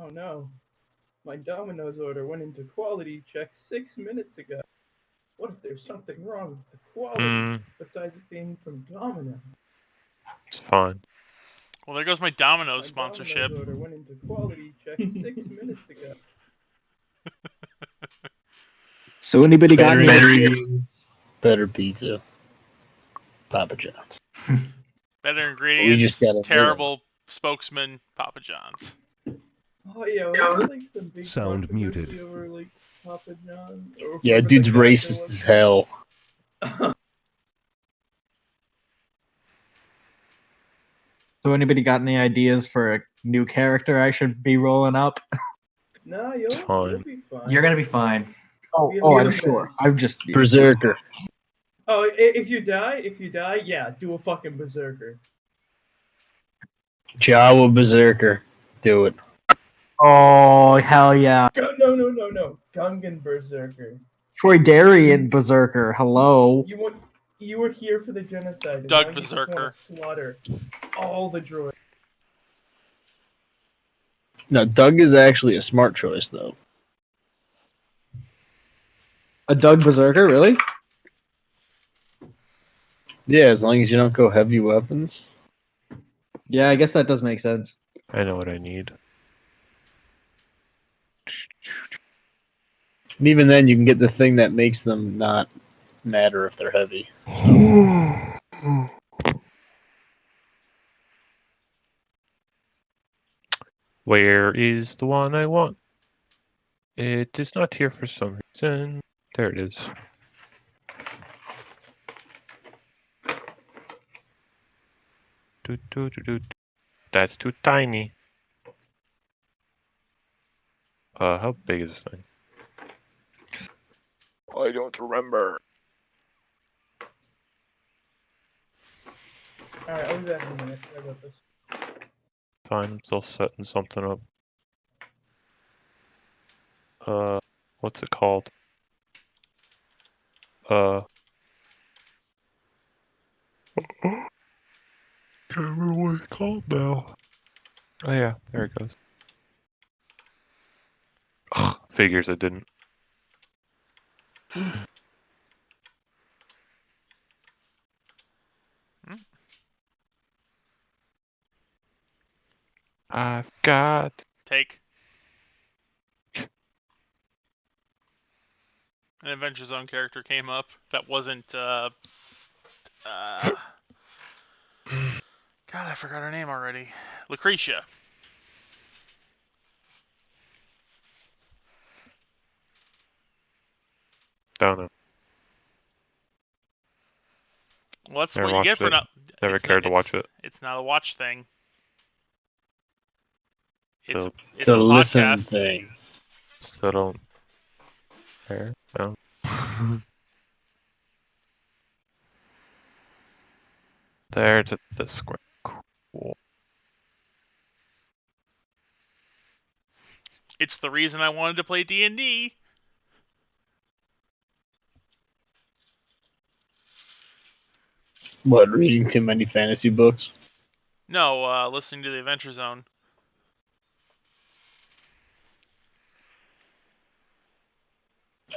Oh no, my Domino's order went into quality check 6 minutes ago. What if there's something wrong with the quality besides it being from Domino's? It's fine. Well, there goes my Domino's sponsorship. Domino's order went into quality check 6 minutes ago. So anybody got any better pizza? Papa John's. Better ingredients, terrible spokesman, Papa John's. Oh yeah, was like some big Sound muted. Over like Papa John. Yeah, dude's racist as hell. So anybody got any ideas for a new character I should be rolling up? No, you'll be fine. You're gonna be fine. Oh, I'm sure. I'm just Berserker. Oh, if you die, yeah, do a fucking berserker. Jawa Berserker. Do it. Oh, hell yeah. No. Gungan berserker. Troy Darien Berserker. Hello. You were here for the genocide. Doug Berserker. Slaughter all the droids. No, Doug is actually a smart choice, though. A Doug Berserker, really? Yeah, as long as you don't go heavy weapons. Yeah, I guess that does make sense. I know what I need. And even then, you can get the thing that makes them not matter if they're heavy. Where is the one I want? It is not here for some reason. There it is. That's too tiny. How big is this thing? I don't remember. Alright, I'll be back in a minute. Sorry about this. Fine, I'm still setting something up. What's it called? Can't remember what it's called now. Oh yeah, there it goes. Ugh, figures I didn't. I've got... Take. An Adventure Zone character came up that wasn't, God, I forgot her name already. Lucretia. Don't know. Well, that's what you get for not... Never cared to watch it. It's not a watch thing. It's a listen thing. So don't care. No. There's the square. Cool. It's the reason I wanted to play D&D. What, reading too many fantasy books? No, listening to the Adventure Zone.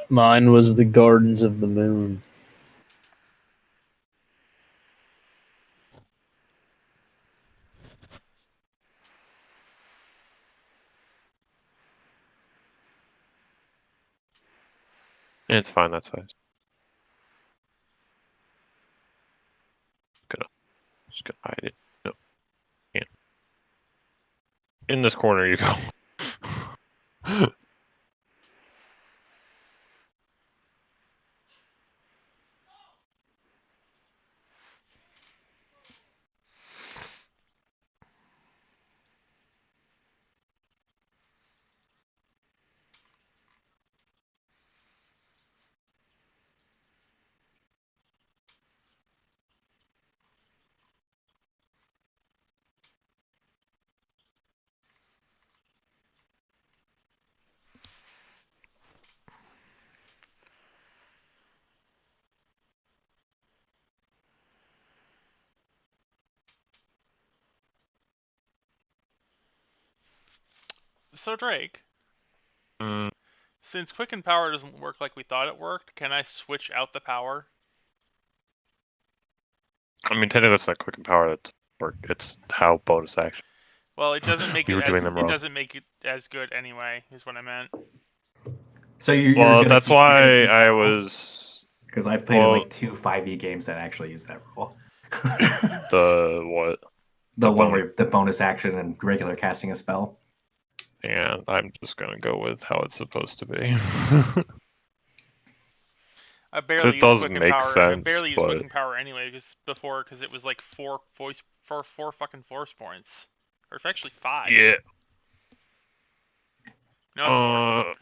Mine was the Gardens of the Moon. It's fine that size. Just gonna hide it. No. Can't. In this corner you go. So Drake, Mm, since Quicken Power doesn't work like we thought it worked, can I switch out the power? I mean, technically, that's not quick and power. That's work. It's how bonus action. Well, it doesn't make We it were doing as them it wrong. doesn't make it as good anyway. Is what I meant. So you're Well, gonna that's keep, you're gonna why keep I that rule? was Because I've played well, like 2 5e games that actually use that rule. the what? The one bonus. where the bonus action and regular casting a spell. And I'm just gonna go with how it's supposed to be. I barely It use does Quicken make Power. I sense, barely use but Quicken Power anyway, because it was like four fucking force points, or it's actually 5. yeah. No, it's 4.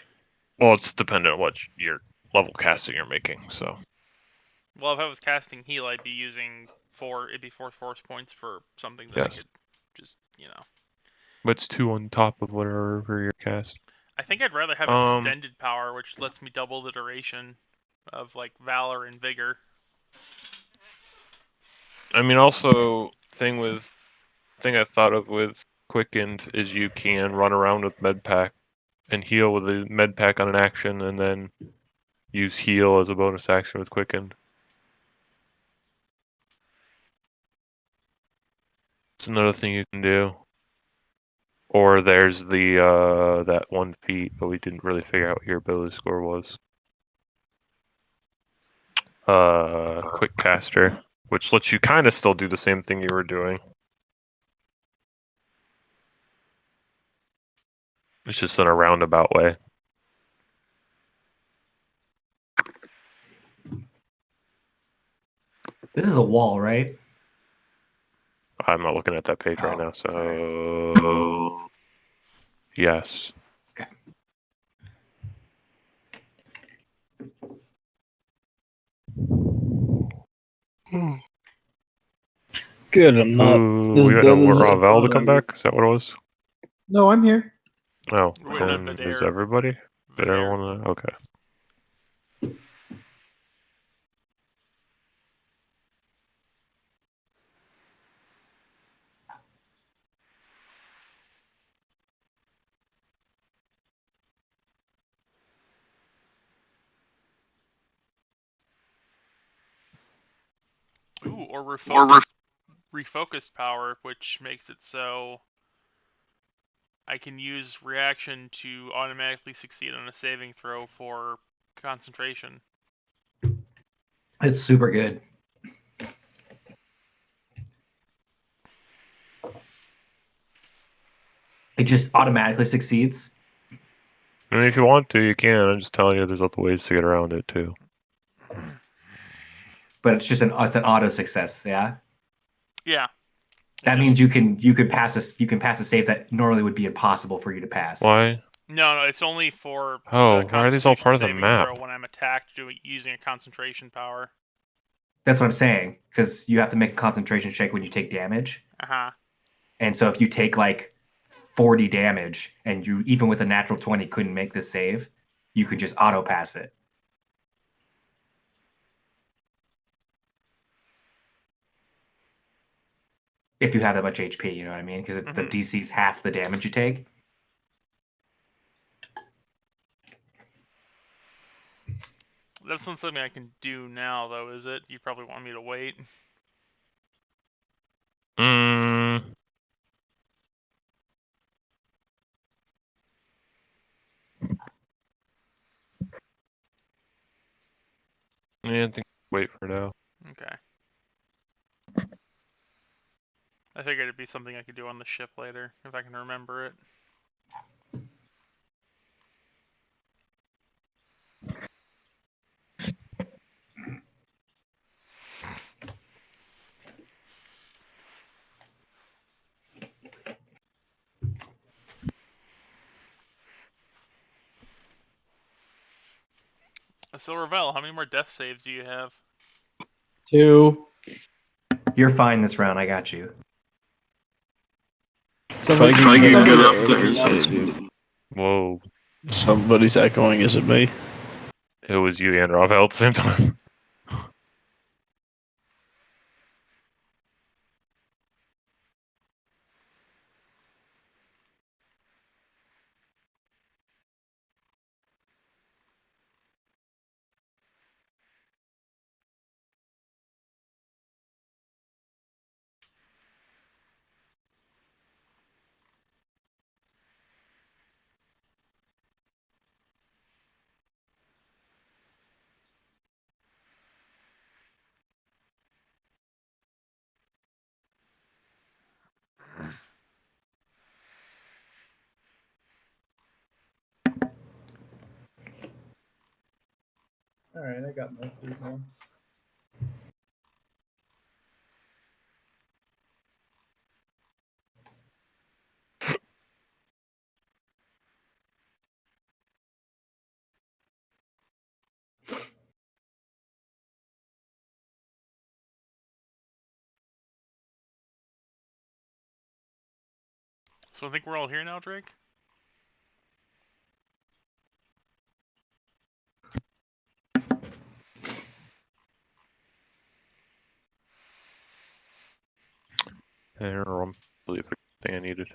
Well, it's dependent on what your level casting you're making. So Well, if I was casting heal, I'd be using 4. It'd be 4 force points for something that I yes, could just, but it's 2 on top of whatever your cast. I think I'd rather have extended power, which lets me double the duration of like Valor and Vigor. I mean, also thing I thought of with Quickened is you can run around with med pack and heal with a med pack on an action, and then use heal as a bonus action with Quickened. It's another thing you can do. Or there's the that one feat, but we didn't really figure out what your ability score was. Quick caster, which lets you kind of still do the same thing you were doing. It's just in a roundabout way. This is a wall, right? I'm not looking at that page right now, so sorry. yes. Okay. Good. I'm not. Ooh, we got Val to come back. Is that what it was? No, I'm here. Oh, We're waiting on then Vidair. is everybody? Did Vidair. everyone? Okay. Ooh, or refocused power, which makes it so I can use reaction to automatically succeed on a saving throw for concentration. It's super good. It just automatically succeeds. I mean, if you want to, you can. I'm just telling you, there's other ways to get around it too. But it's just it's an auto success, yeah. Yeah. That means you can pass a save that normally would be impossible for you to pass. Why? No, it's only for Oh, the why are these all concentration part of the saving map? throw when I'm attacked using a concentration power. That's what I'm saying, because you have to make a concentration check when you take damage. Uh-huh. And so if you take like 40 damage and you even with a natural 20 couldn't make this save, you could just auto pass it. If you have that much HP, you know what I mean? Because the DC is half the damage you take. That's not something I can do now, though, is it? You probably want me to wait. Yeah, I think wait for now. Okay. I figured it'd be something I could do on the ship later, if I can remember it. So, Ravel, how many more death saves do you have? 2. You're fine this round. I got you. If I can get up there, Whoa. somebody's echoing. Is it me? It was you and Ravel at the same time. Alright, I got my food now. So I think we're all here now, Drake? There, I believe everything I needed.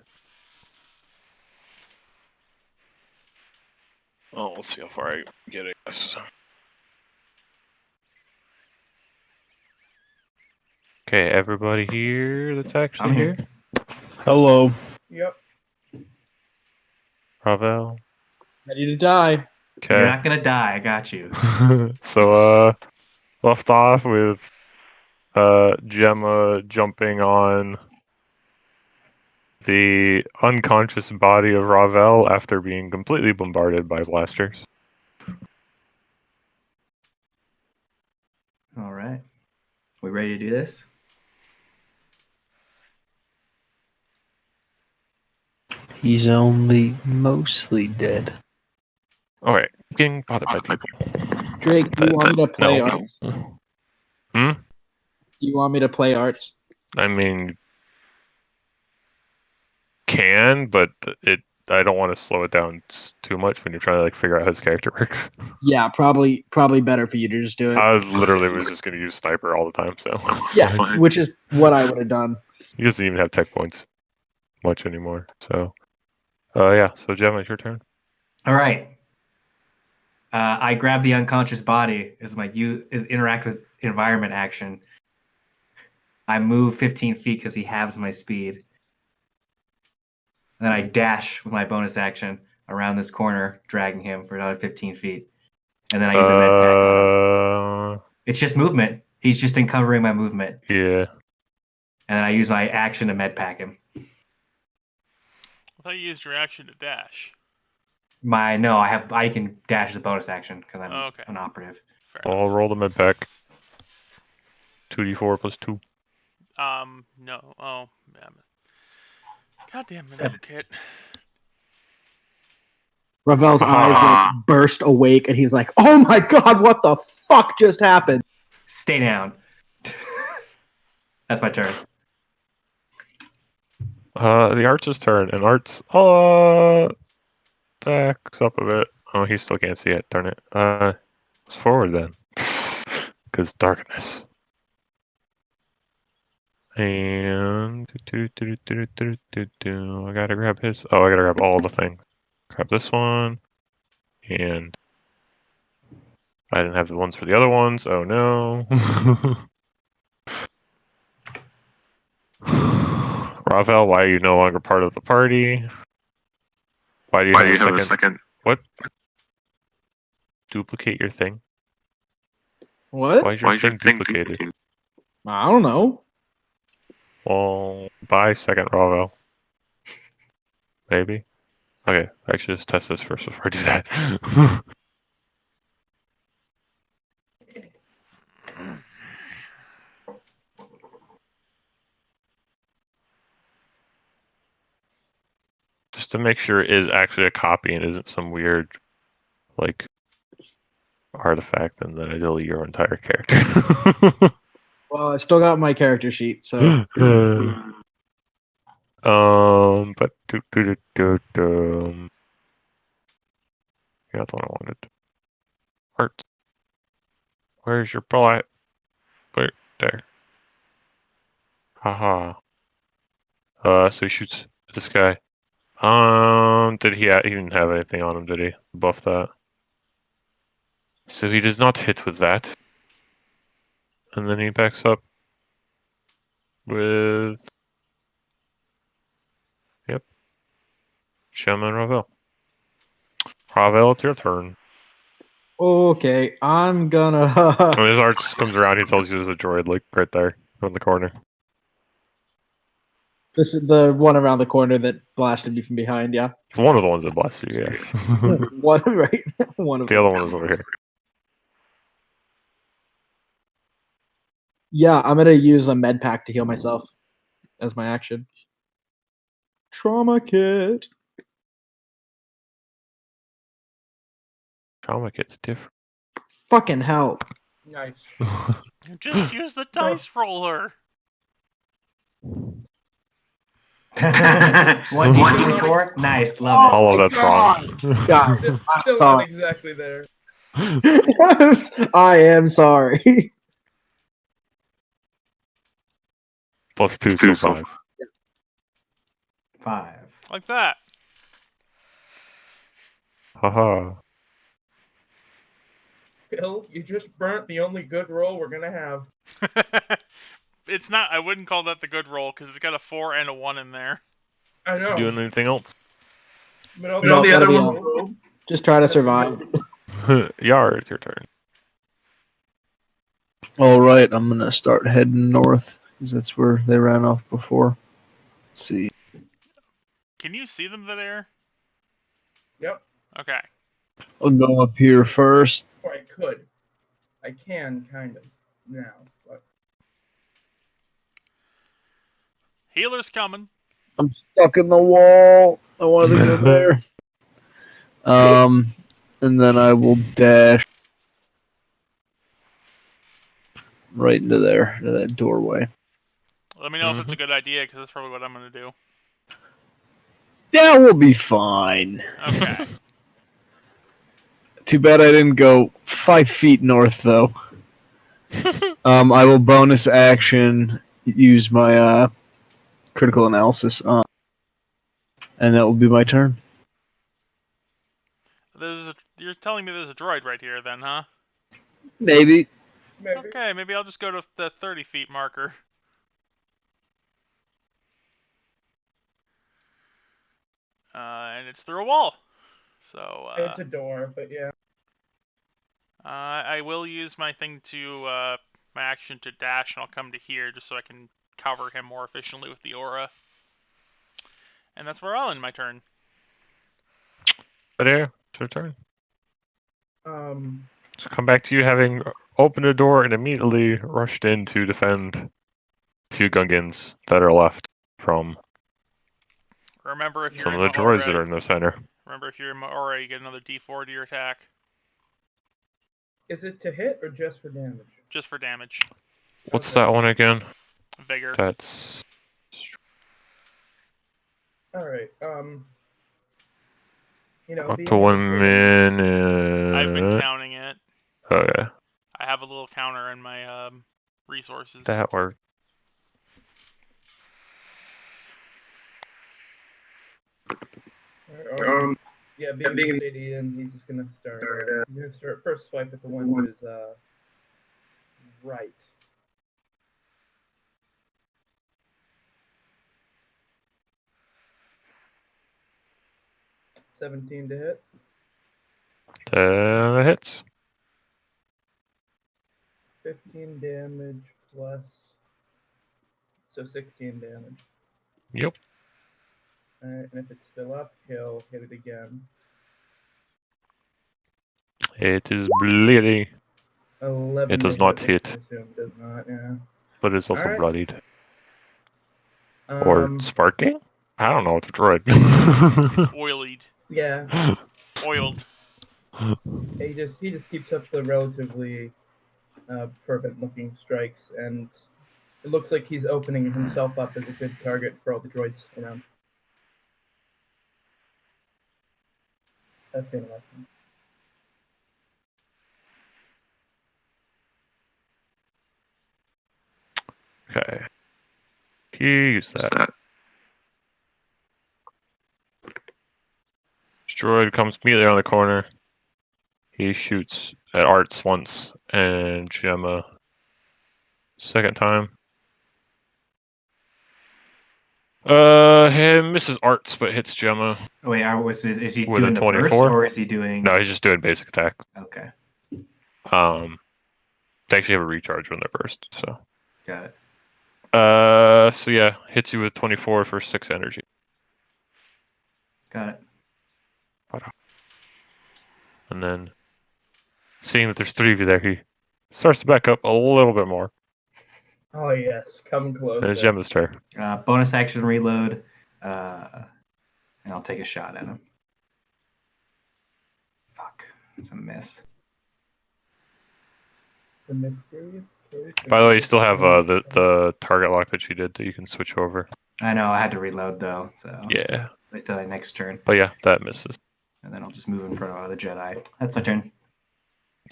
Oh, let's see how far I get it. Okay, everybody here that's actually I'm here. Hello. Yep. Ravel. Ready to die. You're Okay. not gonna die. I got you. So, left off with Gemma jumping on the unconscious body of Ravel after being completely bombarded by blasters. All right. We ready to do this? He's only mostly dead. Alright, getting bothered by people. Drake, do you want me to play no. arts? Hmm? Do you want me to play arts? I mean, can, but I don't want to slow it down too much when you're trying to like figure out how his character works. Yeah, probably better for you to just do it. I literally was just going to use sniper all the time, so Yeah, which is what I would have done. he doesn't even have tech points much anymore. So, yeah. So Gemma, it's your turn. All right. I grab the unconscious body as my interact with environment action. I move 15 feet because he halves my speed. And then I dash with my bonus action around this corner, dragging him for another 15 feet. And then I use a med pack on him. It's just movement. He's just encumbering my movement. Yeah. And then I use my action to med pack him. I thought you used your action to dash. I can dash as a bonus action because I'm Okay. an operative. Fair I'll enough. roll the med pack. 2d4 plus 2. No. Oh, man. Goddamn Seven. kit. Ravel's eyes like burst awake, and he's like, "Oh my god, what the fuck just happened?" Stay down. That's my turn. The Arch's turn, and Arch backs up a bit. Oh, he still can't see it. Darn it. Let's forward then, because darkness. And I gotta grab his. Oh, I gotta grab all the things. Grab this one, and I didn't have the ones for the other ones. Oh no. Ravel, why are you no longer part of the party? Why do you have a second? What? Duplicate your thing? What? Why is your thing duplicated? I don't know. Well, buy second Ravel. Maybe. Okay, I should just test this first before I do that. Just to make sure it is actually a copy and isn't some weird, like, artifact, and then I delete your entire character. Well, I still got my character sheet, so But yeah, that's what I wanted. Art. Where's your bullet? Where? There. Haha. So he shoots this guy. Did he even have anything on him? Did he buff that? So he does not hit with that. And then he backs up with. Yep. Gemma and Ravel. Ravel, it's your turn. okay, I'm gonna. When his arch comes around, he tells you there's a droid, like, right there in the corner. This is the one around the corner that blasted me from behind. Yeah, It's one of the ones that blasted you, yeah. one right. One of The them. other one is over here. Yeah, I'm gonna use a med pack to heal myself as my action. Trauma kit. Trauma kit's different. Fucking hell. Nice. Just use the dice roller. 1d4? Nice, love it. All of that's wrong. Guys, Still I'm not sorry. exactly there. I am sorry. +2, so 5. 5. Like that. Haha. Bill, you just burnt the only good roll we're gonna have. It's not. I wouldn't call that the good roll because it's got a 4 and a 1 in there. I know. Doing anything else? But all No, the gotta other be ones on. rolled. Just try to survive. Yar, it's your turn. All right, I'm gonna start heading north because that's where they ran off before. Let's see. Can you see them there? Yep. Okay. I'll go up here first. Or I could. I can, kind of, now. But Healer's coming. I'm stuck in the wall. I wanted to go there. And then I will dash right into there, into that doorway. Let me know if it's a good idea because that's probably what I'm going to do. Yeah, we'll be fine. Okay. Too bad I didn't go 5 feet north, though. I will bonus action use my critical analysis on, and that will be my turn. You're telling me there's a droid right here then, huh? Maybe. maybe. Okay, maybe I'll just go to the 30 feet marker. And it's through a wall. So, It's a door, but yeah. I will use my thing to, my action to dash, and I'll come to here just so I can cover him more efficiently with the aura. And that's where I'll end my turn. But yeah, it's your turn. So come back to you having opened a door and immediately rushed in to defend a few Gungans that are left from Remember, if you're some in of the my droids aura, that are in the center. remember if you're in my aura, you get another D4 to your attack, Is it to hit or just for damage? just for damage. What's Okay. that one again? Vigor. That's Alright, up being to in 1 the city, minute. I've been counting it. Okay, I have a little counter in my resources. that worked. yeah, being in the city, and he's just gonna start. He's gonna start first swipe at the one who is right. $17 to hit. That hits. 15 damage plus. So 16 damage. Yep. Alright, and if it's still up, he'll hit it again. It is bleeding, 11 It does to not which hit. I assume does not, yeah. but it's also Alright. bloodied. Or sparking? I don't know. It's a droid. Oiled. Yeah, Oiled. he just keeps up the relatively fervent-looking strikes, and it looks like he's opening himself up as a good target for all the droids around. That's the interaction. Okay. Use that. Droid comes immediately around the corner. He shoots at Arts once and Gemma second time. He misses Arts but hits Gemma. Wait, is he With a doing the burst 24? or is he doing? No, he's just doing basic attack. Okay, They actually have a recharge when they're burst, so. got it. So yeah, hits you with 24 for 6 energy. Got it. And then, seeing that there's 3 of you there, he starts to back up a little bit more. Oh yes, come It's closer. Gemma's turn. Bonus action reload, and I'll take a shot at him. Fuck, it's a miss. The mysterious case. By the way, you still have the target lock that you did that you can switch over. I know, I had to reload though, so Yeah. wait till my next turn. But yeah, that misses. And then I'll just move in front of the Jedi. That's my turn.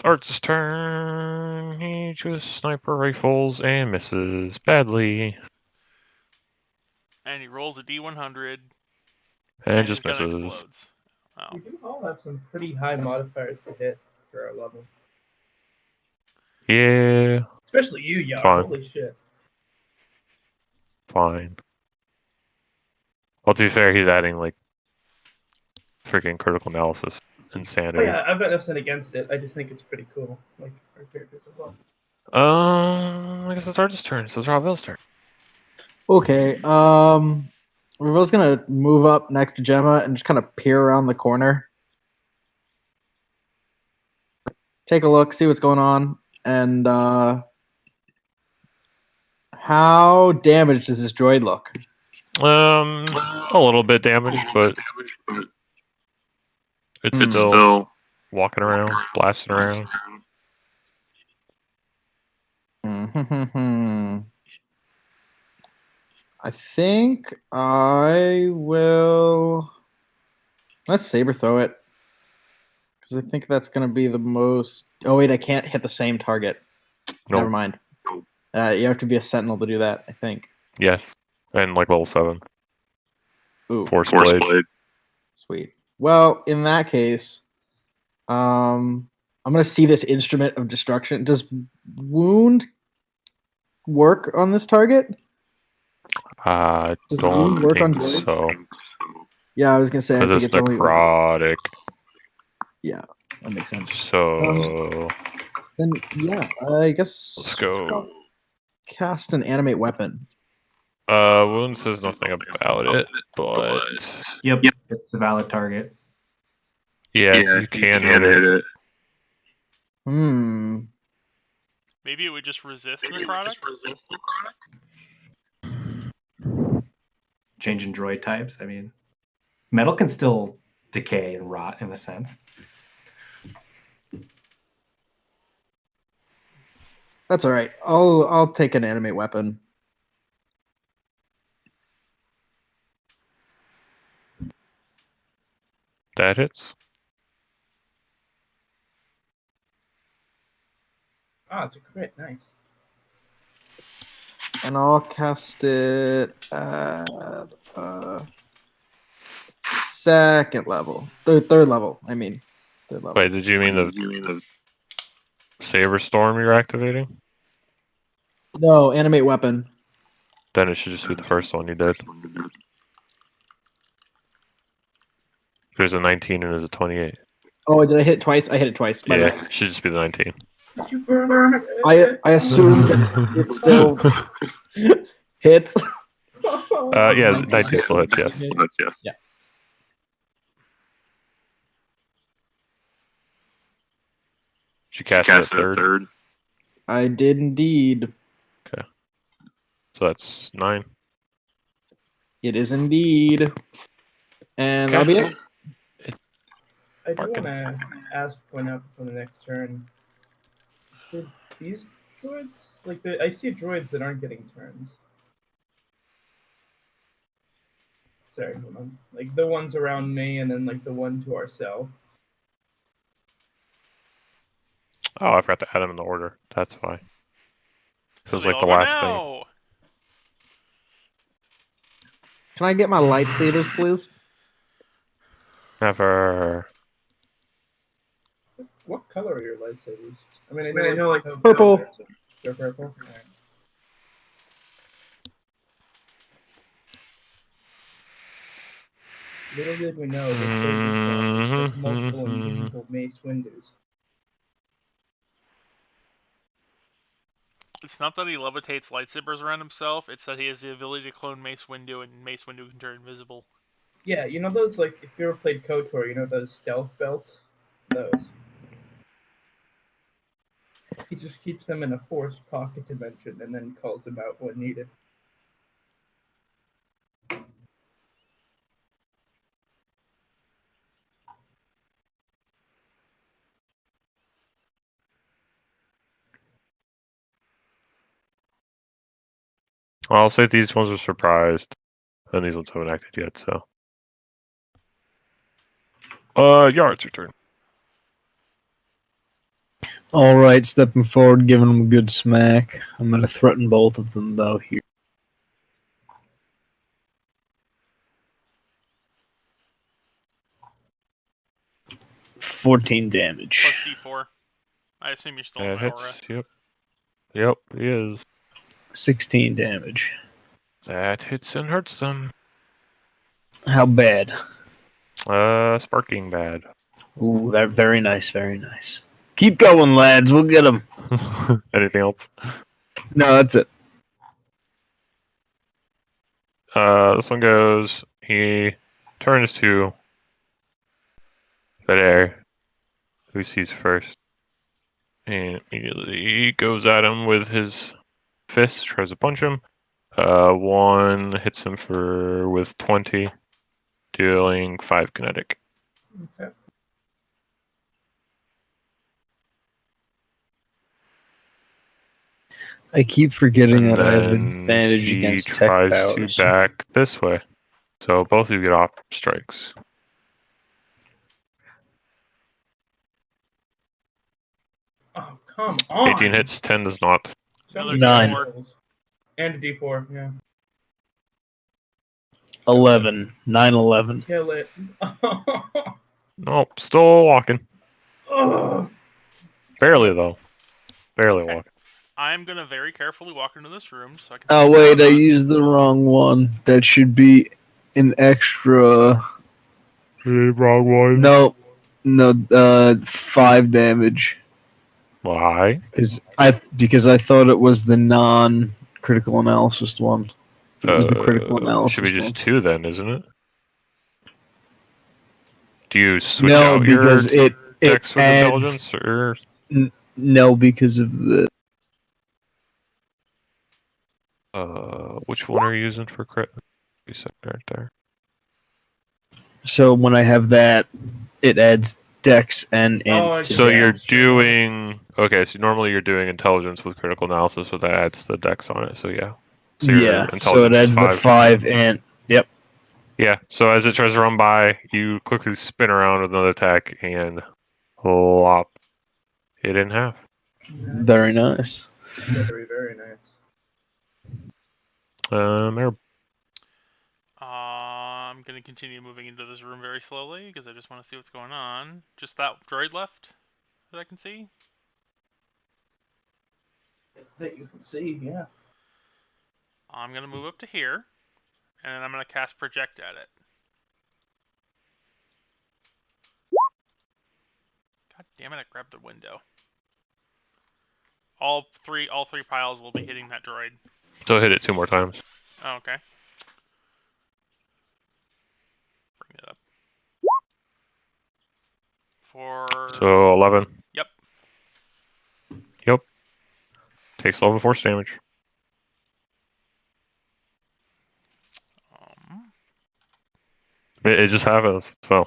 Art's turn. He chooses sniper rifles and misses badly. And he rolls a D100 And his just gun misses. explodes. Oh. We do all have some pretty high modifiers to hit for our level. Yeah, Especially you, Yar. Fine. Holy shit. fine. Well, to be fair, he's adding like freaking critical analysis Oh insanity. yeah, I've got nothing against it. I just think it's pretty cool. Like our characters as well. I guess it's Art's turn, so it's Ravel's turn. Okay. Revel's gonna move up next to Gemma and just kind of peer around the corner, take a look, see what's going on, and how damaged does this droid look? A little bit damaged, but it's still walking around, blasting around. I think I will. Let's saber throw it. Because I think that's going to be the most. Oh, wait, I can't hit the same target. Nope. Never mind. You have to be a sentinel to do that, I think. Yes, and like level 7. Ooh, Force blade. sweet. Well, in that case, I'm going to see this instrument of destruction. Does wound work on this target? I Does don't wound work on think droids? so. Yeah, I was going to say, I Because think it's it's only. necrotic. Yeah, that makes sense. So Then, yeah, I guess. let's go. Cast an animate weapon. Wound says nothing about it, but Yep, it's a valid target. yeah, you can hit it. Maybe it would just resist necrotic? Changing droid types. I mean, metal can still decay and rot in a sense. That's all right. I'll take an animate weapon. That hits. Ah, it's a crit. Nice. And I'll cast it at second level. Third level, I mean. Third level. Wait, did you mean the Saber Storm you're activating? No, animate weapon. Then it should just be the first one you did. There's a 19 and there's a 28. Oh, did I hit it twice? I hit it twice. My Yeah, bad. it should just be the 19. Did you burn? I assumed it still hits. Yeah, 19 still hits, yes. Yeah. She cast it at third. I did indeed. So that's 9. It is indeed. And that'll be it. I do Barking. want to point out for the next turn. Did these droids, I see droids that aren't getting turns. Sorry, hold on. Like the ones around me, and then like the one to our south. Oh, I forgot to add them in the order. That's why. This So was they like all the go last thing. now. Can I get my lightsabers, please? Never. What color are your lightsabers? I mean, I know like Purple. They're purple. All right. Little did we know the Saber Storm was just multiple invisible Mace Windows. It's not that he levitates lightsabers around himself, it's that he has the ability to clone Mace Windu, and Mace Windu can turn invisible. Yeah, you know those, like, if you ever played KOTOR, you know those stealth belts? Those. He just keeps them in a forced pocket dimension and then calls them out when needed. I'll say these ones are surprised, and these ones haven't acted yet, so. Yar, it's your turn. All right, stepping forward, giving them a good smack. I'm going to threaten both of them, though, here. 14 damage. Plus D4. I assume you're still in That my aura. hits. Yep, he is. 16 damage. That hits and hurts them. How bad? Sparking bad. Ooh, they're very nice, very nice. Keep going, lads. We'll get them. Anything else? No, that's it. This one goes. He turns to Vidaire, who sees first, and immediately goes at him with his fist. Tries to punch him. One hits him with 20, dealing 5 kinetic. Okay. I keep forgetting And that I have then advantage he against tech tries powers. to back this way. So both of you get off strikes. Oh, come on. 18 hits, 10 does not. Another Nine. D4. And a D4, yeah. 11. 9/11. Kill it. Nope, still walking. Ugh. Barely, though. Barely Okay. walking. I'm gonna very carefully walk into this room so I can. Oh, see what's wait, I going on. used the wrong one. That should be an extra. Wrong one. No, 5 damage. Why? Because I thought it was the non-critical analysis one. But it was the critical analysis Should be just one. 2 then, isn't it? Do you switch No, out because your it dex with adds. intelligence, or No, because of the. which one are you using for crit? You said right there. So when I have that, it adds dex and Oh, to So yeah. you're damage. doing so normally you're doing intelligence with critical analysis, but that adds the dex on it. So yeah. So your Yeah, so intelligence it is adds the 5. 5 and yep. Yeah. So as it tries to run by, you quickly spin around with another attack and lop it in half. Very nice. Very, very nice. Arab. I'm gonna continue moving into this room very slowly because I just want to see what's going on. Just that droid left that I can see. That you can see, yeah. I'm gonna move up to here, and then I'm gonna cast project at it. God damn it! I grabbed the window. All three piles will be hitting that droid. So hit it 2 more times. Oh, okay. Bring it up. So 11. Yep. Yep. Takes level force damage. It just happens. So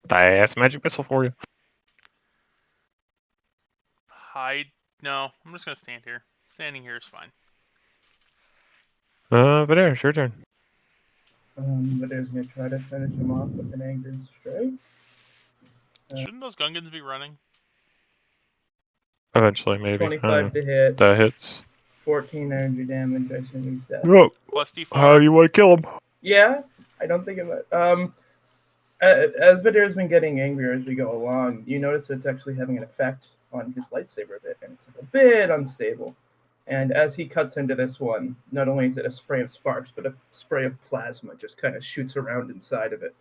that's magic missile for you. Hide. No, I'm just gonna stand here. Standing here is fine. But there, it's your turn. But there's gonna try to finish him off with an angered strike. Shouldn't those Gungans be running? Eventually, maybe. 25 to hit. That hits. 14 energy damage. I assume he's dead. Oh, Plus D4. how do you want to kill him? Yeah, I don't think it might. As Vidur's been getting angrier as we go along, you notice it's actually having an effect on his lightsaber a bit, and it's like a bit unstable. And as he cuts into this one, not only is it a spray of sparks, but a spray of plasma just kind of shoots around inside of it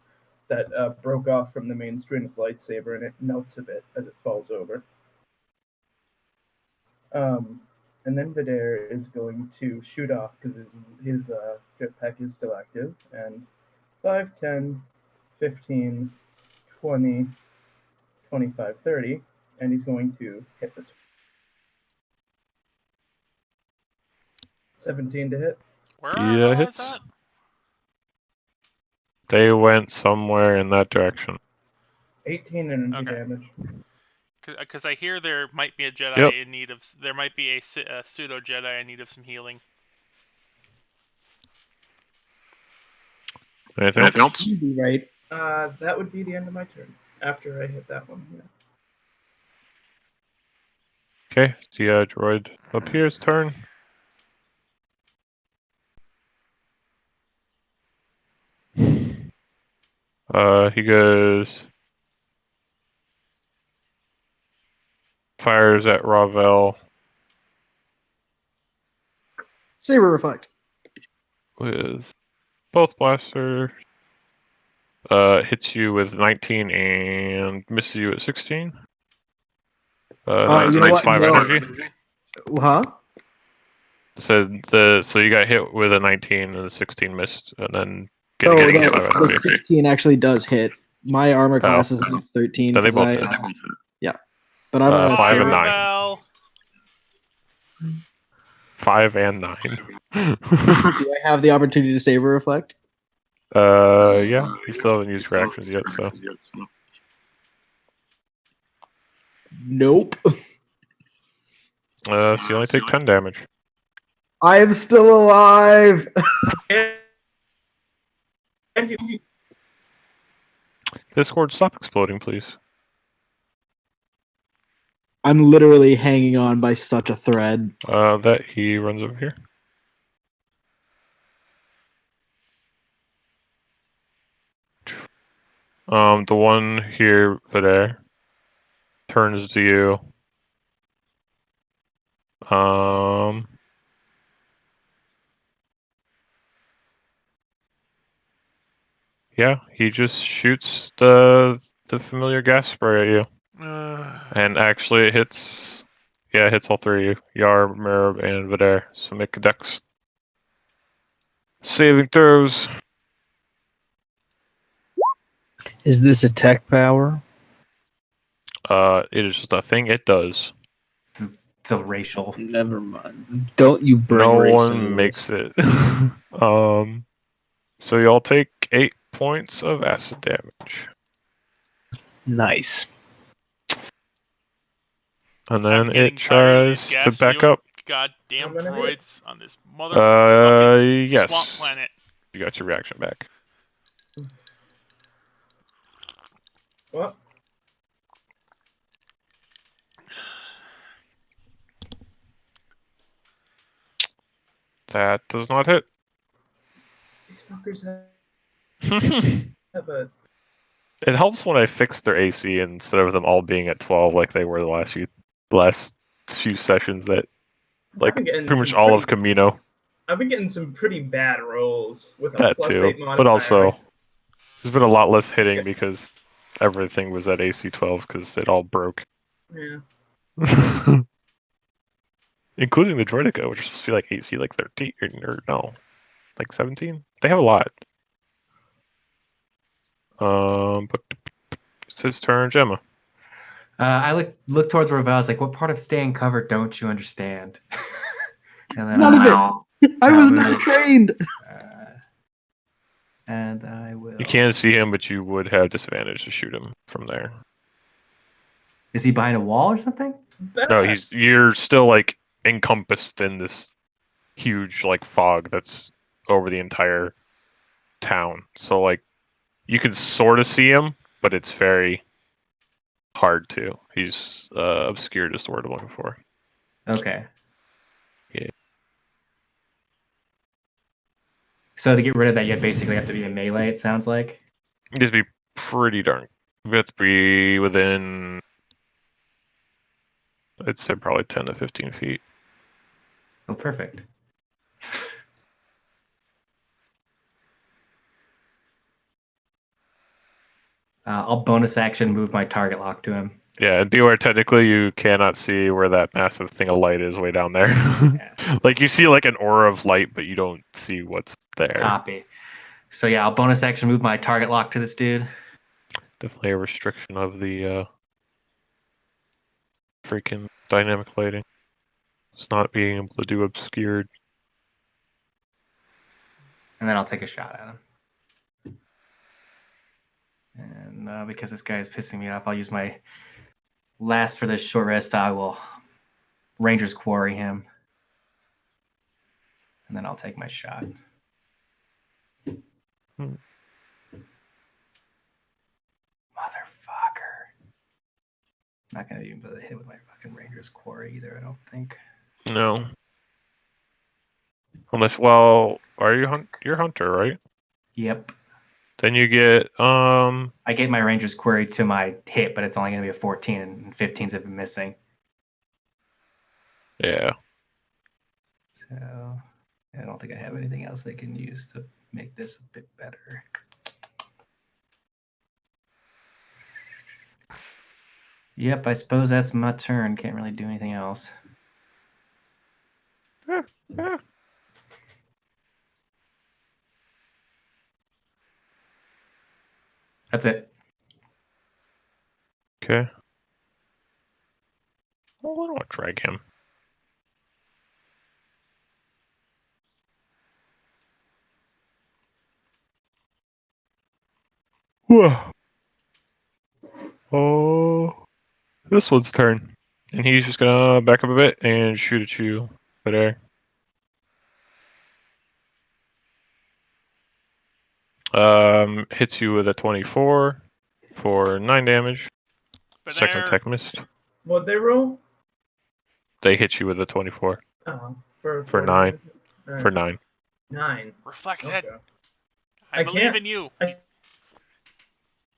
that broke off from the main string of the lightsaber, and it melts a bit as it falls over. And then Vidaire is going to shoot off because his jetpack is still active, and 5, 10, 15, 20, 25, 30. and he's going to hit this. 17 to hit. Where are our allies hits. at? They went somewhere in that direction. 18 energy Okay. damage. Because I hear there might be a Jedi Yep. in need of. There might be a pseudo Jedi in need of some healing. Anything else? You'd be right. That would be the end of my turn. After I hit that one, yeah. Okay, it's the droid up here's turn. He goes. Fires at Ravel Saber reflect. with both blasters. Hits you with 19 and misses you at 16. You know what? 5 No. energy. Huh? So you got hit with a 19 and the 16 missed, and then No, getting the 5 energy. 16 actually does hit. My armor class is 13. Then they 'cause both hit. Yeah. But I'm gonna 5 say and 9. Ravel. 5 and 9. do I have the opportunity to saber reflect? Yeah, you still haven't used your actions yet, so. Nope. So you only take 10 damage. I am still alive. And you Discord, stop exploding, please. I'm literally hanging on by such a thread. That he runs over here. The one here, Vidaire, turns to you. Yeah, he just shoots the familiar gas spray at you. And actually it hits all three of you. Yar, Merib, and Vidaire. So make a dex saving throws. Is this a tech power? It is just a thing it does. It's a racial. Never mind. Don't you bring No race one into makes this. it. So y'all take 8 points of acid damage. Nice. And I'm then getting it tired of these tries to back gas-spewing up. goddamn I'm gonna hit. droids on this motherfucking Yes. swamp planet. You got your reaction back. what? That does not hit. These fuckers It have a. helps when I fix their AC instead of them all being at 12 like they were the last few sessions that like I've been getting pretty much some all pretty- of Camino. I've been getting some pretty bad rolls with a That plus too. 8 modifier. But also there's been a lot less hitting because everything was at AC 12 because it all broke. Yeah. Including the Droidica, which is supposed to be like AC like 13 or no, like 17. They have a lot. But it's his turn, Gemma. I look towards Ravel. I was like, what part of staying covered don't you understand? And then None of it. I was not trained. And I will. You can't see him, but you would have disadvantage to shoot him from there. Is he behind a wall or something? No, you're still like encompassed in this huge like fog that's over the entire town. So like you can sort of see him, but it's very hard to. He's obscured is the word I'm looking for. Okay. Yeah. So to get rid of that, you basically have to be in melee. It sounds like. You have to be pretty darn. You have to be within. I'd say probably 10 to 15 feet. Oh, perfect. I'll bonus action move my target lock to him. Yeah, and beware, technically you cannot see where that massive thing of light is way down there. Yeah. Like you see like an aura of light, but you don't see what's there. Copy. So yeah, I'll bonus action move my target lock to this dude. Definitely a restriction of the freaking dynamic lighting. It's not being able to do obscured. And then I'll take a shot at him. And because this guy is pissing me off, I'll use my last for this short rest. I will Ranger's Quarry him. And then I'll take my shot. Hmm. Motherfucker. Not going to even be able to hit with my fucking Ranger's Quarry either, I don't think. No. Unless, well, you're Hunter, right? Yep. Then you get, I get my Ranger's Query to my hit, but it's only going to be a 14, and 15s have been missing. yeah. So I don't think I have anything else I can use to make this a bit better. Yep, I suppose that's my turn. Can't really do anything else. That's it. Okay. Well, I don't want to drag him. Whoa. Oh. This one's turn. And he's just gonna back up a bit and shoot at you there. Hits you with a 24 for 9 damage. But Second there, attack missed. What'd they roll? They hit you with a 24 Oh, for 9. Alright. For 9. 9. reflect Okay. it. I I believe can't- in you. I-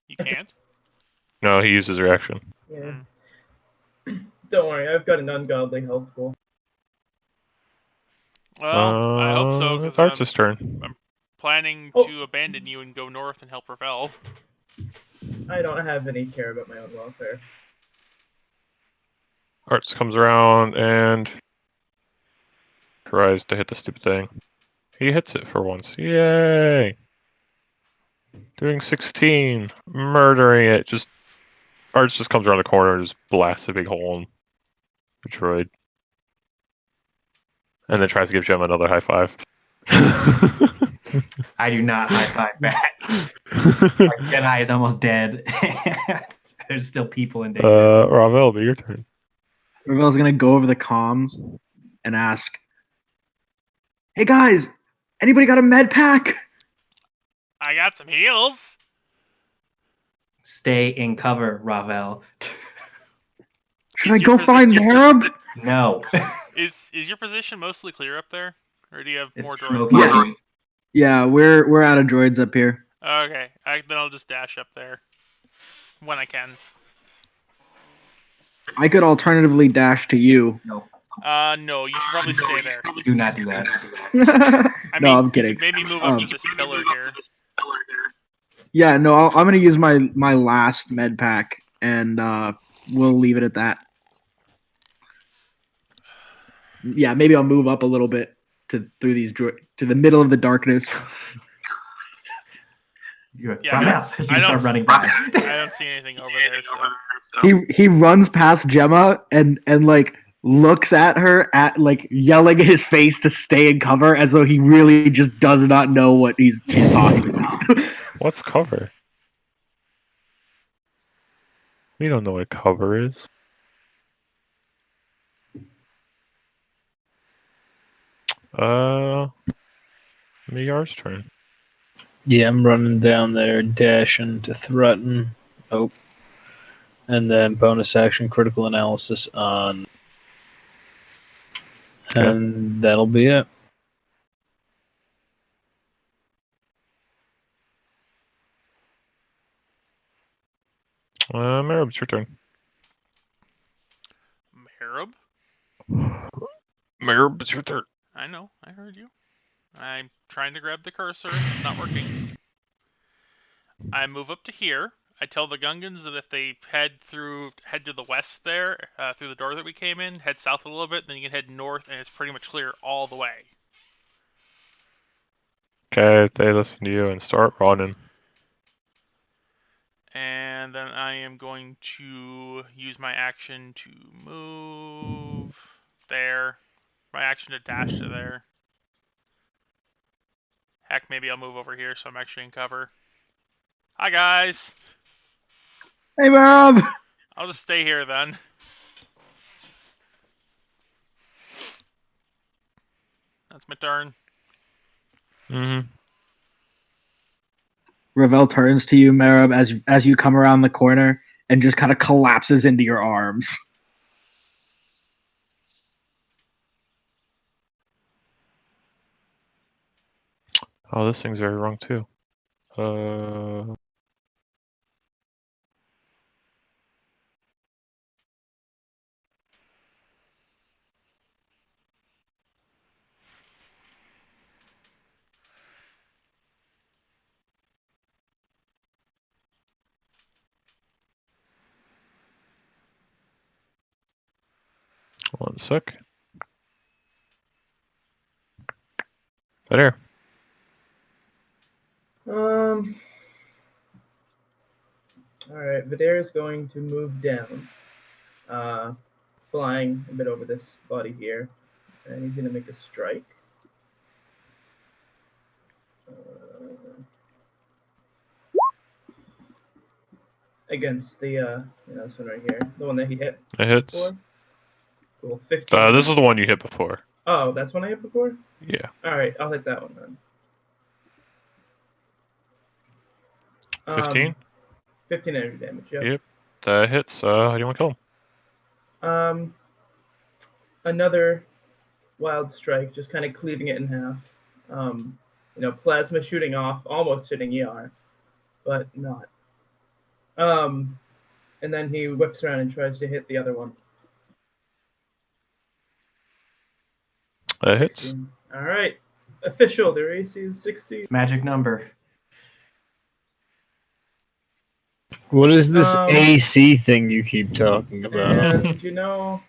You I- can't? No, he uses reaction. Yeah. Hmm. Don't worry, I've got an ungodly health pool. Well, I hope so, It's because Arts' turn. planning Oh. to abandon you and go north and help Ravel. I don't have any care about my own welfare. Arts comes around and tries to hit the stupid thing. He hits it for once. Yay! Doing 16. Murdering it. Arts just comes around the corner and just blasts a big hole in the droid. And then tries to give Gem another high five. I do not high five back. My Jedi is almost dead. There's still people in danger. Ravel, be your turn. Ravel's gonna go over the comms and ask, "Hey guys, anybody got a med pack?" I got some heals. Stay in cover, Ravel. Should Is I your go find position- Harab? No. Is your position mostly clear up there, or do you have more It's droids? smoky. Yes. Yeah, we're out of droids up here. Okay, then I'll just dash up there when I can. I could alternatively dash to you. No, you should probably stay there. Do not do that. I No, mean, I'm you kidding. could maybe move up to this pillar here. Yeah, no, I'm gonna use my last med pack, and we'll leave it at that. Yeah, maybe I'll move up a little bit to the middle of the darkness. Yeah, Ravel, I you don't- start running by. I don't see anything over there, so. He runs past Gemma and like looks at her at like yelling in his face to stay in cover as though he really just does not know what she's talking about. What's cover? We don't know what cover is. Miyar's turn. Yeah, I'm running down there, dashing to threaten. Oh. And then bonus action critical analysis on. Okay. And that'll be it. Marib, it's your turn. Marib? Marib, it's your turn. I know, I heard you. I'm trying to grab the cursor, it's not working. I move up to here. I tell the Gungans that if they head to the west there, through the door that we came in, head south a little bit, then you can head north, and it's pretty much clear all the way. Okay, they listen to you and start running. And then I am going to use my action to move there. My action to dash to there. Heck, maybe I'll move over here so I'm actually in cover. Hi, guys. Hey, Bob. I'll just stay here then. That's my turn. Mm-hmm. Ravel turns to you, Merib, as you come around the corner and just kind of collapses into your arms. Oh, this thing's very wrong too. One sec. Right here. Alright, Vidair is going to move down. Flying a bit over this body here. And he's going to make a strike. Against the, this one right here. The one that he hit It hits. before. Cool, 15. This is the one you hit before. Oh, that's one I hit before? Yeah. Alright, I'll hit that one then. 15? 15 energy damage, yep. Yep. That hits. How do you want to kill him? Another wild strike, just kind of cleaving it in half. Plasma shooting off, almost hitting ER, but not. And then he whips around and tries to hit the other one. That hits. 16. All right. Official, their AC is 16. Magic number. What is this AC thing you keep talking about? And, I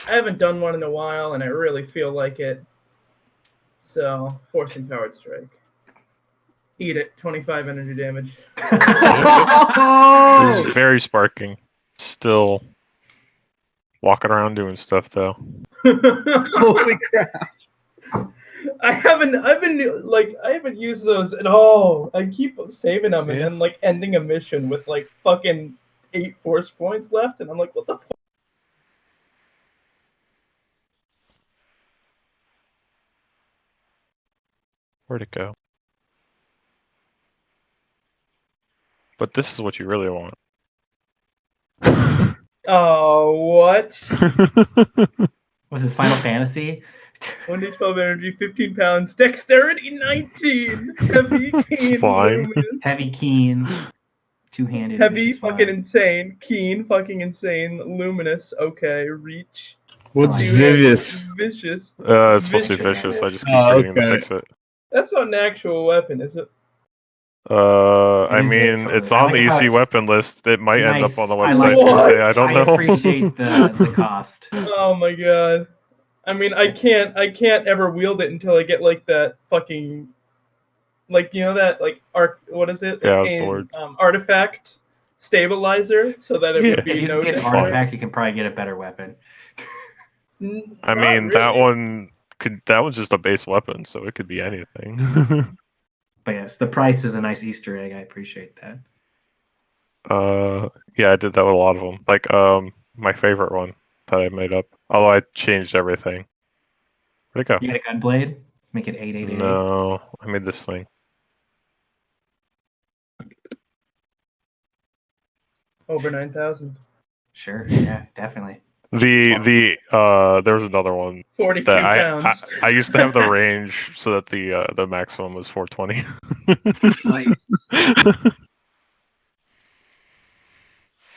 haven't done one in a while, and I really feel like it. So, Force Empowered Strike. Eat it. 25 energy damage. It's very sparking. Still walking around doing stuff, though. Holy crap. I haven't used those at all. I keep saving them and then ending a mission with fucking 8 force points left, and I'm like, what the fuck? Where'd it go? But this is what you really want. Oh, what? Was this Final Fantasy? 1d12 energy, 15 pounds, dexterity 19, heavy, keen, fine. luminous. Heavy, keen, two-handed. Heavy, vicious fucking fire. insane, keen, fucking insane, luminous, okay, reach. What's Like- Vivious? Vicious. It's supposed to be Vicious. vicious. I just keep forgetting to fix it. That's not an actual weapon, is it? I Is it mean, totally? it's I on like the how EC it's weapon list. It might end up on the I website like Tuesday. that. I don't know. I appreciate the cost. Oh my god. I mean, I can't ever wield it until I get that fucking, what is it? Yeah, I was bored. Artifact stabilizer, so that it would be If you no can get an dexterity. artifact, you can probably get a better weapon. I mean, that one's just a base weapon, so it could be anything. But yes, the price is a nice Easter egg. I appreciate that. Yeah, I did that with a lot of them. Like, my favorite one that I made up. Although I changed everything. Where'd it go? You get a gunblade, make it 888. No, I made this thing. Over 9,000. Sure, yeah, definitely. There was another one 42 that pounds. I used to have the range so that the maximum was 420. Nice.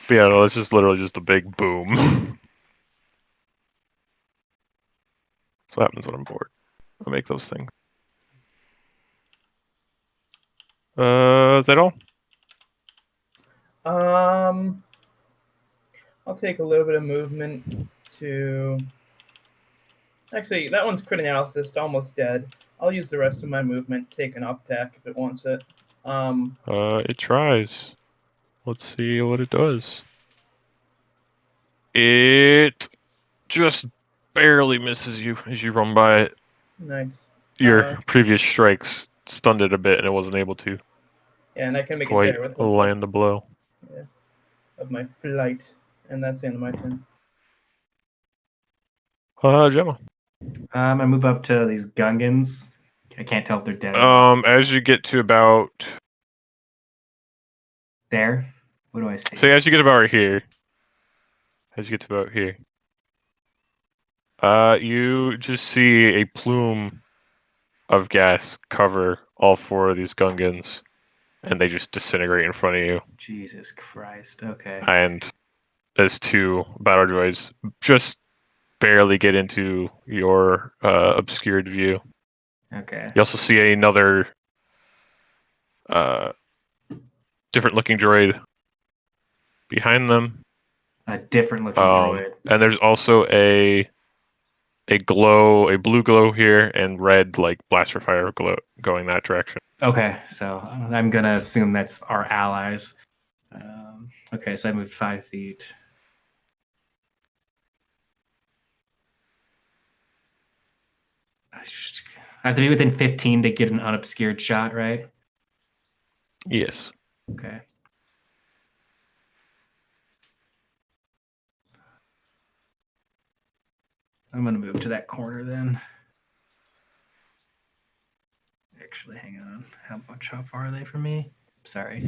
But yeah, no, it's just literally just a big boom. That's what happens when I'm bored. I make those things. Is that all? I'll take a little bit of movement to... Actually, that one's crit analysis, almost dead. I'll use the rest of my movement, take an up attack if it wants it. It tries. Let's see what it does. It just barely misses you as you run by it. Nice. Your previous strikes stunned it a bit, and it wasn't able to Yeah, and I can make it quite there with one step land the blow. of my flight, and that's the end of my turn. Gemma. I move up to these Gungans. I can't tell if they're dead or not. As you get to about There. What do I see? so as you get about here, you just see a plume of gas cover all four of these Gungans, and they just disintegrate in front of you. Jesus Christ. Okay. And as two battle droids just barely get into your obscured view. Okay. You also see another different looking droid behind them. A different looking droid. And there's also a blue glow here, and red like blaster fire glow going that direction. Okay, so I'm gonna assume that's our allies. Okay, so I moved 5 feet. I have to be within 15 to get an unobscured shot, right? Yes. Okay. I'm gonna move to that corner then. Actually, hang on. How far are they from me? Sorry.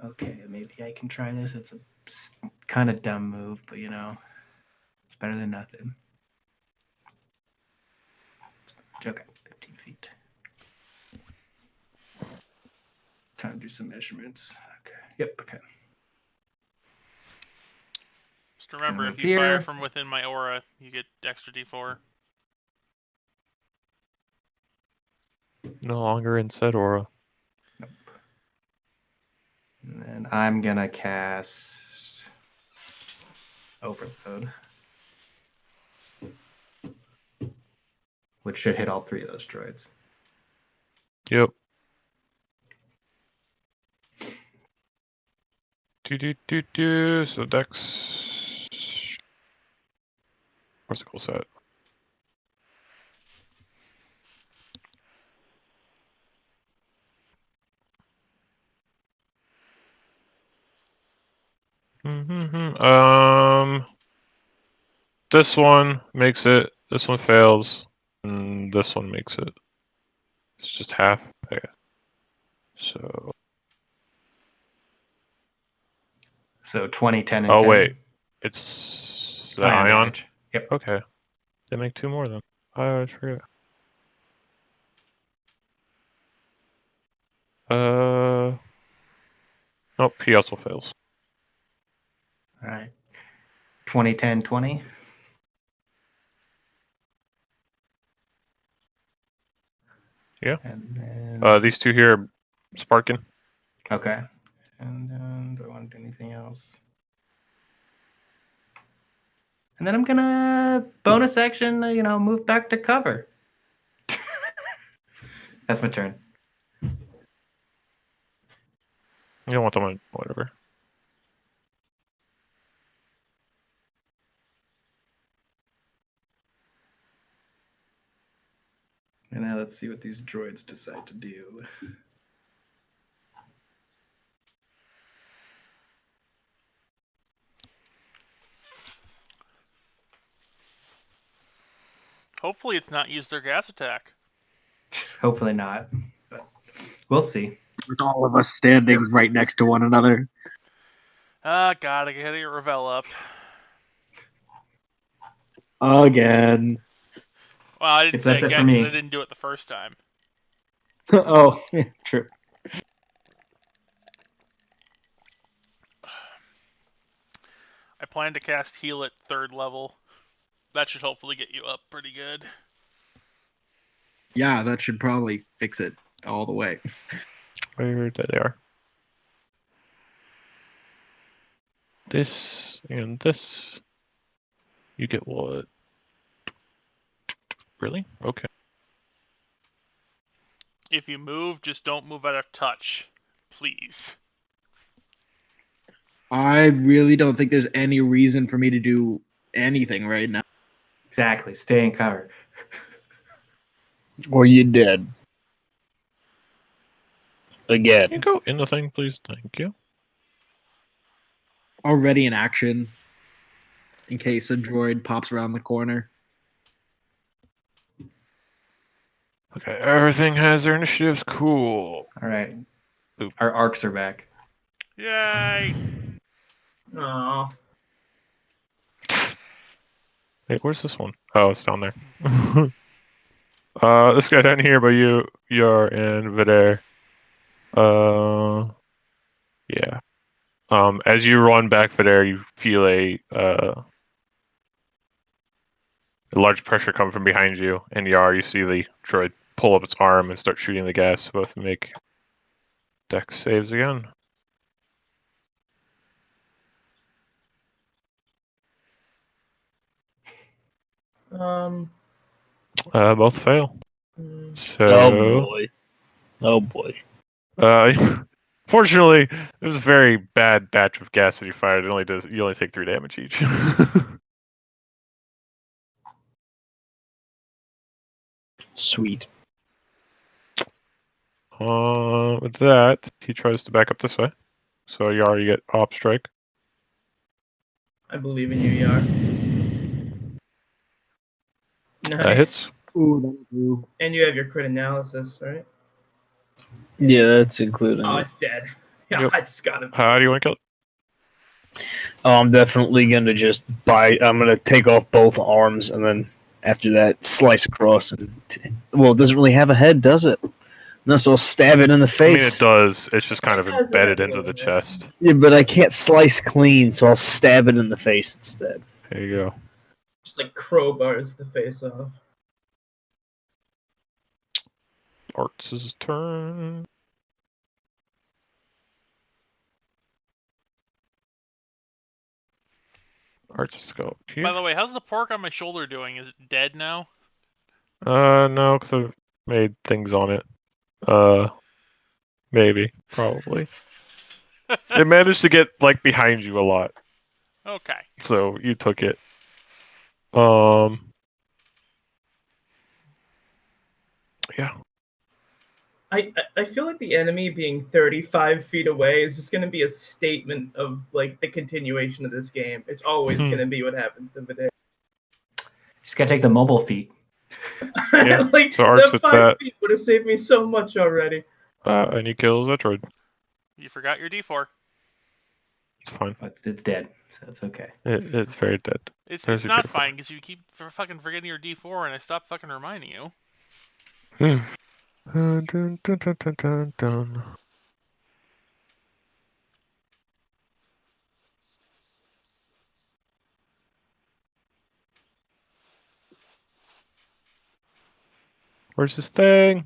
Okay, maybe I can try this. It's a kind of dumb move, but it's better than nothing. Okay, 15 feet. Time to do some measurements. Okay. Yep. Okay. Just remember, And if you fire here. from within my aura, you get extra D4. No longer in said aura. Nope. And then I'm gonna cast Overload, which should hit all 3 of those droids. Yep. So Dex. What's it called set? This one makes it. This one fails, and this one makes it. It's just half. Okay. So. So 20, 10, and 10. Oh wait, it's the ion. Damage. Yep. Okay. They make 2 more then. I always forget. Nope. He also fails. All right. 20, 10, 20. Yeah. And then These 2 here are sparking. okay. And then do I want to do anything else? And then I'm gonna bonus action, move back to cover. That's my turn. You don't want them on whatever. And now let's see what these droids decide to do. Hopefully it's not used their gas attack. Hopefully not, but we'll see. With all of us standing right next to one another. God, I gotta get Ravel up. Again. Well, I didn't If say that's it for again because me. I didn't do it the first time. Oh, yeah, true. I plan to cast Heal at 3rd level. That should hopefully get you up pretty good. Yeah, that should probably fix it all the way. Where they are. This and this. You get what? Really? Okay. If you move, just don't move out of touch, please. I really don't think there's any reason for me to do anything right now. Exactly. Stay in cover. Or you dead. Can you Again. go in the thing, please? Thank you. Already in action. In case a droid pops around the corner. Okay, everything has their initiatives. Cool. All right. Oop. Our arcs are back. Yay! Aw. Wait, where's this one? Oh, it's down there. This guy down here, but you're in Vidair. Yeah. As you run back Vidair, you feel a large pressure come from behind you, and you see the droid pull up its arm and start shooting the gas. Both make dex saves again. Both fail. Mm, So. Oh boy. Oh boy. Fortunately, it was a very bad batch of gas that you fired. You only take 3 damage each. Sweet. With that, he tries to back up this way. So Yar, you get op strike. I believe in you, Yar. Nice. That hits. Ooh, that'll do. And you have your crit analysis, right? Yeah, that's including Oh, it. it's dead. Yeah, Yep. it's gotta be. How do you want to kill it? Oh, I'm definitely gonna I'm gonna take off both arms and then after that slice across and well, it doesn't really have a head, does it? No, so I'll stab it in the I mean, face. it does. It's just kind of It has embedded a into the little bit. chest. Yeah, but I can't slice clean, so I'll stab it in the face instead. There you go. Just like crowbars the face off. Arts' turn. Arts go up here. By the way, how's the pork on my shoulder doing? Is it dead now? No, because I've made things on it. Maybe, probably. It managed to get like behind you a lot, Okay. so you took it. Yeah. I feel like the enemy being 35 feet away is just going to be a statement of like the continuation of this game. It's always going to be what happens to Vidair. Just gotta take the mobile feet. Yeah, Like so Arts the with 5 that. feet would have saved me so much already. And he kills that droid. You forgot your D4. It's fine. But it's dead, so it's okay. It's very dead. It's There's your not D4. fine because you keep fucking forgetting your D4 and I stopped fucking reminding you. Dun, dun, dun, dun, dun, dun. Where's this thing?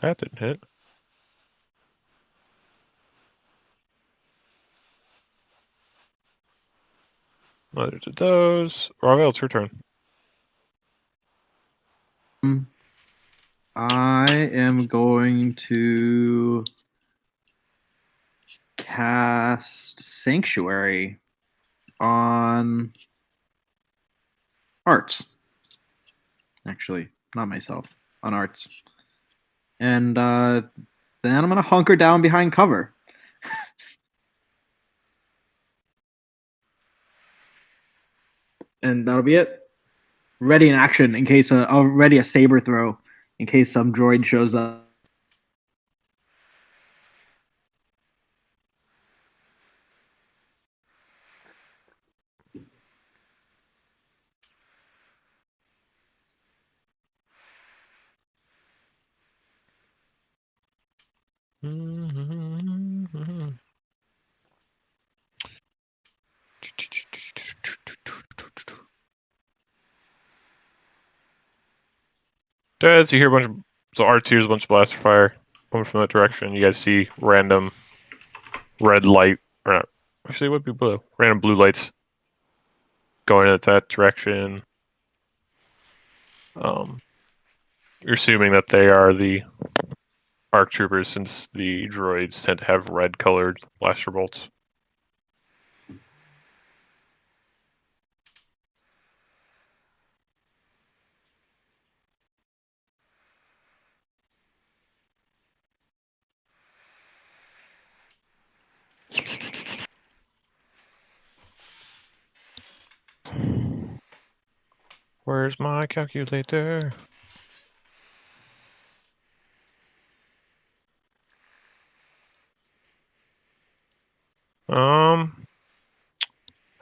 That didn't hit. Neither did those. Ravel, it's your turn. I am going to cast Sanctuary on Arts. Actually, not myself. On Arts. And then I'm going to hunker down behind cover. And that'll be it. Ready in action in case I'll ready a saber throw in case some droid shows up. Dad, so you hear a bunch of Arts hears a bunch of blaster fire coming from that direction. You guys see random red light, or not, actually it would be blue. Random blue lights going in that direction. You're assuming that they are the ARC troopers, since the droids tend to have red-colored blaster bolts. Where's my calculator?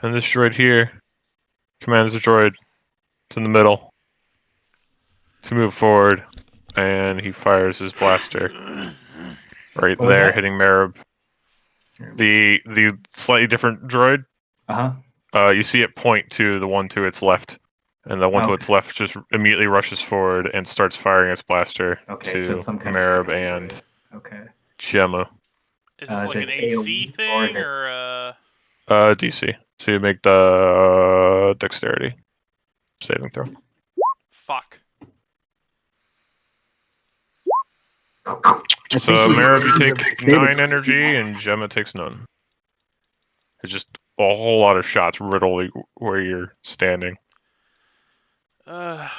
And this droid here commands the droid. It's in the middle to move forward, and he fires his blaster right What was there, that? hitting Marib. The slightly different droid. You see it point to the one to its left, and the one to its left just immediately rushes forward and starts firing its blaster Okay, so to it's some kind Marib of and droid. Okay. Gemma. Is this Is like it an AC AoE, or is thing, it- or DC. So you make the dexterity saving throw. fuck? So Marib, you take Save it. 9 energy, and Gemma takes none. It's just a whole lot of shots riddle where you're standing. I'm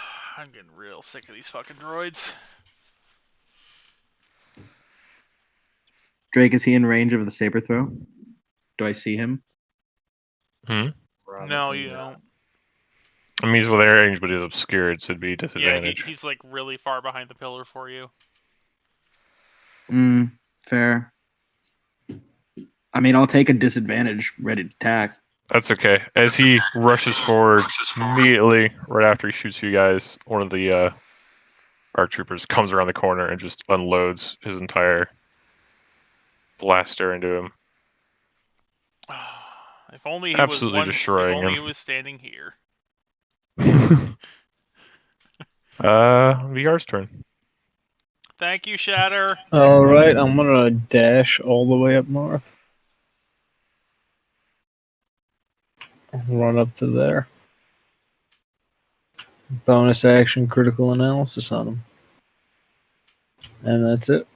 getting real sick of these fucking droids. Drake, is he in range of the saber throw? Do I see him? Hmm? No, you don't. I mean, he's within range, but he's obscured, so it'd be Yeah, disadvantage. he's like really far behind the pillar for you. Fair. I mean, I'll take a disadvantage ready to attack. That's okay. As he rushes forward, immediately, right after he shoots you guys, one of the ARC troopers comes around the corner and just unloads his entire blaster into him. If only he Absolutely was destroying If only him. he was standing here. VR's turn. Thank you, Shatter. Alright, I'm gonna dash all the way up north. Run up to there. Bonus action critical analysis on him. And that's it.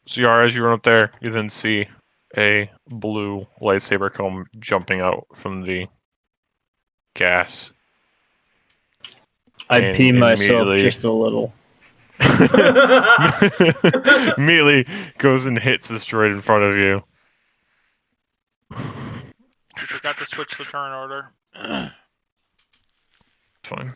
ZR, as you run up there, you then see a blue lightsaber come jumping out from the gas. I And pee myself immediately- just a little. Immediately goes and hits this droid in front of you. You forgot to switch the turn order. Fine.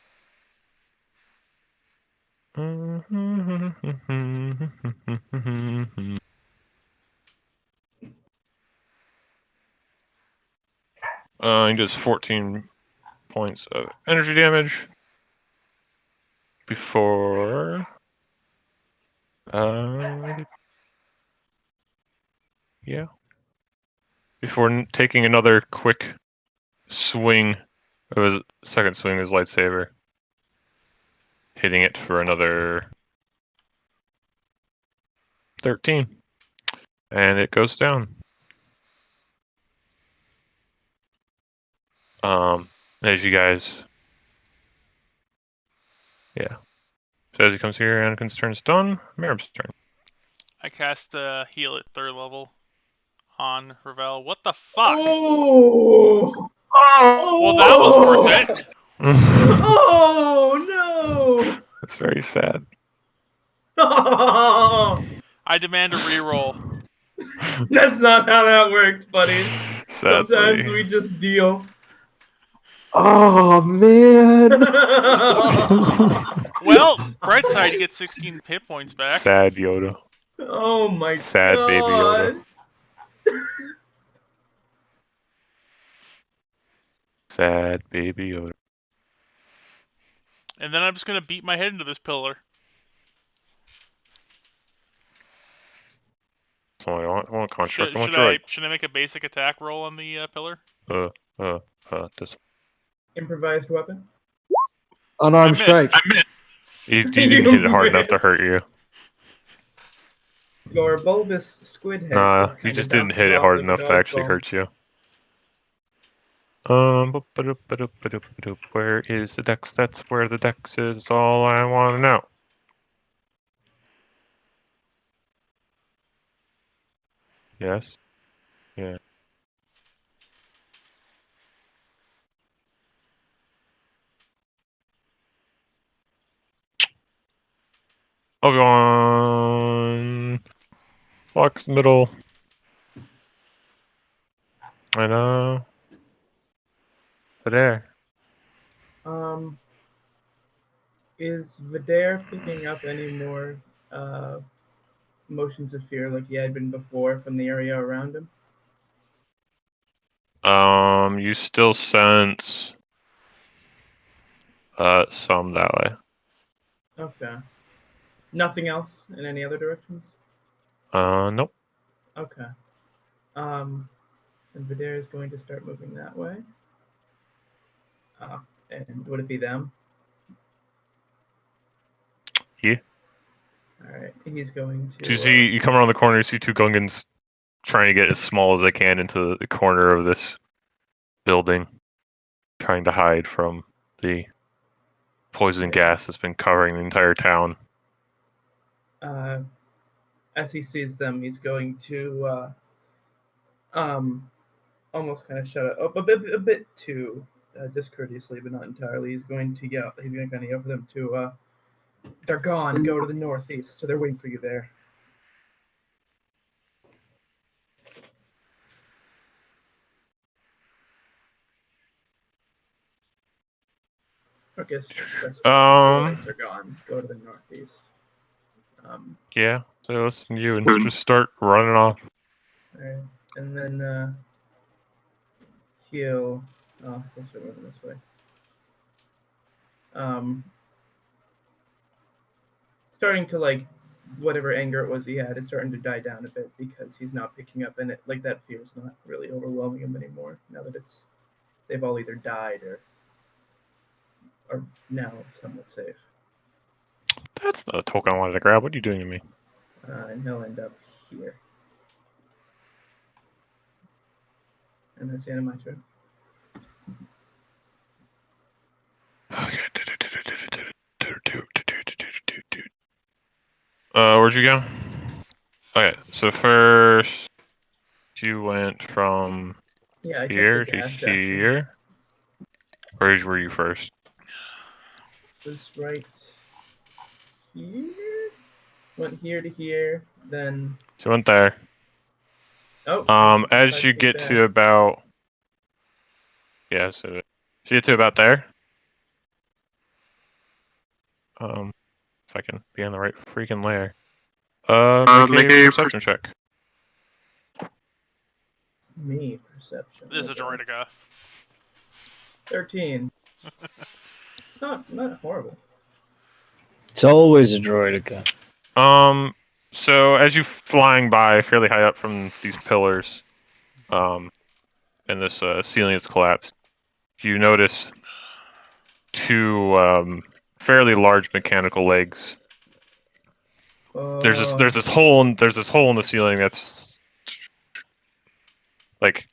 He does 14 points of energy damage before before taking another quick swing of his second swing of his lightsaber, hitting it for another 13, and it goes down. As you guys, so as he comes here, Anakin's turn's done. Merib's turn. I cast heal at 3rd level on Ravel. What the fuck? Oh! Well, that was worth it. Oh That's very sad. no! I demand a reroll. That's not how that works, buddy. Sadly. Sometimes we just deal. Oh man! Well, bright side, you get 16 hit points back. Sad Yoda. Oh my Sad god. baby Yoda. Sad baby Yoda. And then I'm just gonna beat my head into this pillar. That's all I want. Construct. I want Should I make a basic attack roll on the pillar? this. Improvised weapon? Unarmed I strike. missed. He didn't hit it hard enough to missed. hurt you. Your bulbous squid head Nah, just he kind of just didn't bounces hit it off hard like enough a to actually dodgeball. hurt you. Where is the dex? That's where the dex is. All I want to know. Yes. Yeah. Obi-Wan. Fox middle. I know. But there. Is Vidaire picking up any more motions of fear like he had been before from the area around him? You still sense some that way. Okay. Nothing else in any other directions? Nope. Okay. And Vidaire is going to start moving that way. And would it be them? Yeah. Alright, he's going So to... you come around the corner, you see two Gungans trying to get as small as they can into the corner of this building, trying to hide from the poison gas that's been covering the entire town. As he sees them, he's going to almost kind of shut it up a bit too discourteously, but not entirely. He's going to yell. He's going to kind of yell for them to. They're gone. Go to the northeast. So they're waiting for you there. I guess droids are gone. Go to the northeast. Yeah, so listen to you and just start running off. Alright. And then he'll. Oh, I guess we're moving this way. Starting to like whatever anger it was he had is starting to die down a bit because he's not picking up in it. Like that fear is not really overwhelming him anymore. Now that they've all either died or are now somewhat safe. That's not a token I wanted to grab. What are you doing to me? And he'll end up here. And that's the end of my turn. Where'd you go? Okay, so first you went from Yeah, I here took the to gas action. here. Where were you first? Was right here. Went here to here, then. So you went there. Oh. As you get to about. Yeah, so you get to about there. If I can be on the right freaking layer. Make a perception check. Me perception. This is a droidica. 13. not horrible. It's always a droidica. So as you flying by fairly high up from these pillars, and this ceiling is collapsed, you notice two fairly large mechanical legs. There's this hole in the ceiling that's like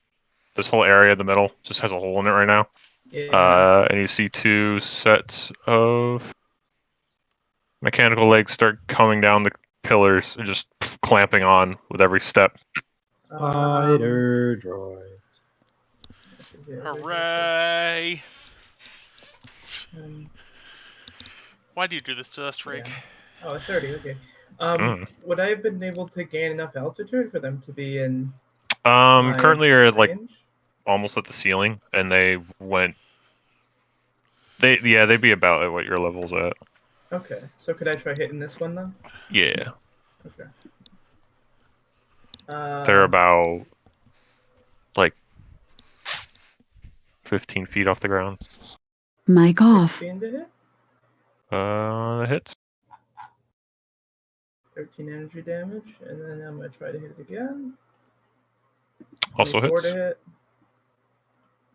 this whole area in the middle just has a hole in it right now. Yeah. And you see two sets of mechanical legs start coming down the pillars and just clamping on with every step. Spider droids. Hooray! Why do you do this to us, Drake? Yeah. Oh, 30, okay. Would I have been able to gain enough altitude for them to be in currently you're range? like almost at the ceiling, and they'd be about at what your level's at. Okay, so could I try hitting this one though? Yeah. Okay. They're about like 15 feet off the ground. Mic off. 16 to hit. That hits. 13 energy damage, and then I'm gonna try to hit it again. Also 24 hits. to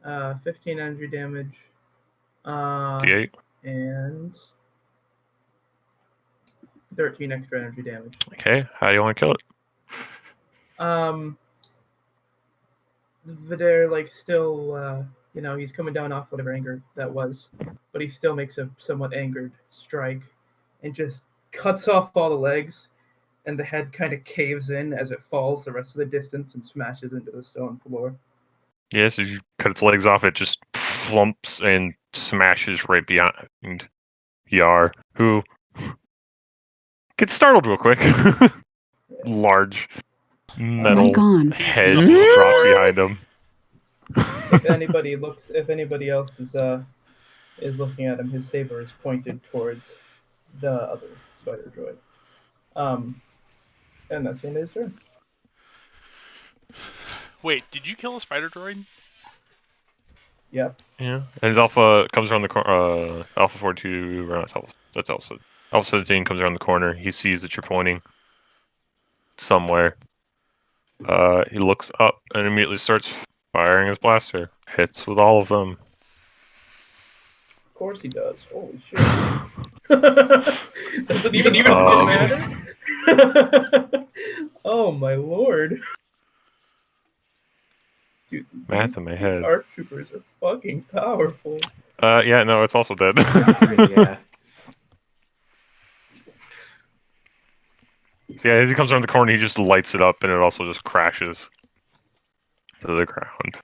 hit. 15 energy damage. D8. and 13 extra energy damage. Okay, how do you want to kill it? Vidaire, like, still, he's coming down off whatever anger that was, but he still makes a somewhat angered strike and just cuts off all the legs, and the head kind of caves in as it falls the rest of the distance and smashes into the stone floor. Yes, as you cut its legs off, it just flumps and smashes right behind Yar, who gets startled real quick. Large metal Mic on. head Mhm. drops behind him. If anybody else is looking at him, his saber is pointed towards the other spider droid. And that's the end of his turn. Wait, did you kill a spider droid? Yep. Yeah, and his Alpha comes around the corner. Alpha 42, or not Alpha, that's Alpha. Alpha 17 comes around the corner. He sees that you're pointing somewhere. He looks up and immediately starts firing his blaster. Hits with all of them. Of course he does. Holy shit. Does it even matter? Oh my lord. Dude, Math in my these head. ARC troopers are fucking powerful. Yeah, no, it's also dead. Yeah. So yeah, as he comes around the corner, he just lights it up, and it also just crashes to the ground.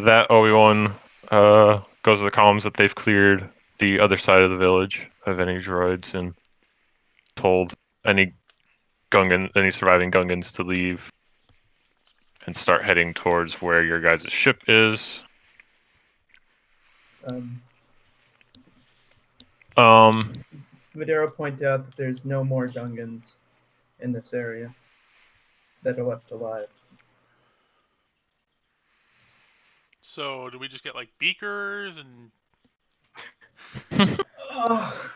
That Obi-Wan goes to the columns that they've cleared the other side of the village of any droids and told any surviving Gungans to leave and start heading towards where your guys' ship is. Madero point out that there's no more Gungans in this area that are left alive. So, do we just get like beakers and?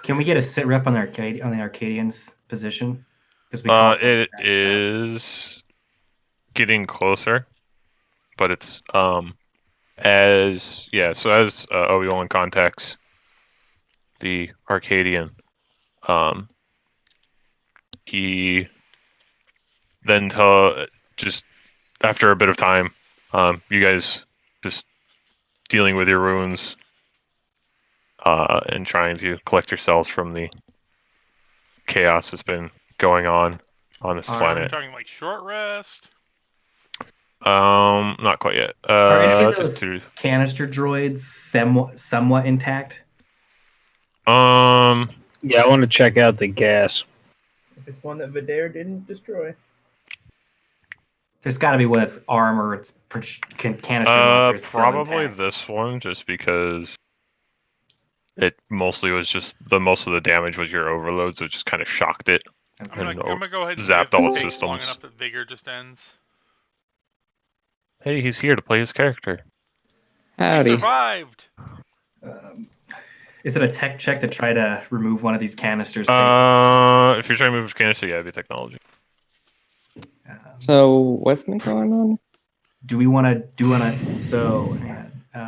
Can we get a sit rep on the Arcadian's position? Because we called for It is getting closer, but it's as Obi-Wan contacts the Arcadian, he then just after a bit of time, you guys just dealing with your wounds and trying to collect yourselves from the chaos that's been going on this Are we planet. talking like short rest? Not quite yet. Are any of those canister droids somewhat intact? Yeah, I want to check out the gas. If it's one that Vidaire didn't destroy. There's got to be one that's armor, it's canister launchers. Probably this one, just because it mostly was just most of the damage was your overload, so it just kind of shocked it. I'm gonna go ahead and zapped see if all this its takes long systems. enough that vigor just ends. Hey, he's here to play his character. He Howdy. survived. Is it a tech check to try to remove one of these canisters? If you're trying to move a canister, yeah, it'd be technology. So what's been going on? Do we want to so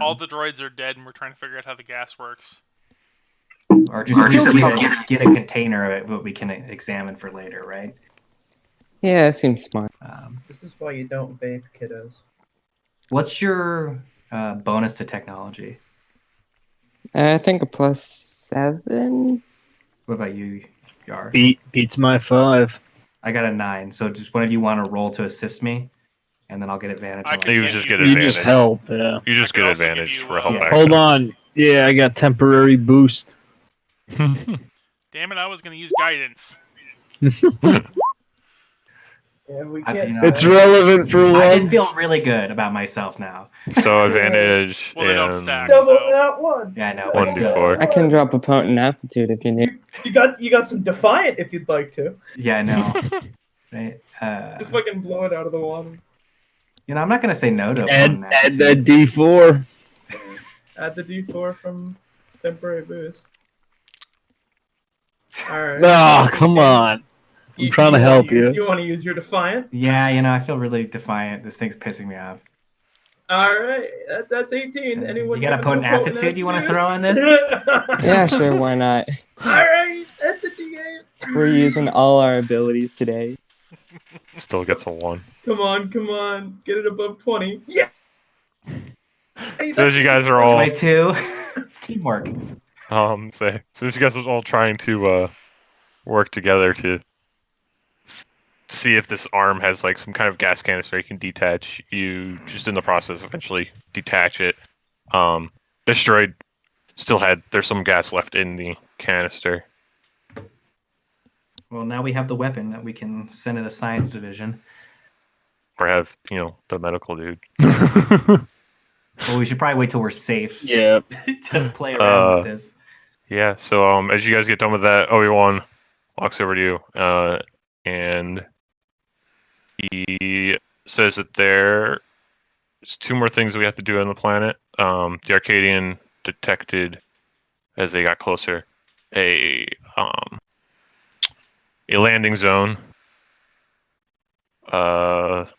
All the droids are dead, and we're trying to figure out how the gas works. or just get a container of it, but we can examine for later, right? Yeah, it seems smart. This is why you don't vape, kiddos. What's your bonus to technology? I think a +7. What about you, Yar? Beats my 5. I got a 9. So just one of you want to roll to assist me, and then I'll get advantage. I on could You give just you- get You advantage. just help, yeah. You just I could get also give advantage you, for help yeah. action. Hold on. Yeah, I got temporary boost. Damn it! I was gonna use guidance. Yeah, we I can't. think, It's relevant for once. I just feel really good about myself now. So advantage Well, they don't and stack. Double So that one. Yeah, I know. One but to still. four. I can drop a potent aptitude if you need. You got some defiant if you'd like to. Yeah, I know. Right? Just fucking blow it out of the water. I'm not gonna say no to Add that. that D4. Add the D4 from temporary boost. Alright. Oh, come on. I'm trying to help you. You want to use your defiant? Yeah, I feel really defiant. This thing's pissing me off. All right, that's 18. Anyone You gotta giving put them an a potent aptitude you want to aptitude? throw in this? Yeah, sure, why not? All right, that's a D8. We're using all our abilities today. Still gets a 1. Come on, get it above 20. Yeah. Hey, So as you guys are all 22. It's teamwork. so as you guys are all trying to work together to see if this arm has like some kind of gas canister you can detach, you just in the process eventually detach it. This droid still there's some gas left in the canister. Well, now we have the weapon that we can send to the science division. Or have, the medical dude. Well, we should probably wait till we're safe Yeah. to play around with this. Yeah, so as you guys get done with that, Obi-Wan walks over to you, and he says that there's 2 more things we have to do on the planet. The Arcadian detected, as they got closer, a landing zone 30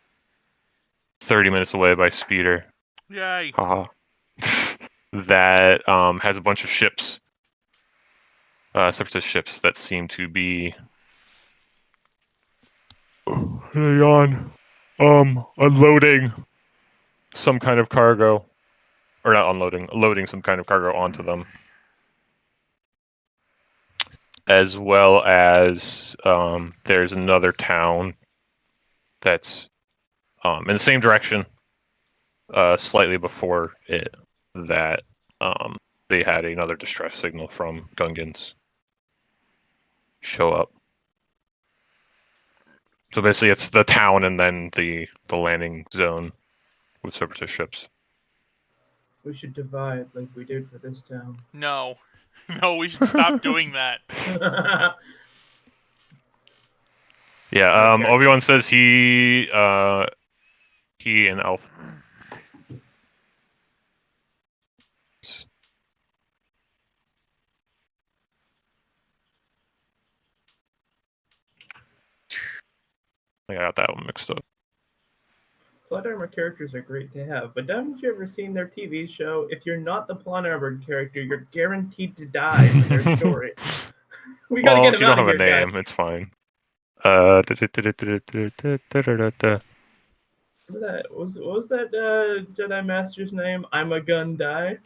minutes away by speeder. Yay! Haha. That has a bunch of ships, separatist ships that seem to be unloading some kind of cargo, or not unloading, loading some kind of cargo onto them, as well as there's another town that's in the same direction, slightly before it, that they had another distress signal from Gungans show up. So basically, it's the town and then the landing zone with separatist ships. We should divide like we did for this town. No. No, we should stop doing that. Yeah, Okay. Obi-Wan says he and Alpha. I got that one mixed up. Plot armor characters are great to have, but haven't you ever seen their TV show? If you're not the plot armor character, you're guaranteed to die from their story. We gotta Well, get if him you don't out of have a here, guys. name, it's fine. What was that Jedi Master's name? I'm a gun die.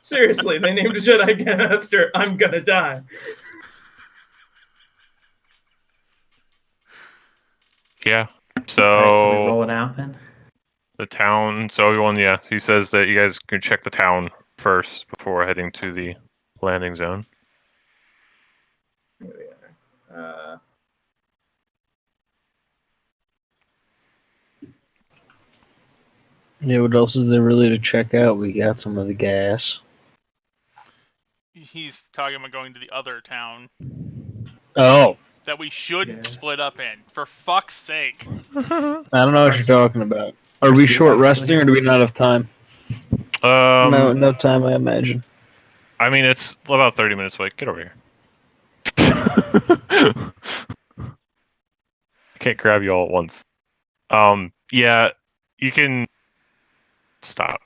Seriously, they named a Jedi Master. I'm gonna die. Yeah. All right, so we So roll it out then. the town. So Obi-Wan, yeah, he says that you guys can check the town first before heading to the landing zone. Here we are. Yeah, what else is there really to check out? We got some of the gas. He's talking about going to the other town Oh, that we should Yeah. split up in. For fuck's sake. I don't know what you're talking about. Are we Should we short actually- resting or do we not have time? No time, I imagine. I mean, it's about 30 minutes away. Get over here. I can't grab you all at once. Yeah, you can stop.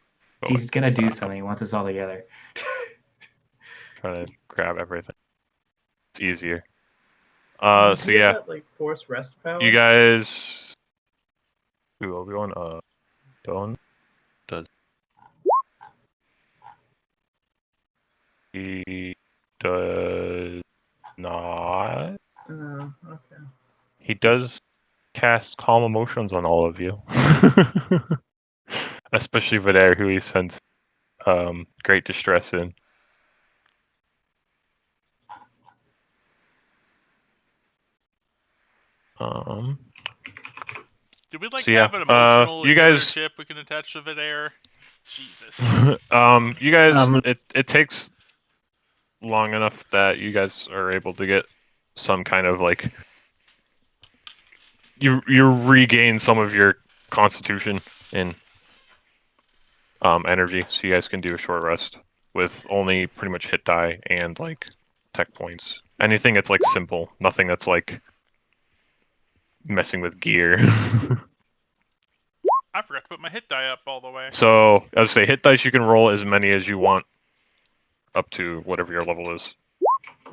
He's gonna do something. He wants us all together. Trying to grab everything. It's easier. Does So he have yeah, that, like, force rest power? you guys. Ooh, Obi-Wan, don't. Does he does not? Okay. He does cast calm emotions on all of you. Especially Vidair, who he sends great distress in. Do we like So, yeah, have an emotional you guys- ship we can attach to Vidair? Jesus. You guys, Um, it takes long enough that you guys are able to get some kind of like you regain some of your constitution and energy, so you guys can do a short rest with only pretty much hit die and like tech points. Anything that's like simple, nothing that's like messing with gear. I forgot to put my hit die up all the way. So, I would say hit dice, you can roll as many as you want, up to whatever your level is.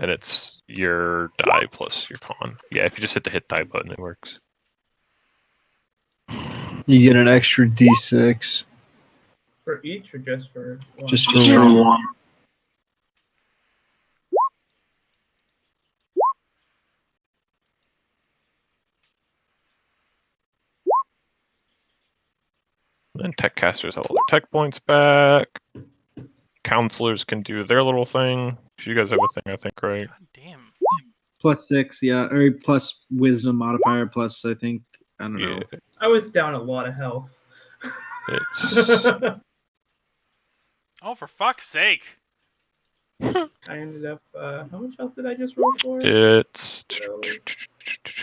And it's your die plus your con. Yeah, if you just hit the hit die button, it works. You get an extra D6. For each or just for one? Just for one. And tech casters have all their tech points back. Counselors can do their little thing. You guys have a thing, I think, right? God damn. +6, yeah, or plus wisdom modifier plus, I think, I don't know. Yeah. I was down a lot of health. It's Oh, for fuck's sake. I ended up, how much health did I just roll for? it's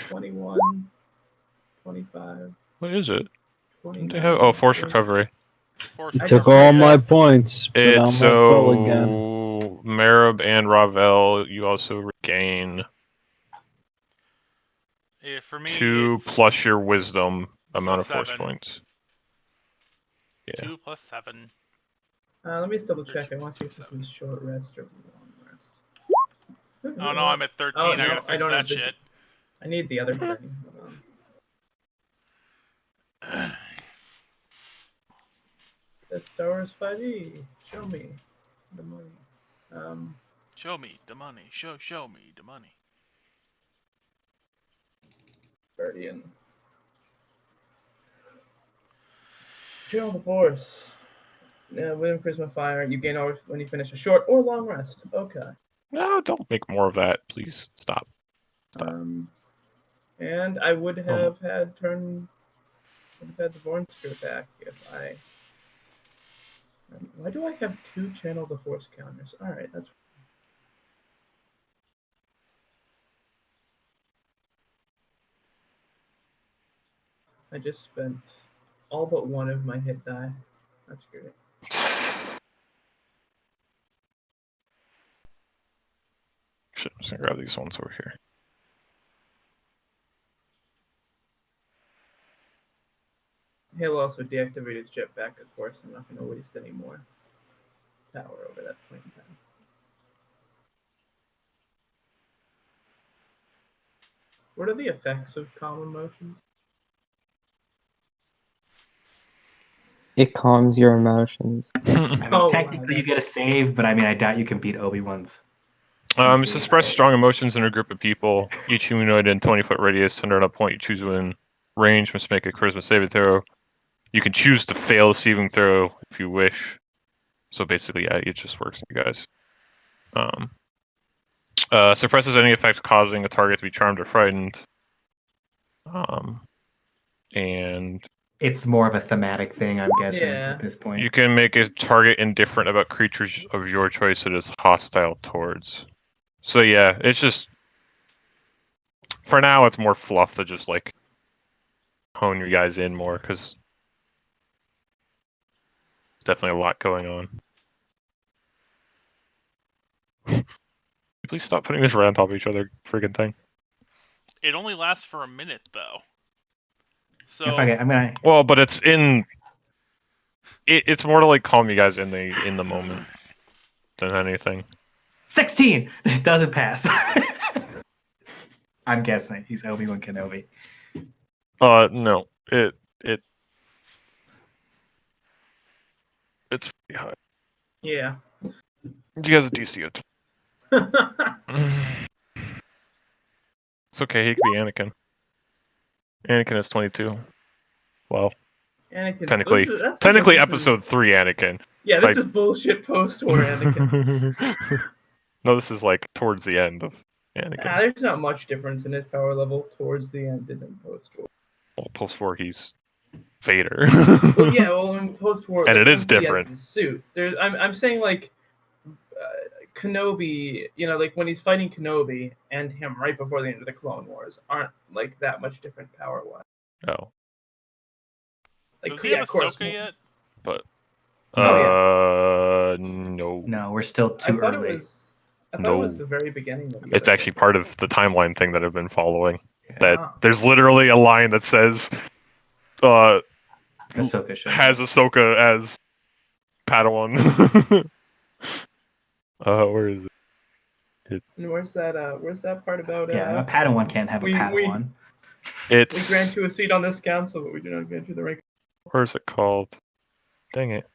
21, 25, what is it? What do 29. they have? Oh, force recovery. Force I Took just all did my that. points, but It's I'm at full again. so Marib and Ravel, you also regain Yeah, for me, 2 it's plus your wisdom amount of force 7. points. Yeah. 2 plus 7. Let me just double check. I want to see if this is short rest or long rest. Oh no, I'm at 13. Oh, I no, gotta fix don't that have the- shit. I need the other thing. Hold on. The Star Wars 5e. Show me the money. Show me the money. Show me the money. Guardian. Channel the Force. With Charisma Fire, you gain hours when you finish a short or long rest. Okay. No, don't make more of that, please. Stop. And I would have had the Vorn Spirit back if I. Why do I have 2 Channel the Force counters? Alright, that's. I just spent all but one of my hit die. That's great. Shit, I'm just gonna grab these ones over here. He'll also deactivate his jetpack, of course. I'm not going to waste any more power over that point in time. What are the effects of calm emotions? It calms your emotions. I mean, Oh, technically wow. you get a save, but I mean, I doubt you can beat Obi-Wan's. It's to suppress strong emotions in a group of people. Each humanoid in 20-foot radius under a point you choose within range must make a charisma saving throw. You can choose to fail a saving throw if you wish. So basically, yeah, it just works on you guys. Suppresses any effects causing a target to be charmed or frightened. And It's more of a thematic thing, I'm guessing, Yeah. at this point. you can make a target indifferent about creatures of your choice it is hostile towards. So yeah, it's just for now it's more fluff to just like hone you guys in more because there's definitely a lot going on. Please stop putting this right on top of each other, friggin' thing. It only lasts for a minute though. So If I'm gonna. Well, but it's in. It's more to like calm you guys in the moment than anything. 16! It doesn't pass. I'm guessing he's Obi-Wan Kenobi. No. It's pretty high. Yeah. You guys a DC it. It's okay, he could be Anakin. Anakin is 22. Well, Anakin. technically That's because this episode is, 3 Anakin. Yeah, this is bullshit post-war Anakin. No, this is like towards the end of Anakin. There's not much difference in his power level towards the end and in post-war. Well, post-war he's Vader. Well, yeah, in post-war, And like, it is once he has different. the suit. I'm saying like Kenobi, like when he's fighting Kenobi and him right before the end of the Clone Wars aren't like that much different power-wise. Oh. Like, does he have of course. Ahsoka yet? But Oh, no. No, we're still too early. I thought it was the very beginning of It's actually part of the timeline thing that I've been following. Yeah. That there's literally a line that says Ahsoka shows has up. Ahsoka as Padawan. Where is it? And where's that part about? Yeah, a Padawan can't have a we- Padawan. We It's grant you a seat on this council, but we do not grant you the rank. where's it called? Dang it.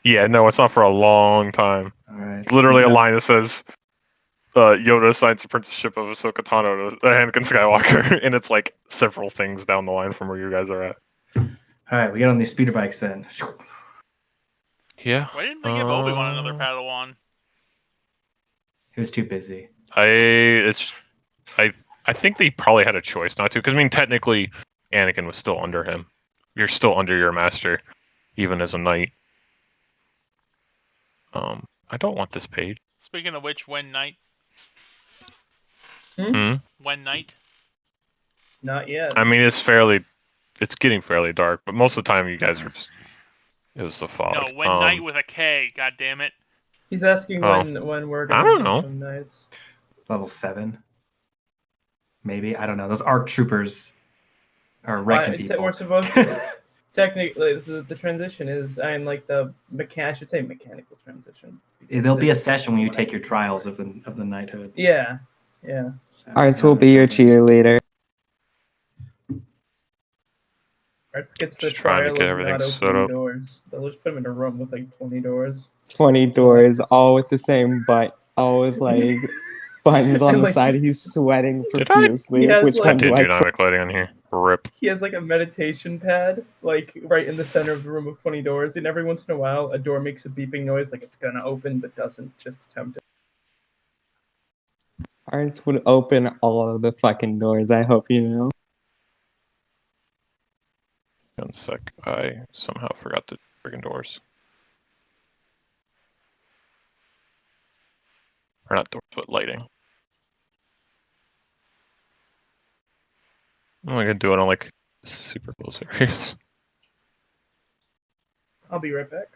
Yeah, no, it's not for a long time. All right. It's literally a Yeah. line that says Yoda assigns the apprenticeship of Ahsoka Tano to Anakin Skywalker, and it's like several things down the line from where you guys are at. All right, we get on these speeder bikes then. Yeah. Why didn't they give Obi-Wan another Padawan? He was too busy. I think they probably had a choice not to, because I mean, technically, Anakin was still under him. You're still under your master, even as a knight. I don't want this page. Speaking of which, when night? Hmm? When night? Not yet. I mean, it's getting fairly dark, but most of the time you guys are just, it was the fog. No, when night with a K. God damn it. He's asking Oh. when we're I gonna don't know. become knights. Level 7. Maybe. I don't know. Those ARC troopers are wrecking people. We're supposed to. Technically, the transition is, I mean, like I should say mechanical transition. There'll be a session when you take your trials of the knighthood. Yeah. So, Arts will be your cheerleader. Arts gets the Just trying to trial get of everything not set opening up. doors. They'll just put him in a room with like 20 doors. 20 doors, all with the same butt, all with like buttons on And, the like, side. He's sweating Did I? profusely. He has, Which like- one do I Continue put? dynamic lighting on here. Rip. He has like a meditation pad, like right in the center of the room of 20 doors, and every once in a while, a door makes a beeping noise, like it's gonna open but doesn't, just attempt it. Arts would open all of the fucking doors, I hope you know. 1 sec. I somehow forgot the friggin' doors. Or not doors, but lighting. I'm only gonna do it on like super close areas. I'll be right back.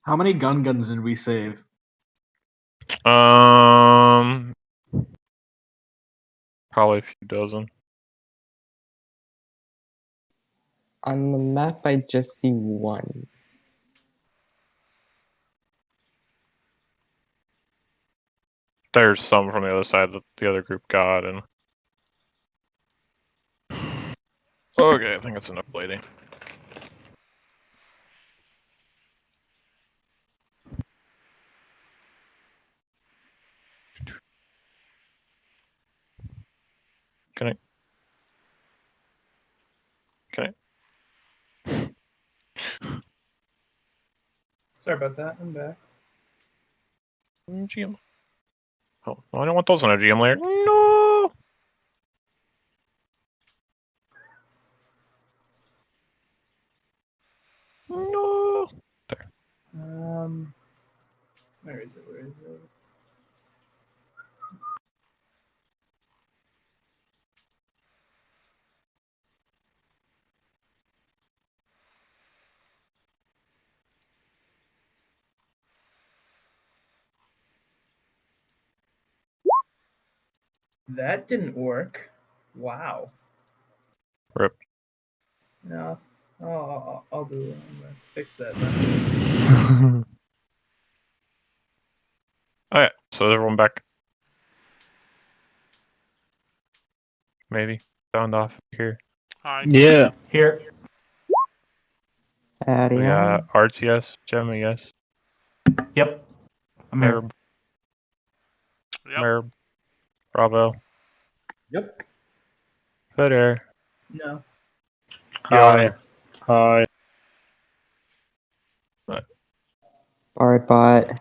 How many Gungans did we save? Probably a few dozen. On the map, I just see one. There's some from the other side that the other group got, and okay, I think that's enough lighting. Can I? Sorry about that, I'm back. GM. Oh, I don't want those on a GM layer. No. No. Where is it? Where is it? That didn't work. Wow. Rip. No. I'll do it. I'm gonna fix that then. Alright, so is everyone back? maybe sound off here. Hi. Yeah. Here. Howdy, We got Arts, yes. Gemma, yes. Yep. I'm here. Merb, Yep. Merb, Bravo, Yep. Vidair. No. Hi. Hi. Bard bot.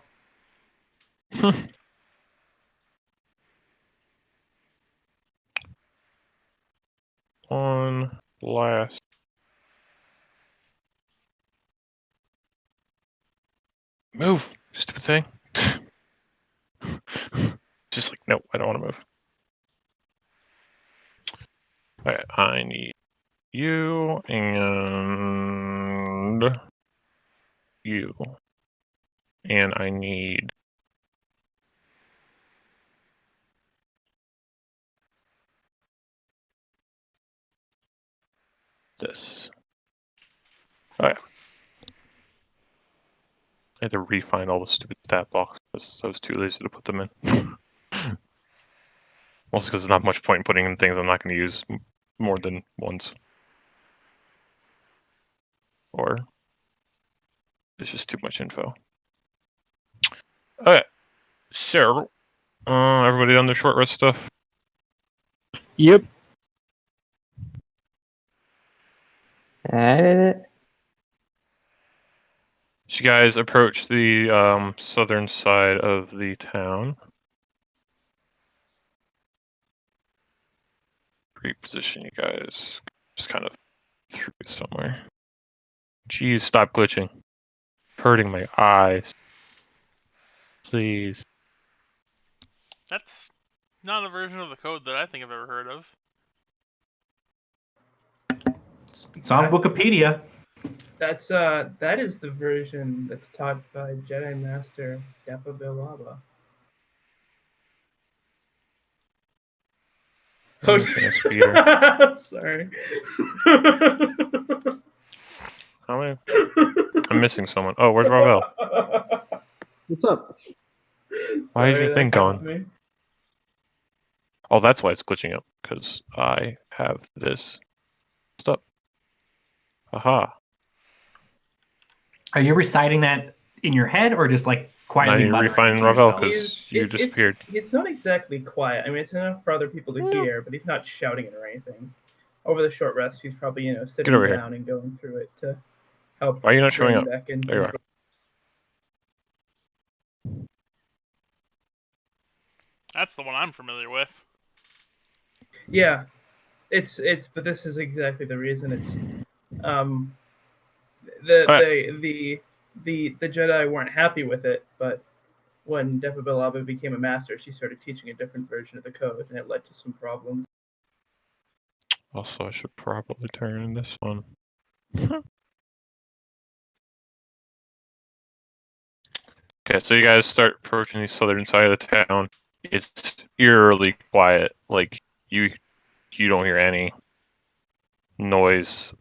On blast. Move, stupid thing. Just like, nope, I don't want to move. Alright, I need you and you. And I need this. Alright. I had to refine all the stupid stat blocks because I was too lazy to put them in. Also because there's not much point in putting in things I'm not going to use more than once. Or it's just too much info. Okay, so everybody on the short rest stuff? Yep. Eh, So you guys approach the southern side of the town. Reposition you guys. Just kind of through it somewhere. Jeez, stop glitching. Hurting my eyes. Please. That's not a version of the code that I think I've ever heard of. It's on Wikipedia. That is the version that's taught by Jedi Master Dappa Bilaba. I'm missing a speeder. Sorry. How many? I'm missing someone. Oh, where's Ravel? What's up? Why is Sorry, your that thing got gone? me. Oh, that's why it's glitching out. Because I have this stuff. Aha. Are you reciting that in your head or just like I quietly need to muttering refine to Ravel yourself? because you disappeared. It's not exactly quiet. I mean, it's enough for other people to hear, but he's not shouting it or anything. Over the short rest, he's probably sitting over here. down and going through it to help Why are you not showing bring up? back in There you control. That's the one I'm familiar with. Yeah, but this is exactly the reason. It's the Jedi weren't happy with it, but when Depa Billaba became a master, she started teaching a different version of the code, and it led to some problems. Also, I should probably turn in this one. Okay, so you guys start approaching the southern side of the town. It's eerily quiet. Like you don't hear any noise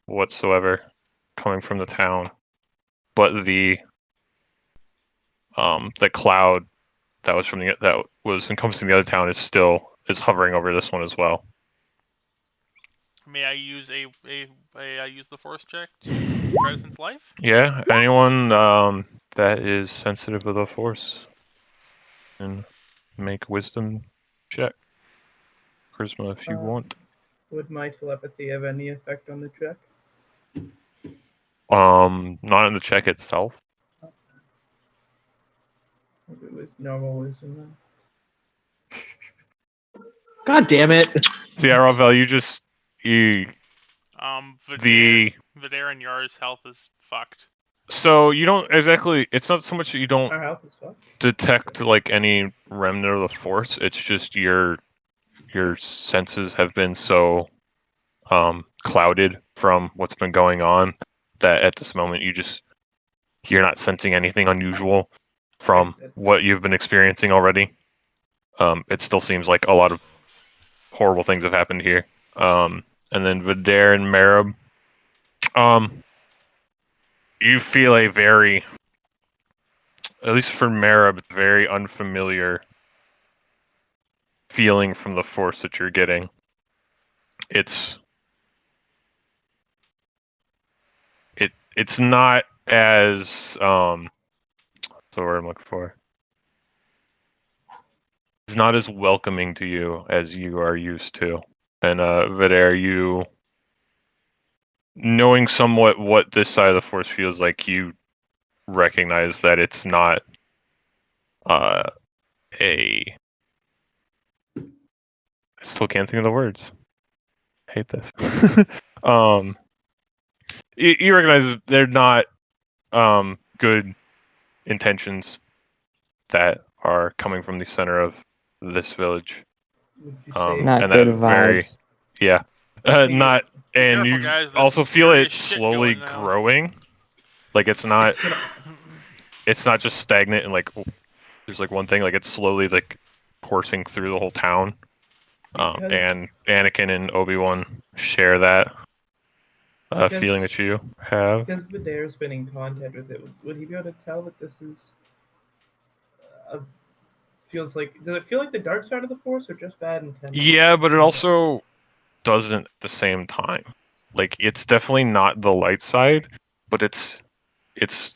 whatsoever coming from the town. But the cloud that was encompassing the other town is hovering over this one as well. May I use use the force check to try to sense life? Yeah, anyone that is sensitive of the force can make a wisdom check. Charisma if you want. Would my telepathy have any effect on the check? Not in the check itself. If it was normal wisdom, then. God damn it! So yeah, Ravel, you Vidair and Yar's health is fucked. so you don't exactly. It's not so much that you don't Our health is fucked. detect like any remnant of the force. It's just your senses have been so clouded from what's been going on that at this moment you're not sensing anything unusual from what you've been experiencing already. It still seems like a lot of horrible things have happened here. And then Vidair and Marab, you feel a very, at least for Marab, very unfamiliar feeling from the force that you're getting. it's not as what's the word I'm looking for? It's not as welcoming to you as you are used to. And Vidair, you knowing somewhat what this side of the Force feels like, you recognize that it's not I still can't think of the words. I hate this. You recognize that they're not good intentions that are coming from the center of this village. Would you say Not And good that very, vibes. yeah, think not, Be and careful, you guys. There's also some feel it serious shit slowly going now. growing. Like it's not it's just stagnant and like there's like one thing. Like it's slowly like coursing through the whole town. because And Anakin and Obi-Wan share that feeling that you have. because Vidair's been in contact with it. Would he be able to tell that this is feels like? Does it feel like the dark side of the Force or just bad intentions? Yeah, but it also doesn't at the same time. Like it's definitely not the light side, but it's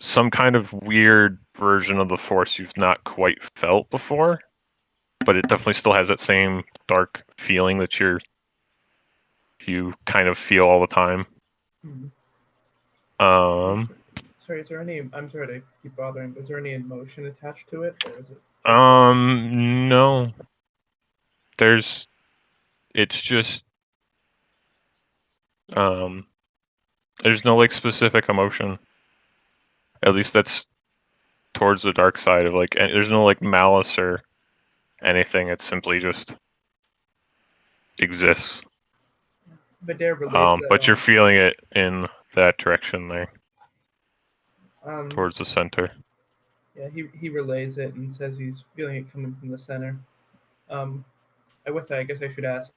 some kind of weird version of the Force you've not quite felt before. But it definitely still has that same dark feeling that you kind of feel all the time. Hmm. Sorry, is there any? I'm sorry to keep bothering. Is there any emotion attached to it, or is it? No. It's just there's no like specific emotion. At least that's towards the dark side of like there's no like malice or anything. It simply just exists. Vidair relates that. But you're feeling it in that direction there, Um, towards the center. yeah, he relays it and says he's feeling it coming from the center. With that, I guess I should ask.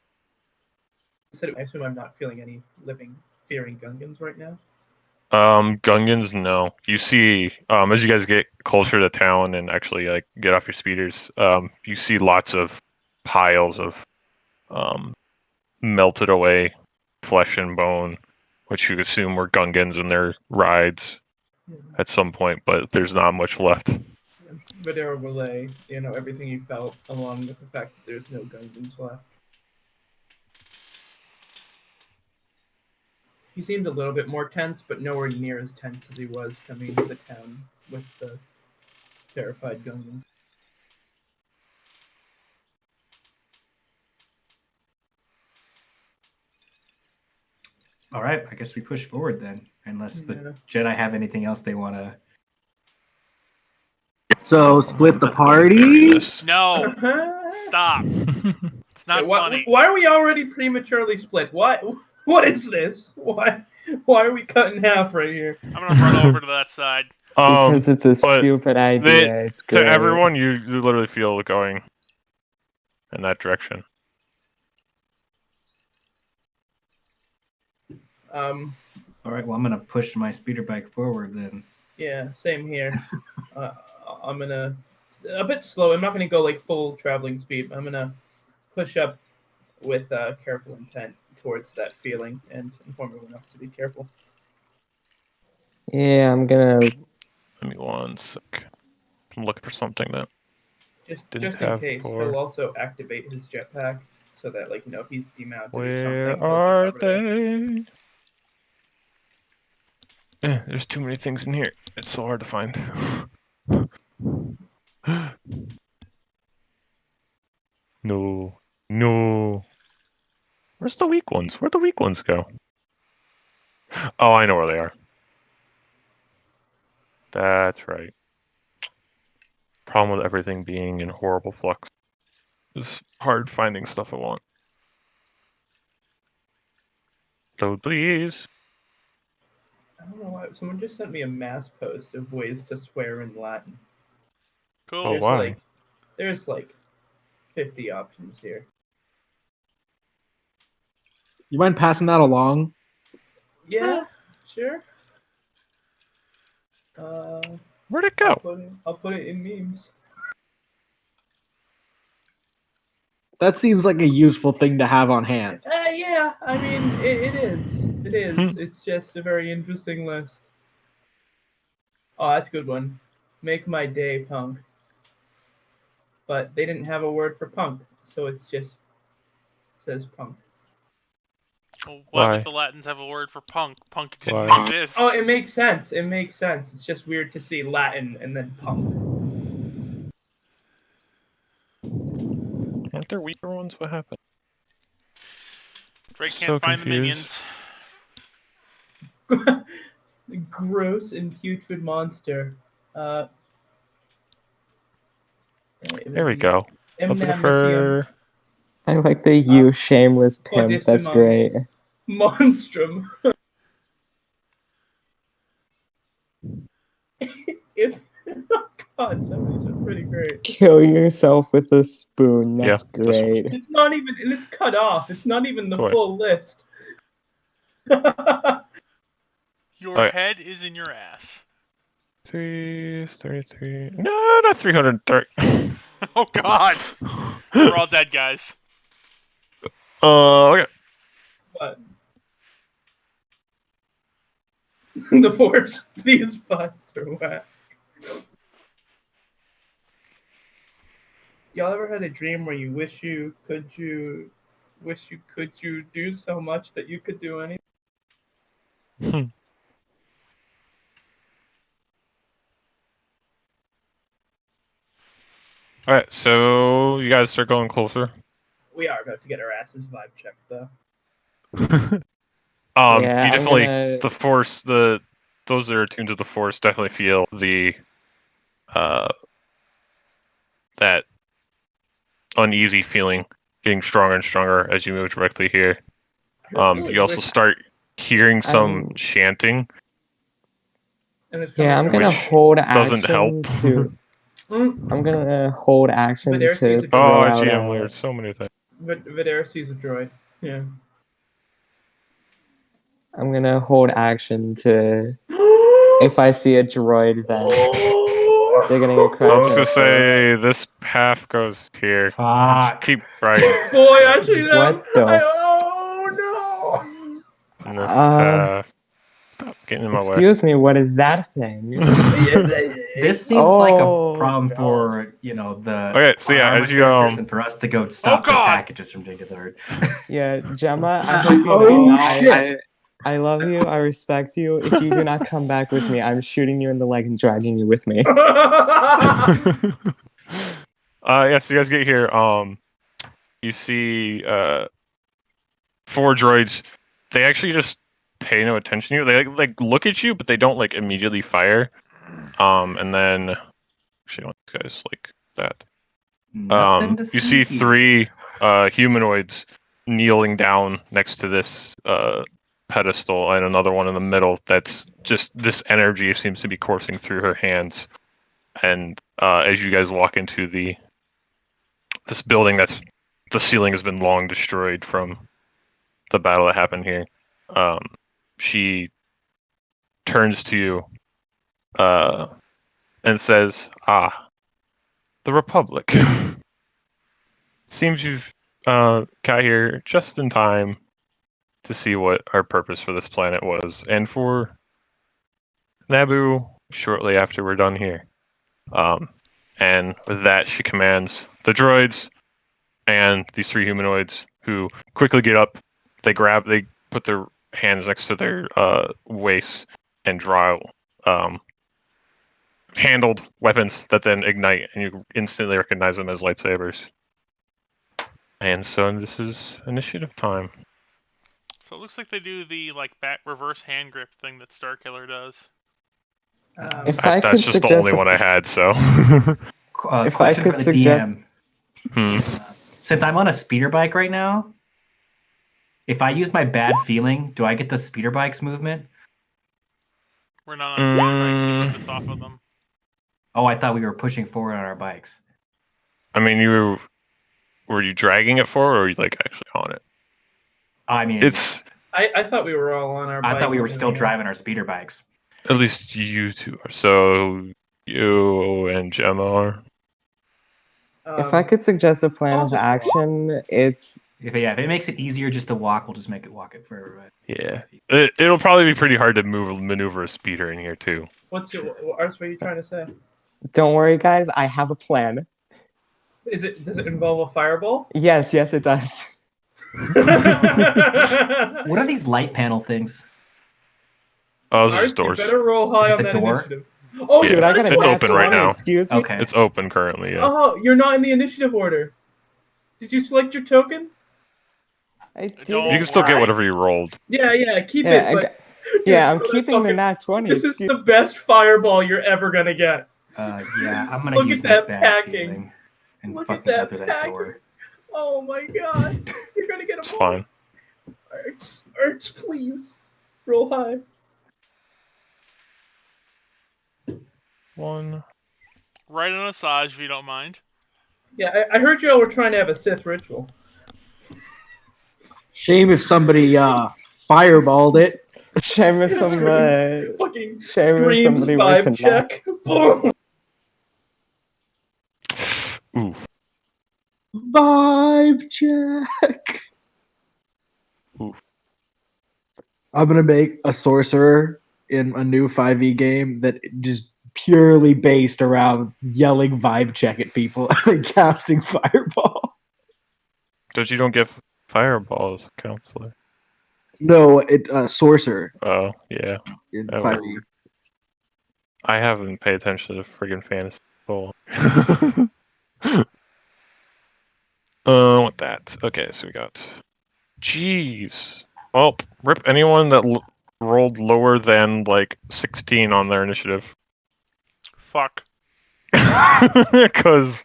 I assume I'm not feeling any living, fearing Gungans right now. Gungans, no. You see, as you guys get closer to town and actually like get off your speeders, you see lots of piles of melted away flesh and bone, which you assume were Gungans in their rides Yeah. at some point, but there's not much left. Vidair relay, everything you felt, along with the fact that there's no Gungans left. He seemed a little bit more tense, but nowhere near as tense as he was coming into the town with the terrified Gungans. All right, I guess we push forward then, unless the Yeah. Jedi have anything else they want to. So split the Bury party. this. No, stop. It's not funny. Why are we already prematurely split? What is this? Why are we cut in half right here? I'm gonna run over to that side. Because it's a but stupid idea. It's to great. everyone, you literally feel going in that direction. All right, well, I'm gonna push my speeder bike forward then. Yeah, same here. I'm gonna a bit slow. I'm not gonna go like full traveling speed. I'm gonna push up with careful intent towards that feeling and inform everyone else to be careful. Yeah, I'm gonna. Give me one sec. I'm looking for something that didn't Just in have case, before. he'll also activate his jetpack so that if he's demounted or Where something, he'll are just hover there. they? There's too many things in here. It's so hard to find. No. No. Where's the weak ones? Where'd the weak ones go? Oh, I know where they are. That's right. Problem with everything being in horrible flux is hard finding stuff I want. Load, please. I don't know why. Someone just sent me a mass post of ways to swear in Latin. Cool. Oh, why? There's 50 options here. You mind passing that along? Yeah, sure. Where'd it go? I'll put it in memes. That seems like a useful thing to have on hand. Yeah, I mean, it is. It is. It's just a very interesting list. Oh, that's a good one. Make my day, punk. But they didn't have a word for punk, so it says punk. Well, why Why? would the Latins have a word for punk? Punk didn't Why? exist. Oh, it makes sense. It makes sense. It's just weird to see Latin and then punk. Aren't there weaker ones? What happened? Drake So can't find confused. the minions. Gross and putrid monster. There we go. Emnamnesium I like the you shameless pimp. That's podissimum great. monstrum. If God, some of these are pretty great. Kill yourself with a spoon. That's Yeah, this one. great. It's not even, and it's cut off. It's not even the Go ahead. full list. Your Alright. head is in your ass. 333. No, not 330. Oh God! We're all dead, guys. Okay. But the force, these butts are wet. Y'all ever had a dream where you wish you could do so much that you could do anything? Alright, so you guys start going closer. We are about to get our asses vibe checked though. Yeah, You I'm definitely gonna- the force, those that are attuned to the force definitely feel the that uneasy feeling getting stronger and stronger as you move directly here. I really You also wish- start hearing some I'm- chanting. and it's Yeah, I'm coming gonna Which hold doesn't action help. to. from- I'm gonna hold action But there's to a throw Oh, out GM, a. there's so many things. Videra sees a droid. Yeah. I'm gonna hold action to. If I see a droid, then they're getting a So I was correction gonna at first. say this path goes here. Fuck. Keep right. Boy, I see them. What the Oh In this path. Stop getting in my way. Excuse me, what is that thing? no! This seems like a Oh, problem no. for the Okay, so yeah, armor as you characters and for us to go stop the God! packages from being delivered. Yeah, Gemma, I hope you Oh, know I love you, I respect you. If you do not come back with me, I'm shooting you in the leg and dragging you with me. Yeah, so you guys get here. You see 4 droids. They actually just pay no attention to you. They like look at you, but they don't like immediately fire. And then actually, I want these guys like that. Nothing to You see here. 3 humanoids kneeling down next to this pedestal, and another one in the middle. That's just this energy seems to be coursing through her hands. And as you guys walk into this building, that's the ceiling has been long destroyed from the battle that happened here. She turns to you and says, "Ah, the Republic. Seems you've got here just in time to see what our purpose for this planet was, and for Naboo shortly after we're done here." And with that, she commands the droids and these 3 humanoids who quickly get up. They put their hands next to their waists and draw handled weapons that then ignite, and you instantly recognize them as lightsabers. And so this is initiative time. So it looks like they do the back reverse hand grip thing that Starkiller does. If I could That's just the suggest only a- one I had, so. If I Question could for the suggest- DM. Since I'm on a speeder bike right now, if I use my bad feeling, do I get the speeder bike's movement? We're not on speeder bikes. You moved us off of them. Oh, I thought we were pushing forward on our bikes. I mean, were you dragging it forward, or were you actually on it? I mean, I thought we were all on our bikes. I thought we were still anyway. driving our speeder bikes. At least you 2 are. So you and Gemma are. If I could suggest a plan I'll of just walk. action, it's If it makes it easier just to walk, we'll just make it walk it for everybody. Yeah. It'll probably be pretty hard to maneuver a speeder in here too. Ars, what are you trying to say? don't worry, guys. I have a plan. Does it involve a fireball? Yes, it does. What are these light panel things? Oh, those are Ars, just you doors. better roll high Is on this a that door? initiative. Oh, Yeah, you Dude, I got got a a it's nat open right 20, now. excuse me. Okay. It's open currently, yeah. Oh, you're not in the initiative order. Did you select your token? I Don't didn't. You can still get worry. whatever you rolled. Yeah, keep Yeah, it. But yeah, I'm dude, keeping the fucking- nat 20. This is Excuse the best fireball you're ever gonna get. Yeah, I'm gonna Look use at my that bad packing. feeling and Look at fucking go that through that packing. door. Oh my god, you're gonna get a It's ball. fine. Arts, please roll high. 1. Right on a Saj, if you don't mind. Yeah, I heard y'all were trying to have a Sith ritual. Shame if somebody fireballed it. Shame if some, Fucking shame if screams somebody were to vibe check. Boom. Oof. Vibe check. Oof. I'm gonna make a sorcerer in a new 5e game that just purely based around yelling vibe check at people and casting fireball. Because you don't get fireball as a counselor. No, sorcerer Oh, yeah. in Oh. 5e. I haven't paid attention to friggin' fantasy football. With that. Okay, so we got. Jeez. Well, rip anyone that rolled lower than like 16 on their initiative. Fuck. Because.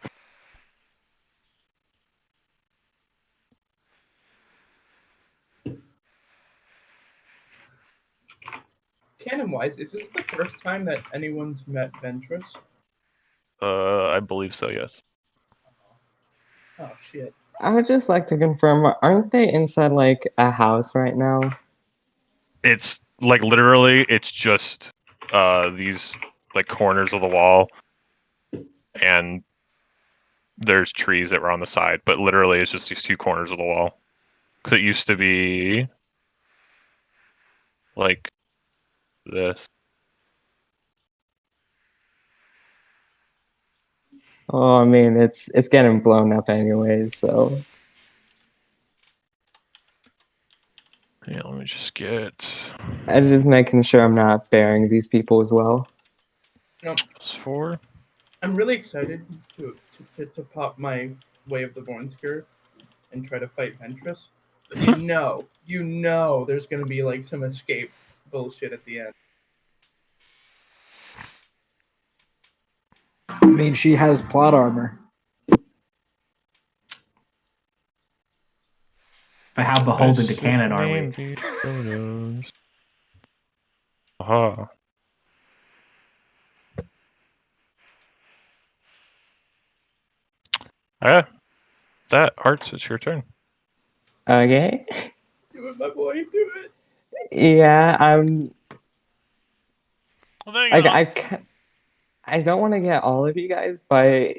Canon-wise, is this the first time that anyone's met Ventress? I believe so, yes. Oh shit. I would just like to confirm, aren't they inside like a house right now? It's like literally, it's just these like corners of the wall, and there's trees that were on the side, but literally it's just these two corners of the wall. Because it used to be like this. Oh, I mean, it's getting blown up anyways, so Yeah, let me just get I'm just making sure I'm not burying these people as well. this 4. I'm really excited to pop my Way of the Born Skirt and try to fight Ventress. But you know there's gonna be like some escape bullshit at the end. I mean, she has plot armor. But how beholden to canon are we? Name these photos. Aha. Ah, that Arts, it's your turn. Okay. Do it, my boy, do it. Yeah, Well, there you like go. I don't want to get all of you guys, but I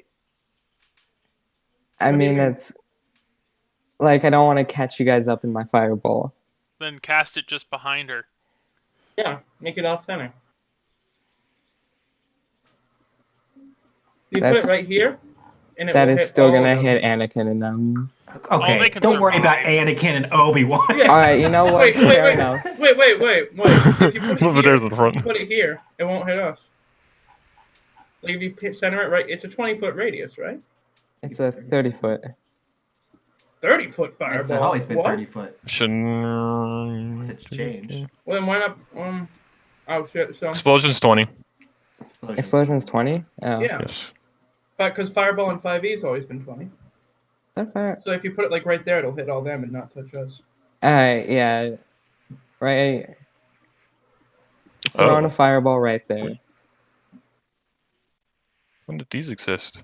What do you mean mean? it's like I don't want to catch you guys up in my fireball. Then cast it just behind her. Yeah, make it off center. You put it That's- right here, and it That will is hit still all gonna of them. hit Anakin and them. Oh, they Okay, can don't worry about survive. Anakin and Obi-Wan. Yeah. All right, you know what? Wait, Fair enough. wait. If you put it Move it here, in the front. if you put it here, it won't hit us. Like if you center it right, it's a 20-foot radius, right? It's a 30-foot. 30-foot fireball. It's always been What? 30 foot. Shouldn't. It's changed. Well, then why not? Oh shit. So Explosion's 20. Explosion's 20? Oh. yeah, Yes. because fireball in 5e has always been 20. Is that fair? So if you put it like right there, it'll hit all them and not touch us. Alright, yeah. Right. Throwing Oh. a fireball right there. When did these exist?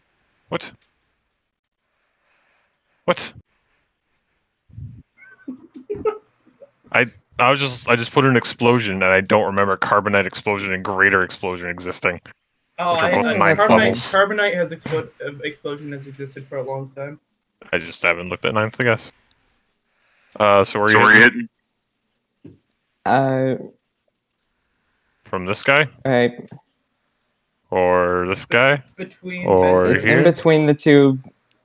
What? What? I just put an explosion and I don't remember carbonite explosion and greater explosion existing. Oh, which are both I think 9th that's levels. Carbonite has explosion has existed for a long time. I just haven't looked at 9th, I guess. So where So are we're you hitting? from this guy? Alright. Or this guy? Between Or It's here? in between the two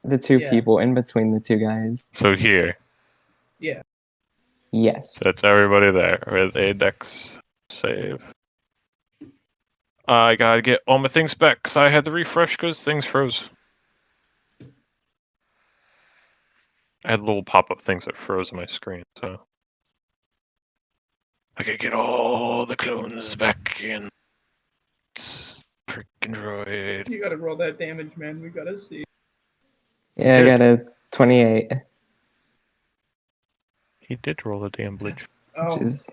Yeah. people, in between the two guys. So here. Yeah. Yes. That's everybody there with a dex save. I gotta get all my things back because I had to refresh because things froze. I had little pop-up things that froze my screen, so I gotta get all the clones back in. Freaking droid. You gotta roll that damage, man. We gotta see. Yeah, I Did. got a 28, He did roll a damn bleach. which Oh, is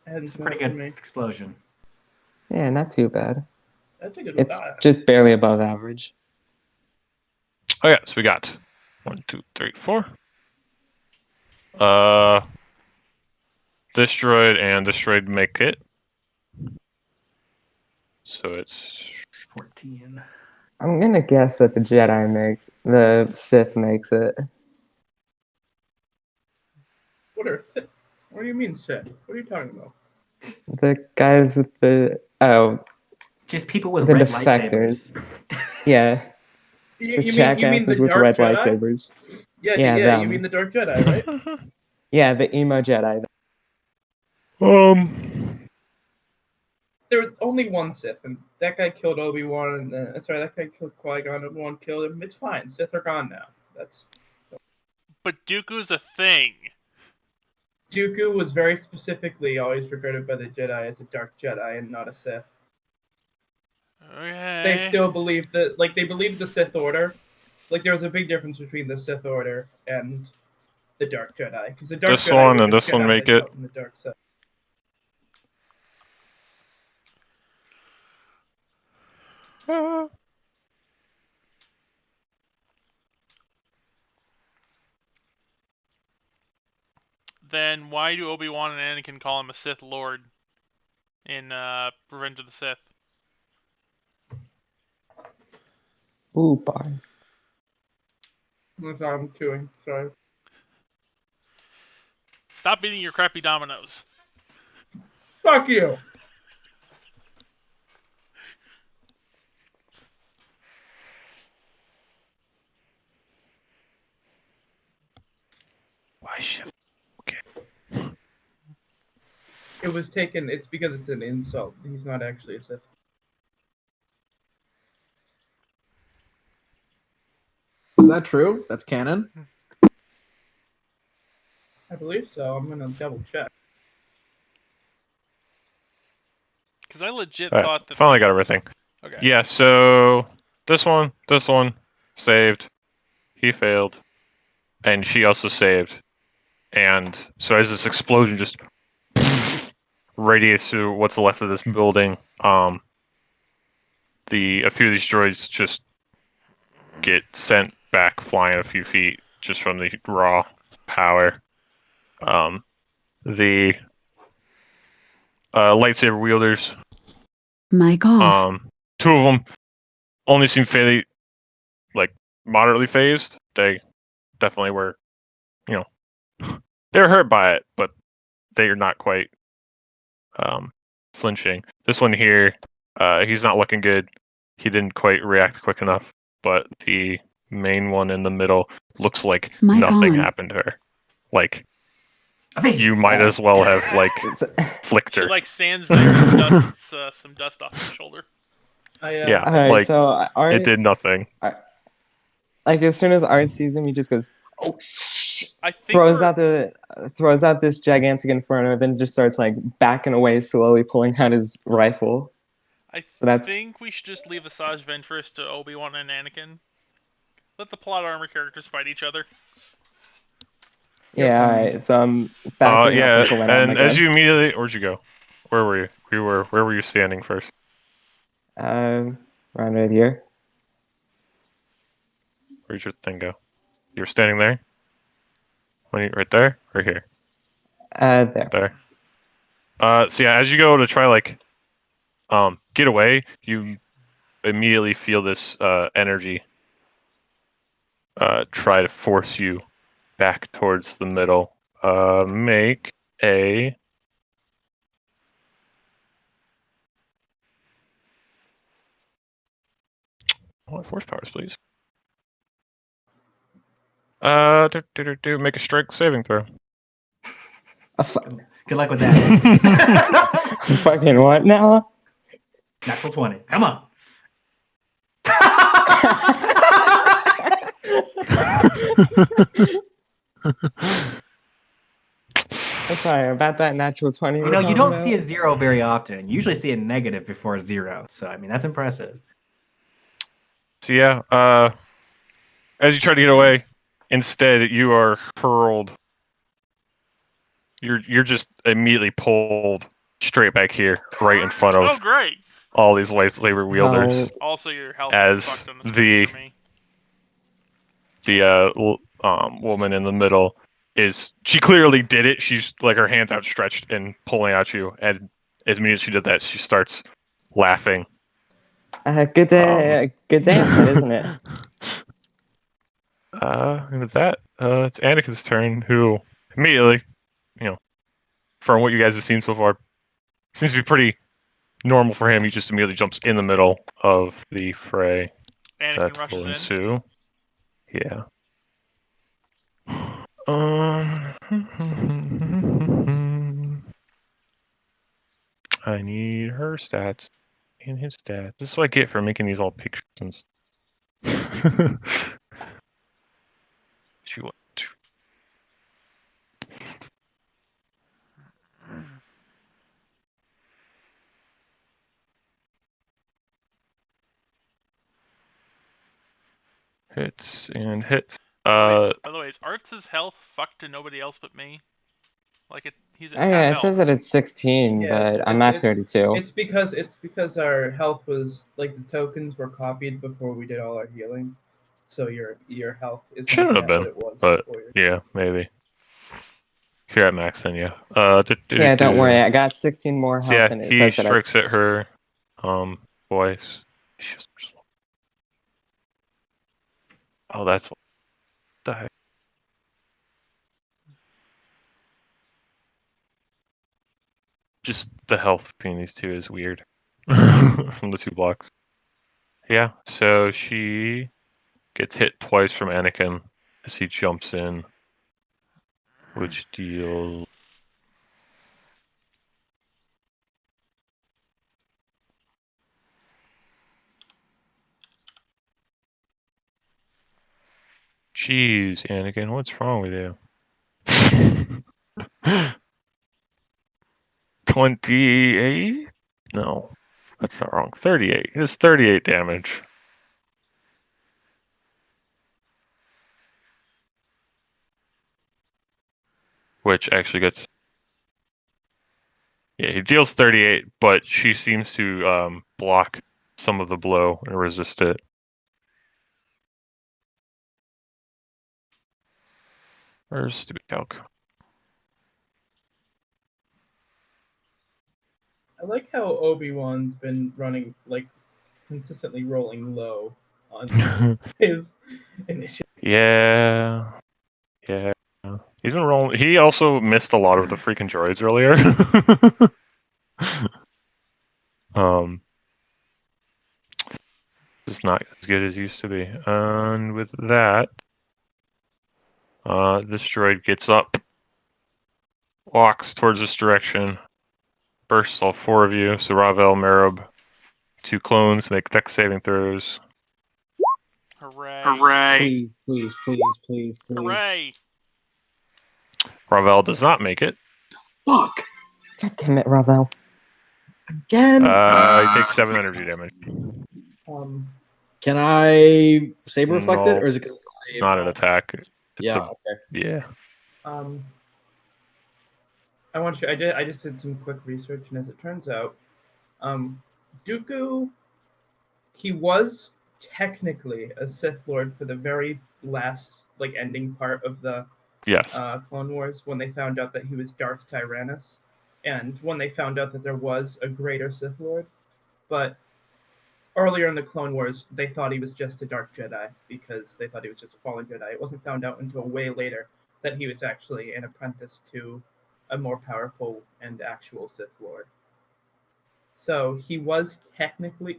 It's a pretty good me. explosion. yeah, not too bad. That's a good It's die. just barely above average. Oh yeah, so we got 1, 2, 3, 4. Uh, this droid and this droid make it. So it's 14. I'm gonna guess that the Sith makes it. What do you mean, Seth? What are you talking about? The guys with the Just people with the red defectors. lightsabers. Yeah, You, the you mean jackasses the with Dark red Jedi? lightsabers. Yeah, Yeah, you them. mean the Dark Jedi, right? Yeah, the emo Jedi. There was only one Sith, and that guy killed Obi-Wan, and that guy killed Qui-Gon, Obi-Wan killed him. It's fine. Sith are gone now. But Dooku's a thing. Dooku was very specifically always regarded by the Jedi as a Dark Jedi and not a Sith. Okay. They still believe that, they believe the Sith Order. Like, there was a big difference between the Sith Order and the Dark Jedi, because the Dark this Jedi one were and just this one Jedi make that it. taught them the dark side. Then why do Obi-Wan and Anakin call him a Sith Lord in Revenge of the Sith? Ooh, bars. I'm chewing. Sorry. Stop eating your crappy Dominoes. Fuck you. Why shift? It was taken. It's because it's an insult. He's not actually a Sith. Is that true? That's canon? I believe so. I'm gonna double check. Because I legit Alright, thought that. finally got everything. Okay. Yeah, so this one, saved. He failed. And she also saved. And so as this explosion just radiates through what's left of this building, a few of these droids just get sent back flying a few feet just from the raw power. The lightsaber wielders, Mic off. 2 of them only seem fairly, moderately phased. They definitely were, they were hurt by it, but they are not quite flinching. This one here, he's not looking good. He didn't quite react quick enough, but the main one in the middle looks like Mic nothing on. happened to her. Like, Amazing. you might as well have, flicked She her. stands there and dusts some dust off her shoulder. Yeah, Alright, so Art, it did nothing. as soon as Art sees him, he just goes, "Oh shit!" I think throws out this gigantic inferno, then just starts backing away slowly, pulling out his rifle. I So that's think we should just leave Asajj Ventress to Obi-Wan and Anakin. Let the plot armor characters fight each other. yeah. Alright, so I'm backing up Yeah, and pulling out my and as gun. you immediately, where'd you go? Where were you? Where were you standing first? Around right here. Where'd your thing go? You were standing there? Right there? Or here? There. There. So yeah, as you go to try get away, you immediately feel this energy try to force you back towards the middle. Make a force powers, please. Make a strength saving throw. Good luck with that. Fucking what now? Natural 20. Come on. I'm sorry about that natural 20. You don't see a 0 very often. You usually see a negative before a 0. So, I mean, that's impressive. So yeah, as you try to get away, instead you are hurled. You're just immediately pulled straight back here, right in front of great! all these lightsaber wielders. Also, your health As is fucked on the screen for me. The woman in the middle she clearly did it. She's like her hands outstretched and pulling at you, and as soon as she did that, she starts laughing. Good dancing, isn't it? And with that, it's Anakin's turn, who immediately, from what you guys have seen so far, seems to be pretty normal for him. He just immediately jumps in the middle of the fray. Anakin That rushes will in. ensue. Yeah. I need her stats and his stats. This is what I get for making these all pictures and stuff. She went. Hits and hits. Wait, by the way, is Arts' health fucked to nobody else but me? Like he's at half Yeah, it health. says that it's 16, but I'm at 32. It's because our health was like the tokens were copied before we did all our healing, so your health is Shouldn't have what been, it was but before your... yeah, maybe. If you're at max, then yeah. Yeah, don't worry. I got 16 more health, So yeah, and it he says that strikes at her. Voice. Oh, that's what the heck. Just the health between these two is weird from the 2 blocks. Yeah, so she gets hit twice from Anakin as he jumps in, which deals. Jeez, Anakin, what's wrong with you? 28? No, that's not wrong. 38. It's 38 damage. Which actually gets. Yeah, he deals 38, but she seems to block some of the blow and resist it. Where's stupid calc? I like how Obi-Wan's been running like consistently rolling low on his initiative. Yeah. He's been rolling. He also missed a lot of the freaking droids earlier. It's not as good as it used to be. And with that, this droid gets up, walks towards this direction, bursts all 4 of you. So Ravel, Merib, 2 clones make dex saving throws. Hooray! Please. Hooray! Ravel does not make it. Fuck. God damn it, Ravel. Again. He takes 7 energy damage. Can I saber reflect it, No, or is it? It's not an attack. Okay. Yeah. I want you. I just did some quick research, and as it turns out, Dooku, he was technically a Sith Lord for the very last ending part of the Yes. Clone Wars, when they found out that he was Darth Tyrannus, and when they found out that there was a greater Sith Lord. But earlier in the Clone Wars, they thought he was just a Dark Jedi because they thought he was just a fallen Jedi. It wasn't found out until way later that he was actually an apprentice to a more powerful and actual Sith Lord. So he was technically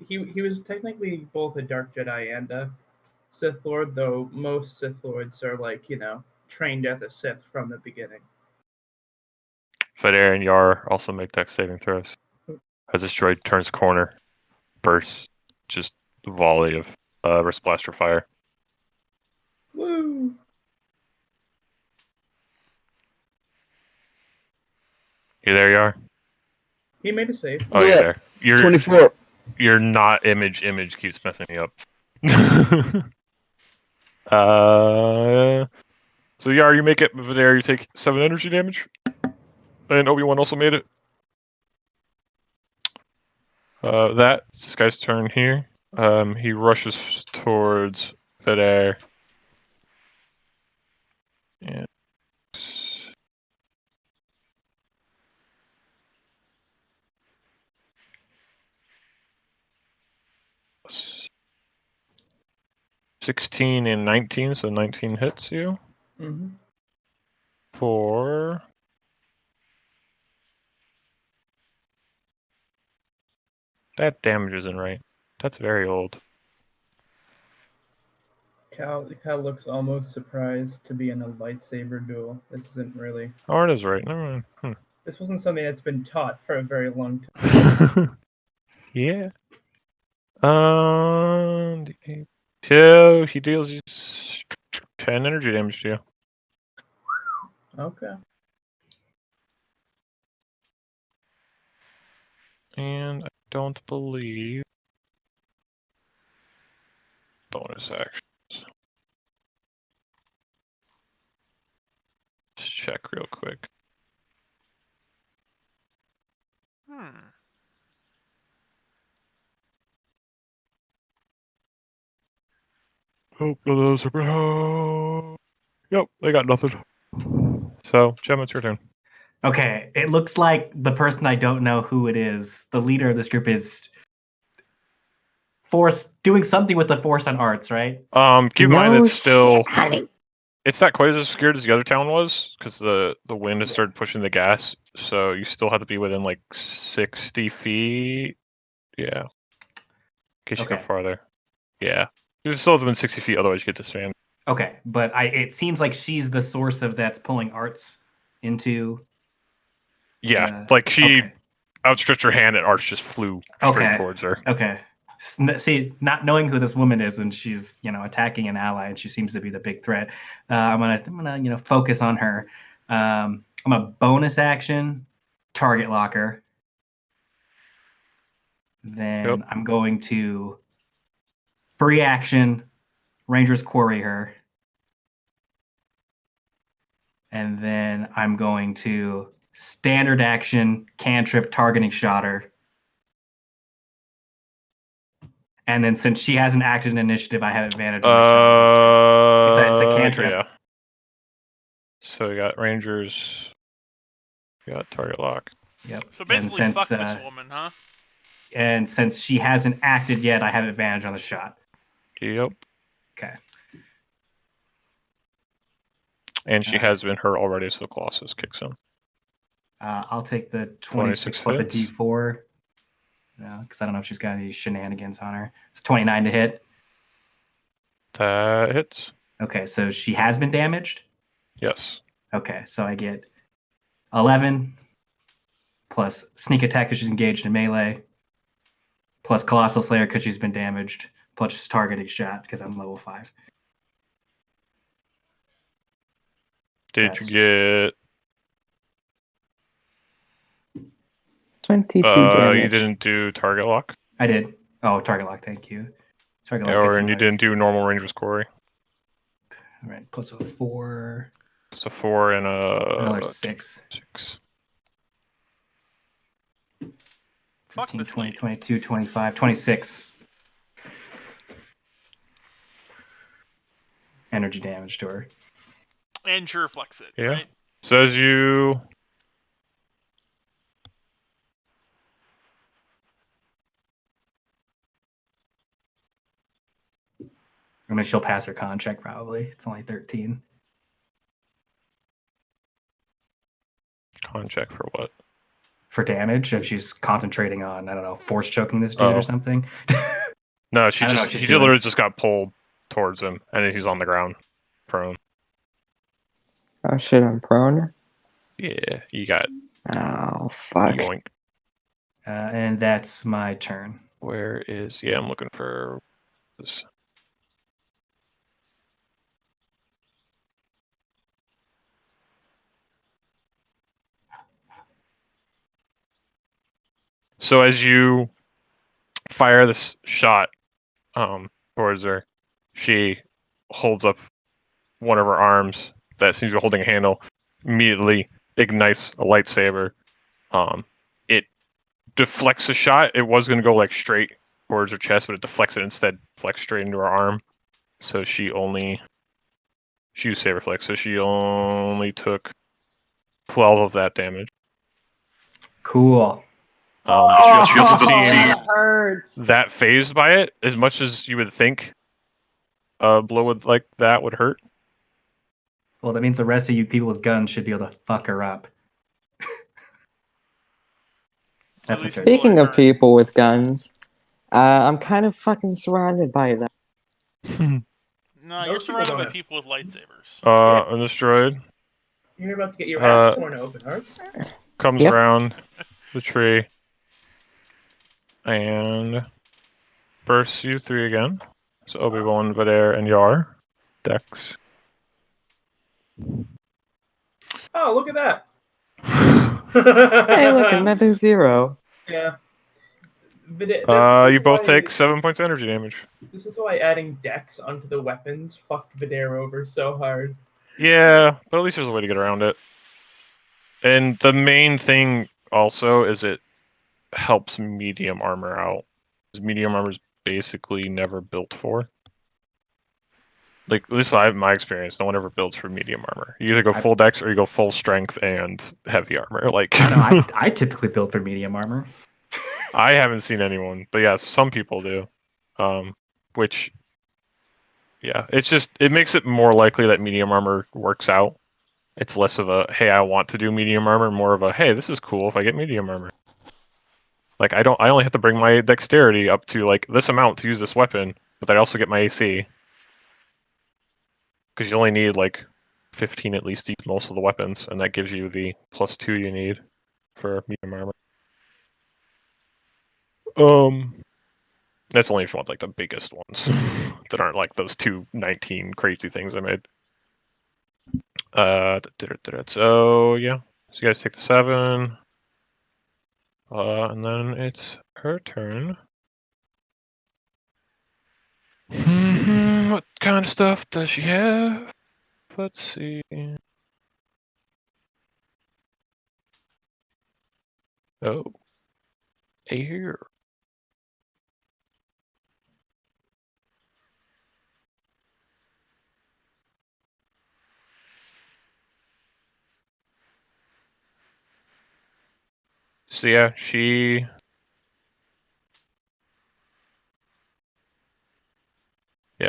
both a Dark Jedi and a Sith Lord, though most Sith Lords are like, trained as a Sith from the beginning. Fedare and Yar also make dex saving throws. As this droid turns corner, bursts just a volley of wrist blaster fire. Woo! You there, Yar? He made a save. Oh, Yeah. you're there. You're 24. You're not image. Image keeps messing me up. So Yar, you make it. Fedare, you take 7 energy damage. And Obi-Wan also made it. That's this guy's turn here. He rushes towards Fedare. And 16 and 19, so 19 hits you. Mm-hmm. For that damage isn't right. That's very old. Cal looks almost surprised to be in a lightsaber duel. This isn't really. Oh, it is right. Never mind. This wasn't something that's been taught for a very long time. Yeah. So he deals 10 energy damage to you. Okay. And I don't believe bonus actions. Just check real quick. Hope those are. Yep, they got nothing. So, Gemma, it's your turn. Okay, it looks like the person I don't know who it is, the leader of this group, is doing something with the Force on arts, right? Keep in mind No it's still. shit, honey. It's not quite as scared as the other town was because the wind has started pushing the gas, so you still have to be within like 60 feet. Yeah. In case you go Okay. farther. Yeah. You still have to within 60 feet, otherwise you get disbanded. Okay, but it seems like she's the source of that's pulling arts into. Yeah, like she Okay. outstretched her hand and Arch just flew straight towards her. Okay. See, not knowing who this woman is, and she's attacking an ally, and she seems to be the big threat. I'm gonna focus on her. I'm a bonus action target locker. Then I'm going to free action Ranger's Quarry her. And then I'm going to standard action cantrip targeting shot her. And then since she hasn't acted in initiative, I have advantage on the shot. It's a cantrip. Yeah. So we got Rangers. We got target lock. Yep. So basically, fuck this woman, huh? And since she hasn't acted yet, I have advantage on the shot. Yep. Okay. And she has been hurt already, so Colossus kicks in. I'll take the 26 plus hits. a D4. Because I don't know if she's got any shenanigans on her. It's 29 to hit. That hits. Okay, so she has been damaged? Yes. Okay, so I get 11 plus sneak attack because she's engaged in melee, plus Colossal Slayer because she's been damaged, plus targeting shot because I'm level 5. Did you get 22 damage. You didn't do target lock? I did. Oh, target lock, thank you. Target lock. Or and you didn't do normal Ranger's Quarry? All right, plus a 4. Plus a 4 and another 6. 6. 15, 20, 22, 25, 26. Energy damage to her. And she reflects it, Yeah. right? So as you I mean, she'll pass her con check probably. It's only 13. Con check for what? For damage, if she's concentrating on, I don't know, force choking this dude or something. No, she I don't know what just she's he literally doing. just got pulled towards him, and he's on the ground, prone. Oh shit, I'm prone. Yeah, you got Oh fuck. yoink. And that's my turn. Where is? Yeah, I'm looking for this. So as you fire this shot towards her, she holds up one of her arms that seems to be holding a handle, immediately ignites a lightsaber. It deflects the shot. It was going to go like straight towards her chest, but it deflects it instead, deflects straight into her arm. So she used saber flex, so she only took 12 of that damage. Cool. She doesn't seem that hurts. that phased by it as much as you would think a blow like that would hurt. Well, that means the rest of you people with guns should be able to fuck her up. That's my turn. Speaking of people with guns, I'm kind of fucking surrounded by them. No, Those you're people surrounded don't by have- people with lightsabers. On this droid You're about to get your ass torn open, Hearts. comes Yep. around the tree and bursts you 3 again. So Obi-Wan, Vader, and Yar. Dex. Oh, look at that. Hey, look, another 0. Yeah. But this is You both why- take 7 points of energy damage. This is why adding dex onto the weapons fucked Vidaire over so hard. Yeah, but at least there's a way to get around it. And the main thing also is it helps medium armor out. Because medium armor is basically never built for. Like, at least I have my experience, no one ever builds for medium armor. You either go full dex or you go full strength and heavy armor. Like, I know. I typically build for medium armor. I haven't seen anyone, but yeah, some people do. Which, yeah, it makes it more likely that medium armor works out. It's less of a, hey, I want to do medium armor, more of a, hey, this is cool if I get medium armor. Like, I only have to bring my dexterity up to, like, this amount to use this weapon, but I also get my AC. Because you only need, like, 15 at least to use most of the weapons, and that gives you the +2 you need for medium armor. That's only if you want, like, the biggest ones that aren't, like, those 219 crazy things I made. So, yeah. So you guys take the 7. And then it's her turn. What kind of stuff does she have? Let's see. Oh. Here. So yeah,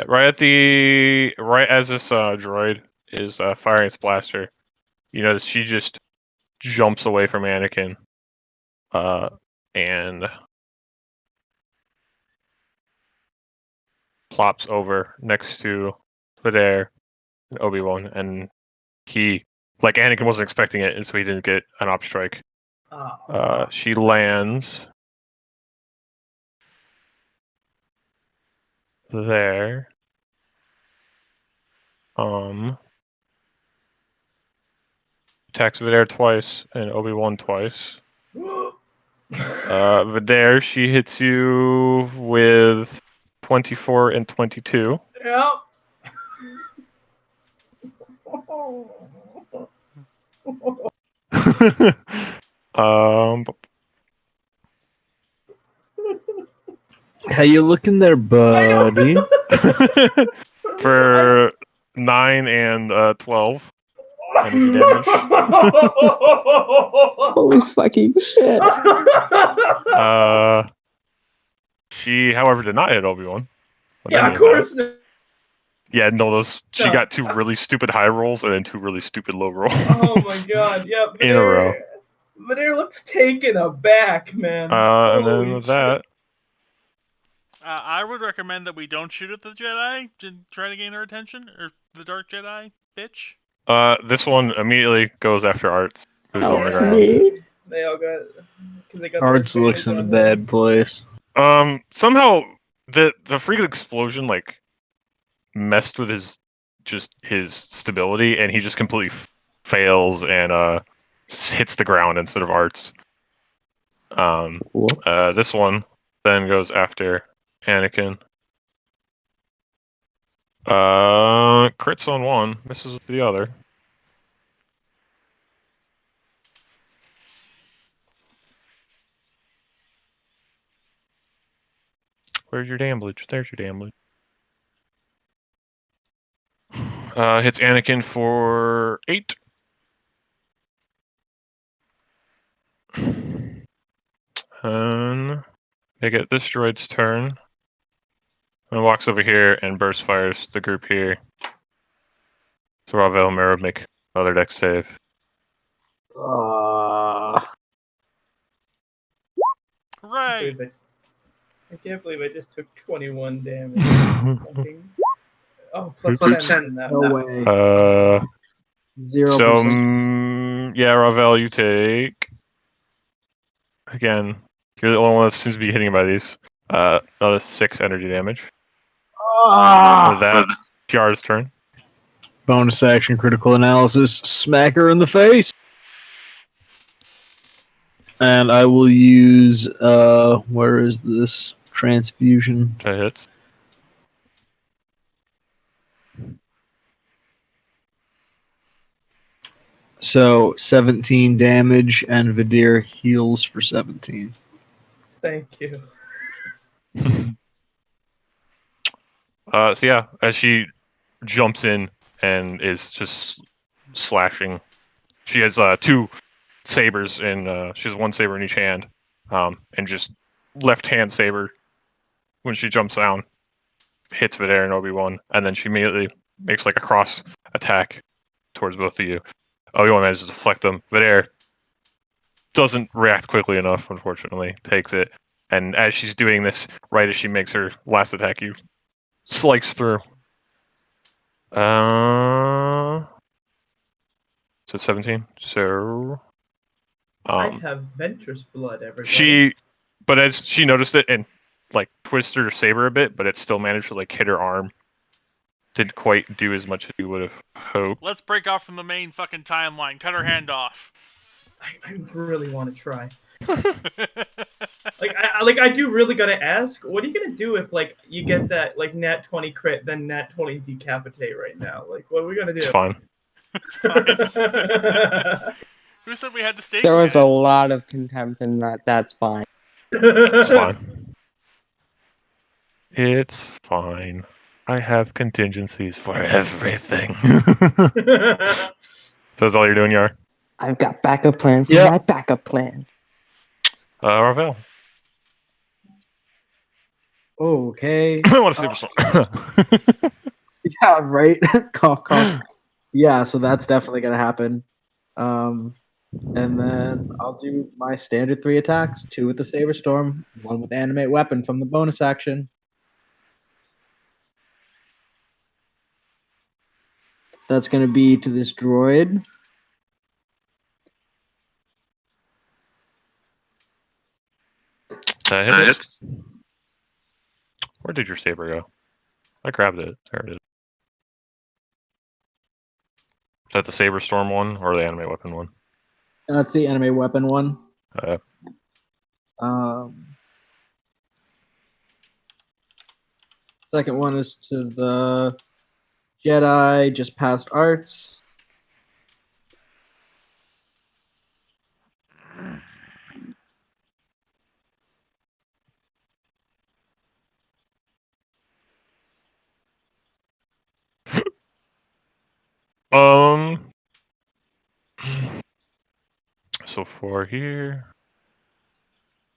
right as this droid is firing its blaster, you notice she just jumps away from Anakin, and plops over next to Vader and Obi-Wan, and he, like, Anakin wasn't expecting it, and so he didn't get an op strike. She lands there. Attacks Vader twice and Obi-Wan twice. Vader, she hits you with 24 and 22. Yep. um, How you looking there, buddy? for 9 and 12 energy damage. Holy fucking shit. She, however, did not hit Obi-Wan. Yeah, of course. Yeah, no, those she No. got 2 really stupid high rolls and then 2 really stupid low rolls. Oh my god, yeah. In a row. Vader looks taken aback, man. And then Holy with shit. that, I would recommend that we don't shoot at the Jedi to try to gain her attention, or the Dark Jedi, bitch. this one immediately goes after Arts, who's on the Oh, ground. me? They all got, because they got the Arts looks advantage in a on him. bad place. Somehow the freaking explosion like messed with his stability, and he just completely fails and hits the ground instead of Arts. Whoops. This one then goes after Anakin. Crits on one, misses with the other. Where's your damage? There's your damage. Hits Anakin for 8. And they get this droid's turn. And walks over here and burst fires the group here. So Ravel and Mero make another dex save. Hooray! I can't believe I just took 21 damage. Fucking... Oh, plus Oops. 10 in that No one. way. 0%. So yeah, Ravel, you take again. You're the only one that seems to be hitting by these. Another 6 energy damage. With that, Jar's turn. Bonus action critical analysis. Smack her in the face. And I will use where is this? Transfusion. That hits. So 17 damage and Vidir heals for 17. Thank you. So yeah, as she jumps in and is just slashing. She has 2 sabers and she has 1 saber in each hand. And just left hand saber when she jumps down, hits Vidaire and Obi-Wan, and then she immediately makes like a cross attack towards both of you. Obi-Wan manages to deflect them. Vidaire doesn't react quickly enough, unfortunately, takes it. And as she's doing this, right as she makes her last attack, you slice through. So 17. So I have Ventress blood, everybody. but as she noticed it and like twisted her saber a bit, but it still managed to like hit her arm. Didn't quite do as much as you would have hoped. Let's break off from the main fucking timeline. Cut her hand off. I really want to try. I do really gotta ask, what are you gonna do if like you get that like nat 20 crit, then nat 20 decapitate right now? Like, what are we gonna do? It's fine. It's fine. Who said we had to stay? There was a lot of contempt in that. That's fine. It's fine. It's fine. I have contingencies for everything. So that's all you're doing, Yar? I've got backup plans for Yep. my backup plans. Ravel. Okay. I want to see this one. Yeah, right. Cough, cough. Yeah, so that's definitely gonna happen. And then I'll do my standard 3 attacks: 2 with the Saber Storm, 1 with Animate Weapon from the bonus action. That's gonna be to this droid. That hits. Where did your saber go? I grabbed it. There it is. Is that the Saber Storm one or the Anime Weapon one? That's the Animate Weapon one. Uh, Second one is to the Jedi just past Arts. So 4 here.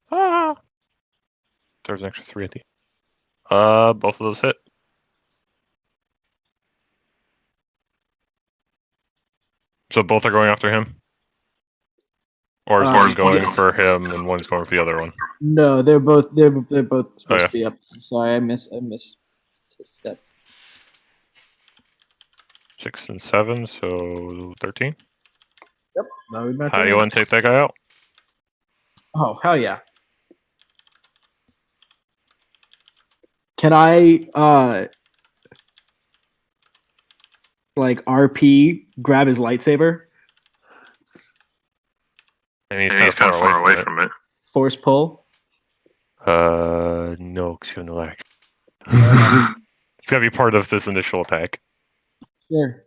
There's an extra 3 at the end. Both of those hit. So both are going after him? Or is one going for him and one's going for the other one? No, they're both supposed Okay. to be up. Sorry, I missed step. 6 and 7, so 13. Yep, that would be my How do turn. you want to take that guy out? Oh, hell yeah. Can I like RP grab his lightsaber? And he's kind of far away from it. Force pull? No, because you have no action. It's gotta be part of this initial attack. Sure.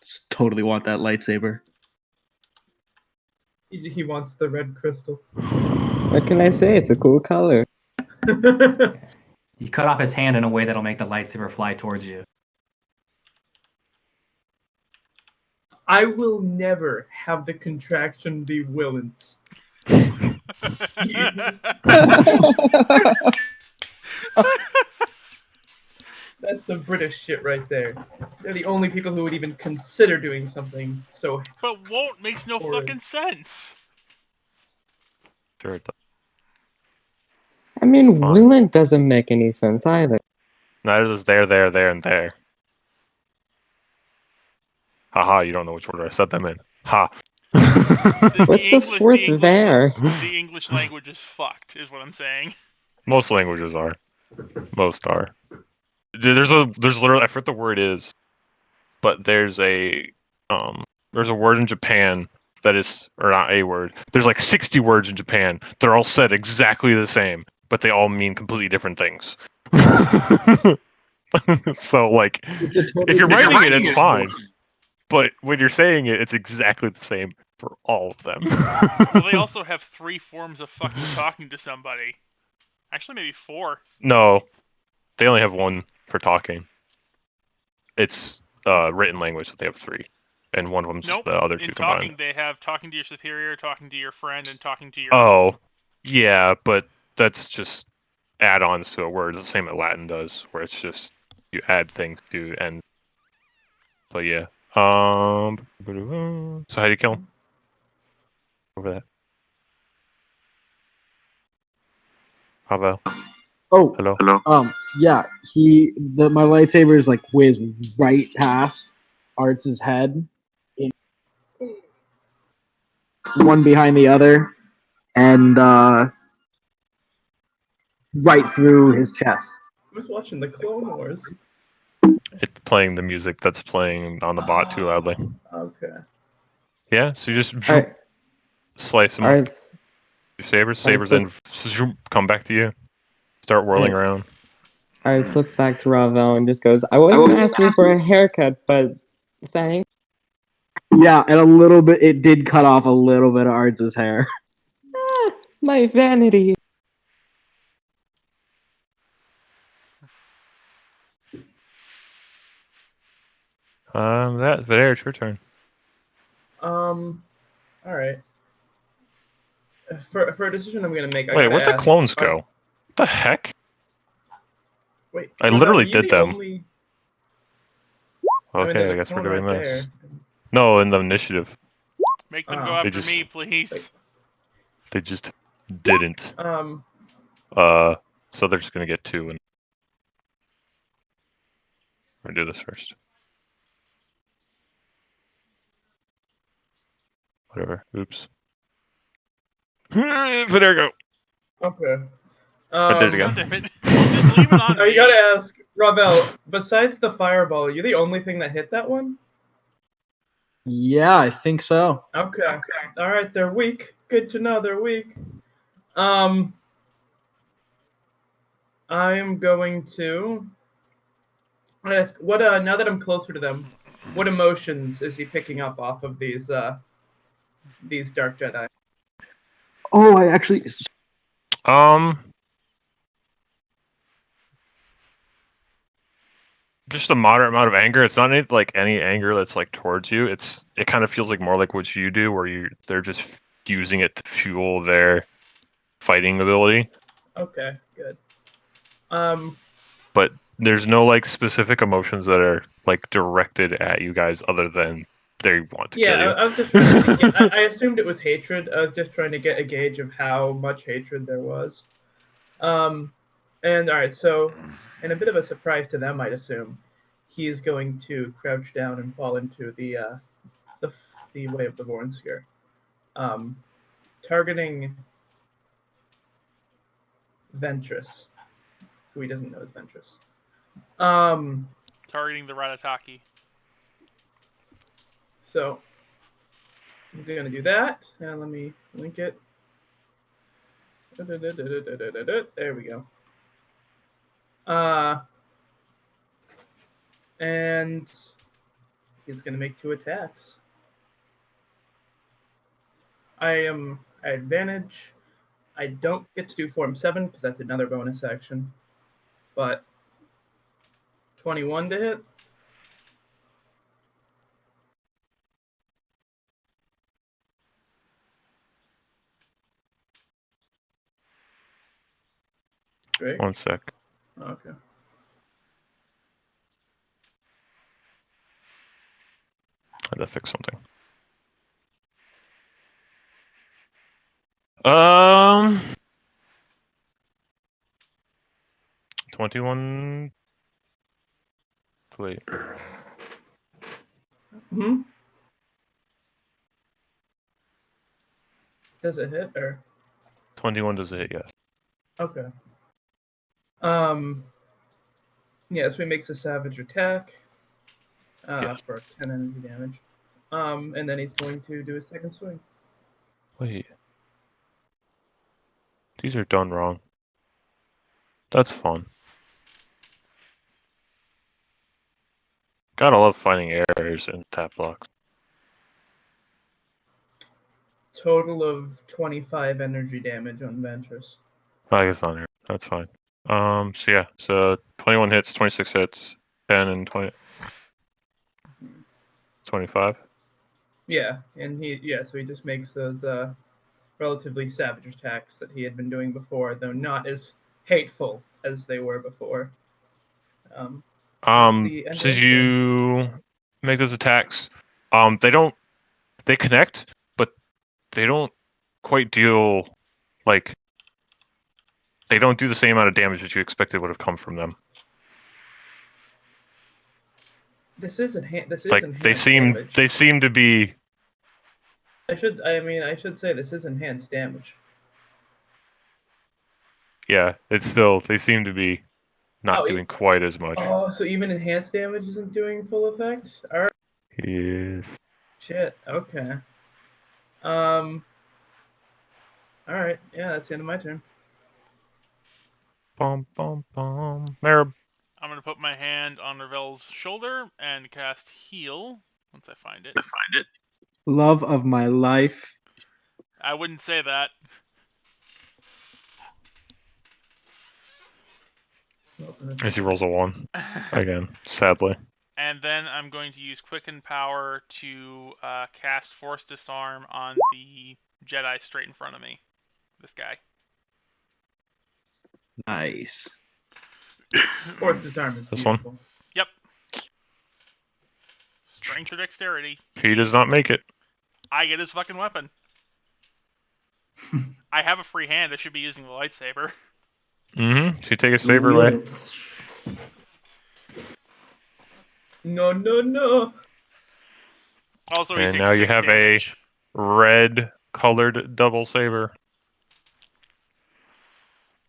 Just totally want that lightsaber. He wants the red crystal. What can I say? It's a cool color. You cut off his hand in a way that'll make the lightsaber fly towards you. I will never have the contraction be willent. That's the British shit right there. They're the only people who would even consider doing something so. But won't makes no Horrid. fucking sense. Sure it does. I mean, Fine. Willant doesn't make any sense either. Neither does there, and there. Haha, you don't know which order I set them in. Ha. What's the fourth there? The English language is fucked, is what I'm saying. Most languages are. Most are. There's literally, I forget the word is, but there's a word in Japan that is, or not a word. There's like 60 words in Japan. They're all said exactly the same, but they all mean completely different things. So like, if you're writing it, it's fine. But when you're saying it, it's exactly the same for all of them. Well, they also have 3 forms of fucking talking to somebody. Actually, maybe 4. No, they only have 1 for talking. It's written language, so they have 3, and one of them's Nope. the other 2 In talking, combined. they have talking to your superior, talking to your friend, and talking to your. Oh, yeah, but that's just add-ons to a word. It's the same that Latin does, where it's just you add things to end. But yeah. So how do you kill him? Over that. Bravo. Oh, Hello. yeah. My lightsaber is like whizzed right past Arts' head, one behind the other, and right through his chest. I was watching the Clone Wars. It's playing the music that's playing on the bot too loudly. Okay. Yeah, so you just Alright, slice them up. Arts, Your sabers, then come back to you. Start whirling around. Arts looks back to Ravel and just goes, I wasn't asking for a haircut, but thanks. Yeah, and a little bit. It did cut off a little bit of Arts' hair. My vanity. It's your turn. All right. For a decision I'm gonna make, Wait, where'd the clones go? What the heck? Wait, I Ravel, literally are you did the them. only- Okay, there's I a guess we're clone doing right this. there. No, in the initiative. Make them Oh. go They after just- me, please. They just didn't. So they're just gonna get 2 and we're gonna do this first. Whatever. Oops. There we go. Okay. I did it God again. damn it. Just leave it on Now me. you gotta ask, Ravel, besides the fireball, are you the only thing that hit that one? Yeah, I think so. Okay. Alright, they're weak. Good to know they're weak. I am going to ask what now that I'm closer to them, what emotions is he picking up off of these Dark Jedi? Oh, I actually. Just a moderate amount of anger. It's not any anger that's like towards you. It kind of feels like more like what you do, where they're just using it to fuel their fighting ability. Okay, good. But there's no like specific emotions that are like directed at you guys other than they want to kill you. I was just trying to get. I assumed it was hatred. I was just trying to get a gauge of how much hatred there was. And all right, so in a bit of a surprise to them, I'd assume, he is going to crouch down and fall into the way of the Vornsker, targeting Ventress, who he doesn't know is Ventress. Targeting the Ratataki. So he's going to do that, and let me link it. There we go. And he's going to make 2 attacks. I am at advantage. I don't get to do Form 7 because that's another bonus action. But 21 to hit. Great. 1 sec. Okay. I had to fix something. 21. Wait. Hmm. Does it hit or? 21 does it hit, yes. Okay. Yeah, so he makes a savage attack. Yes. For 10 energy damage. And then he's going to do his second swing. Wait. These are done wrong. That's fun. Gotta love finding errors in tap blocks. Total of 25 energy damage on Ventress. I guess on here. That's fine. So yeah, so 21 hits, 26 hits, 10 and 20. 25. Yeah, and so he just makes those relatively savage attacks that he had been doing before, though not as hateful as they were before. That's the end So of his turn. you make those attacks. They connect, but they don't quite deal, like, they don't do the same amount of damage that you expected would have come from them. This is enhanced They seem to be. I should say this is enhanced damage. Yeah, they seem to be not doing quite as much. Oh, so even enhanced damage isn't doing full effect? Alright. Yes. Shit, okay. Alright, yeah, that's the end of my turn. Bum bum bum. Marib. I'm going to put my hand on Ravel's shoulder and cast Heal once I find it. Love of my life. I wouldn't say that. As he rolls a 1. Again, sadly. And then I'm going to use Quicken Power to cast Force Disarm on the Jedi straight in front of me. This guy. Nice. Force Disarm is This beautiful. one? Yep. Strength or dexterity. He does not make it. I get his fucking weapon. I have a free hand. I should be using the lightsaber. Mm-hmm. So you take a saber away. No, no, no. Also, he And takes now you 6 have damage. a red-colored double saber.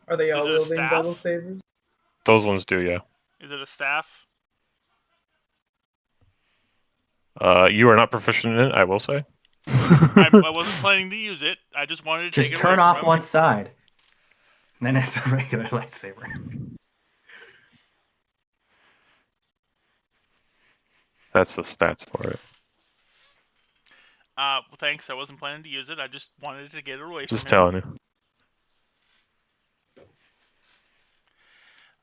Are they all Is it a wielding staff? double sabers? Those ones do, yeah. Is it a staff? You are not proficient in it, I will say. I wasn't planning to use it. I just wanted to Just take it turn away off from him. one side. And then it's a regular lightsaber. That's the stats for it. Well, thanks. I wasn't planning to use it. I just wanted to get it away Just from him. telling you.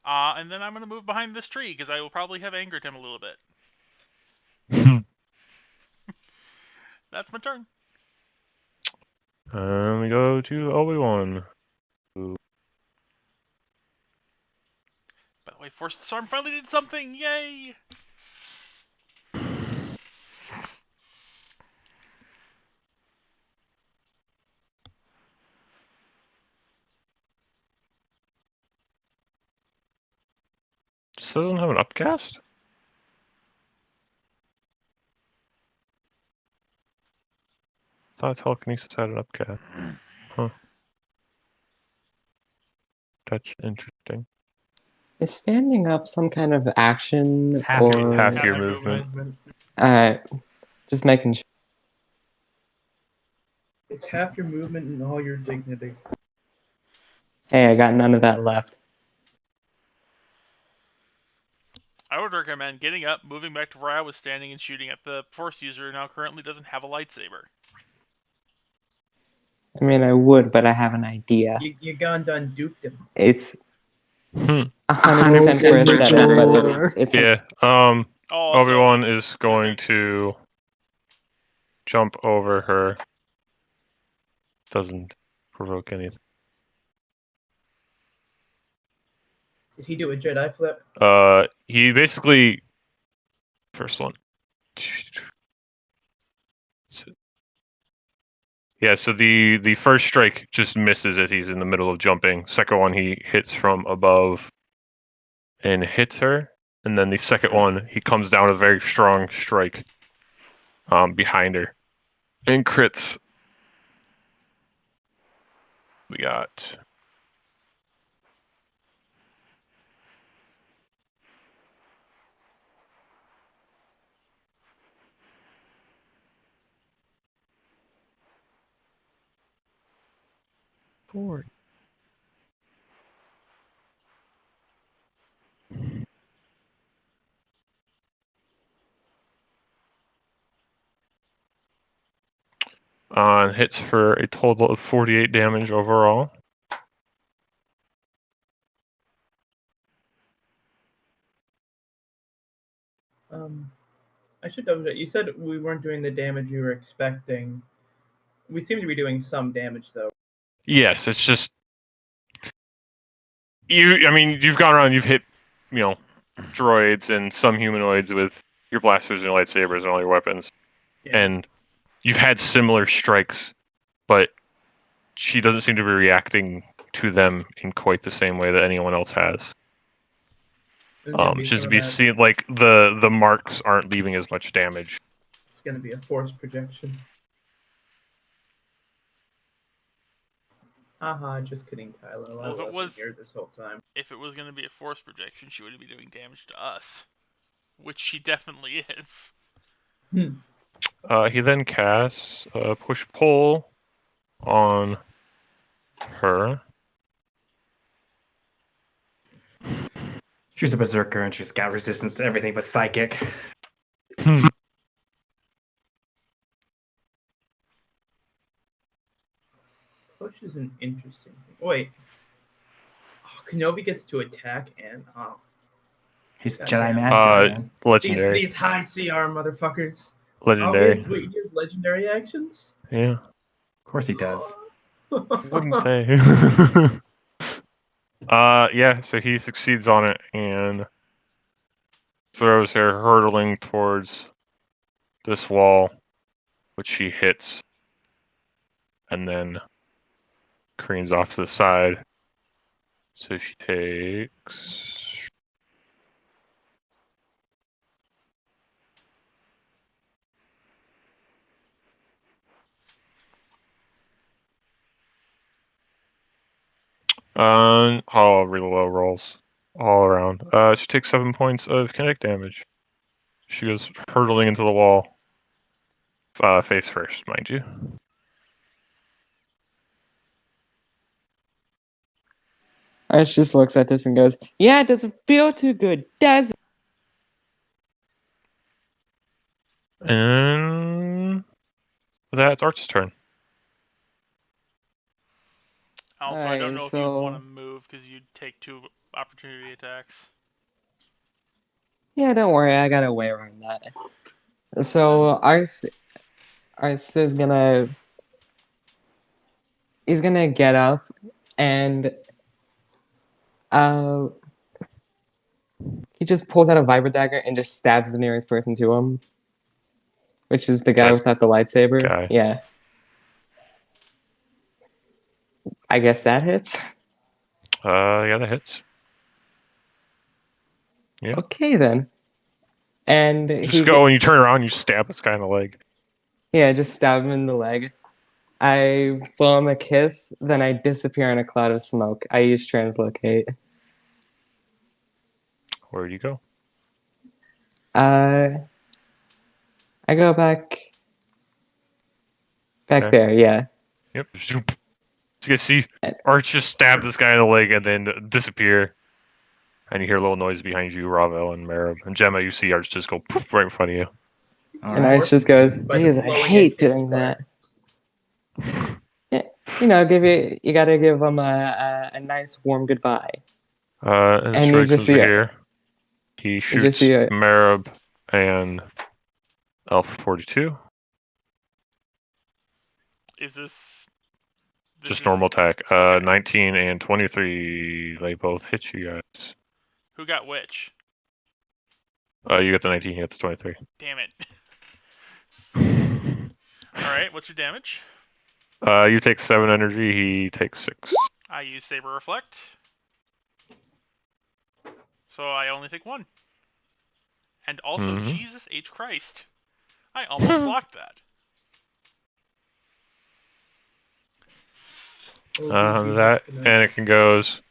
And then I'm going to move behind this tree because I will probably have angered him a little bit. That's my turn. We go to Obi-Wan. By the My Force Disarm finally did something! Yay! This doesn't have an upcast? I thought telekinesis had an upcast. Huh. That's interesting. Is standing up some kind of action It's half or Half Half your your movement. just making sure. It's half your movement and all your dignity. Hey, I got none of that left. I would recommend getting up, moving back to where I was standing, and shooting at the Force user who now currently doesn't have a lightsaber. I mean, I would, but I have an idea. You gone done duped him. It's Hmm. 100% for aesthetic, but it's Yeah. Oh, also, Obi-Wan is going to jump over her. Doesn't provoke anything. Did he do a Jedi flip? He basically first one. Yeah, so the first strike just misses as he's in the middle of jumping. Second one he hits from above and hits her, and then the second one he comes down a very strong strike behind her and crits. We got four. Hits for a total of 48 damage overall. I should double check. You said we weren't doing the damage you were expecting. We seem to be doing some damage though. Yes, it's just you. I mean, you've gone around, you've hit, droids and some humanoids with your blasters and your lightsabers and all your weapons, Yeah. and you've had similar strikes, but she doesn't seem to be reacting to them in quite the same way that anyone else has. Seems to be seen like the marks aren't leaving as much damage. It's gonna be a force projection. Haha, just kidding, Kylo. Well, if it was here this whole time. If it was going to be a Force projection, she would be doing damage to us, which she definitely is. He then casts push pull on her. She's a berserker and she's got resistance to everything but psychic. Push is an interesting thing. Wait. Oh, Kenobi gets to attack and He's God Jedi damn. Master, man. Legendary. These high CR motherfuckers. Legendary. Oh, he has legendary actions? Yeah. Of course he does. Wouldn't say. Yeah, so he succeeds on it and throws her hurtling towards this wall, which she hits, and then careens off to the side. So she takes... really low rolls all around. She takes 7 points of kinetic damage. She goes hurtling into the wall, face first, mind you. Ash just looks at this and goes, "Yeah, it doesn't feel too good, does it?" And that's Art's turn. Also, I don't Alright, know if you want to move because you'd take 2 opportunity attacks. Yeah, don't worry, I got a way around that. So Arth is gonna get up and he just pulls out a vibra dagger and just stabs the nearest person to him, which is the guy That's without the lightsaber. guy. Yeah. I guess that hits. Yeah, that hits. Yeah. Okay then. And Just go and you turn around, and you stab this guy in the leg. Yeah, just stab him in the leg. I blow him a kiss, then I disappear in a cloud of smoke. I use translocate. Where do you go? I go back Okay. there, yeah. Yep. Zoop. So you can see Arch just stab this guy in the leg and then disappear. And you hear a little noise behind you, Ravel and Marib. And Gemma, you see Arch just go poof right in front of you. All And right. Arch just goes, By the geez, I blowing a hate kiss doing part. that. Yeah, you gotta give him a nice warm goodbye. And And you strikes just is see here. He just shoots see a- Marib and Alpha 42. Is this Just is- normal attack. okay. 19 and 23. They both hit you guys. Who got which? You got the 19, you got the 23. Damn it. Alright, what's your damage? You take 7 energy, he takes 6. I use Saber Reflect. So I only take 1. And also, Jesus H. Christ. I almost blocked that. Oh, Jesus That Christ. Anakin goes.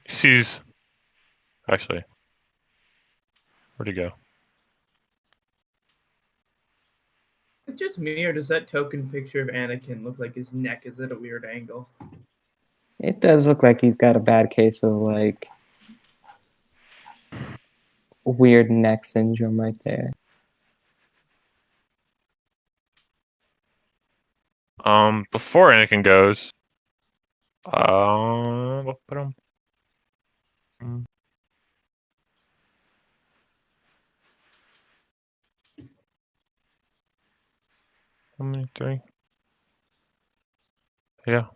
He sees. Actually, where'd he go? Is it just me, or does that token picture of Anakin look like his neck is at a weird angle? It does look like he's got a bad case of like weird neck syndrome right there. Before Anakin goes. How many? 3? Yeah.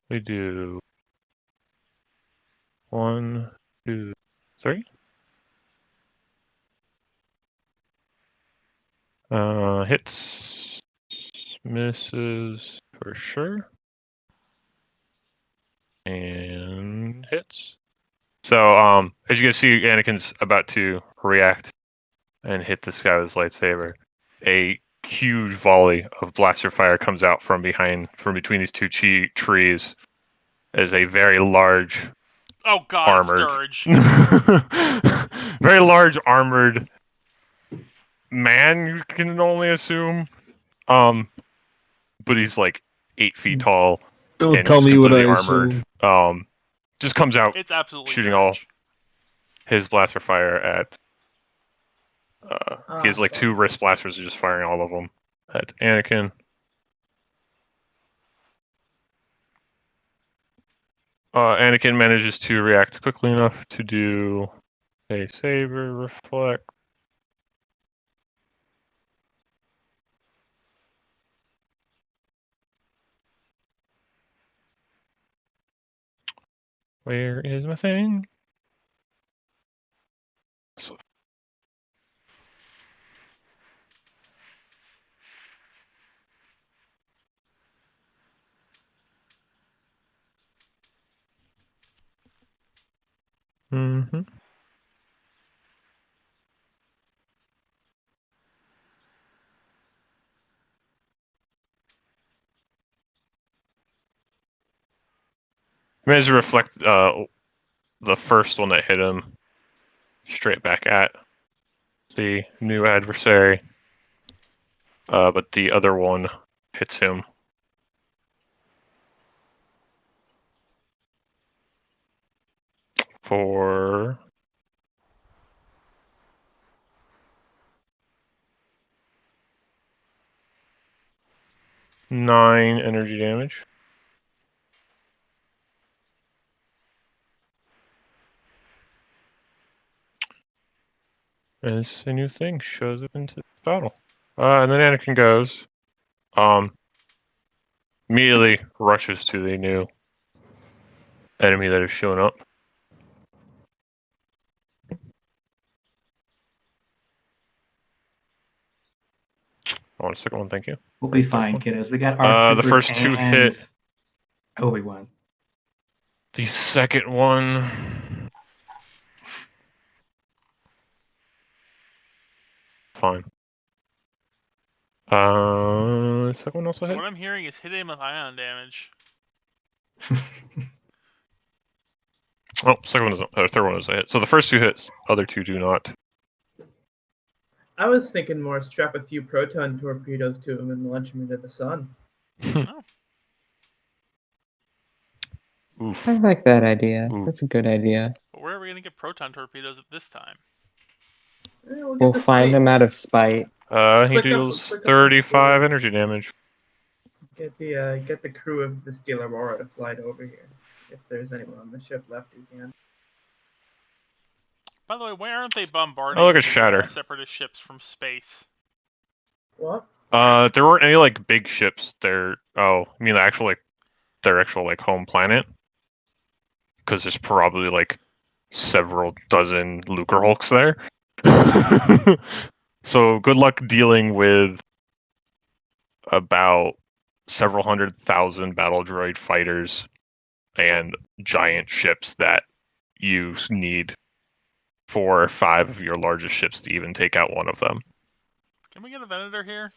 We do 1, 2, 3. Hits, misses for sure, and hits. So, as you can see, Anakin's about to react and hit this guy with his lightsaber. A huge volley of blaster fire comes out from between these two trees as a very large Oh god, armored, Sturge. very large armored man, you can only assume. But he's like 8 feet tall. Don't and tell he's me what I completely armored. Just comes out It's absolutely shooting Dirge. all his blaster fire at. He has like 2 wrist blasters, just firing all of them at Anakin. Anakin manages to react quickly enough to do a saber reflect. Where is my thing? So, Managed to reflect the first one that hit him straight back at the new adversary. But the other one hits him for 9 energy damage. As a new thing shows up into the battle. And then Anakin goes, immediately rushes to the new enemy that is showing up. I want a second one, thank you. We'll be fine, kiddos. We got our the first two hit. Obi-Wan. The second one. Fine. Second one also So hit? what I'm hearing is hit him with ion damage. Oh, third one doesn't hit. So the first two hits, other two do not. I was thinking more strap a few proton torpedoes to him and launch him into the sun. Oh. Oof. I like that idea. Ooh. That's a good idea. But where are we gonna get proton torpedoes at this time? We'll find him out of spite. He deals 35 energy damage. Get the crew of the Steel Aurora to fly over here. If there's anyone on the ship left who can. By the way, why aren't they bombarding Oh, look at the Shatter. separatist ships from space? What? There weren't any like big ships there. Oh, I mean their actual like home planet. Because there's probably like several dozen Lucre Hulks there. So good luck dealing with about several 100,000 battle droid fighters and giant ships that you need 4 or 5 of your largest ships to even take out one of them. Can we get a Venator here?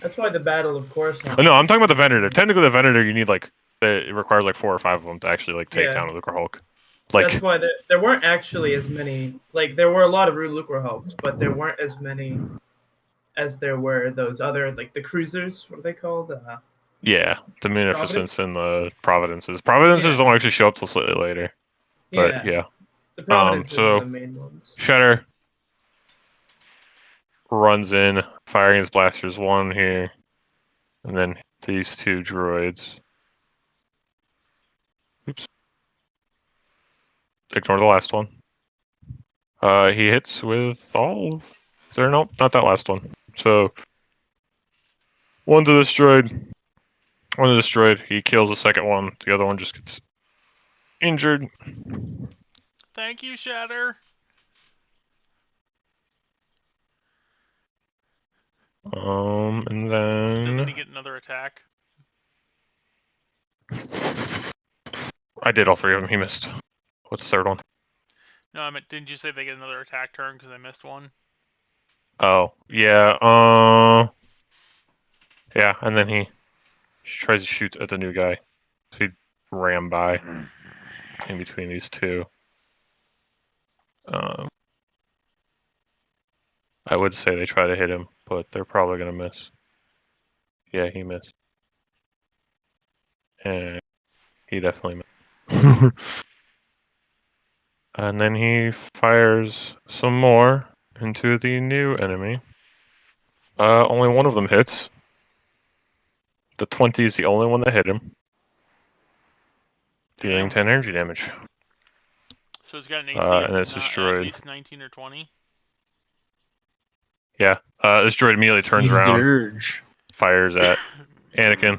That's why the Battle of Coruscant. Oh, no, I'm talking about the Venator. Technically, the Venator you need like it requires like 4 or 5 of them to actually like take down a Lucre Hulk. Like that's why there weren't actually as many. Like there were a lot of Lucre Hulks, but there weren't as many as there were those other like the cruisers. What are they called? Yeah, the Munificence and the Providences. Providences don't actually show up till slightly later. But yeah. The Providences so are the main ones. Shatter runs in, firing his blasters, one here, and then these 2 droids. Oops. Ignore the last one. He hits with all of... Nope, not that last one. So, one's destroyed. One is destroyed. He kills the second one. The other one just gets injured. Thank you, Shatter. And then... Doesn't he get another attack? I did all 3 of them. He missed. What's the third one? No, I meant, didn't you say they get another attack turn because I missed one? Oh, yeah. Yeah, and then he tries to shoot at the new guy. So he ran by in between these 2. I would say they try to hit him, but they're probably going to miss. Yeah, he missed. And he definitely missed. And then he fires some more into the new enemy. Only one of them hits. The 20 is the only one that hit him. Dealing 10 energy damage. So he's got an AC of and it's destroyed. at least 19 or 20? Yeah. This droid immediately turns around. Dirge. Fires at Anakin.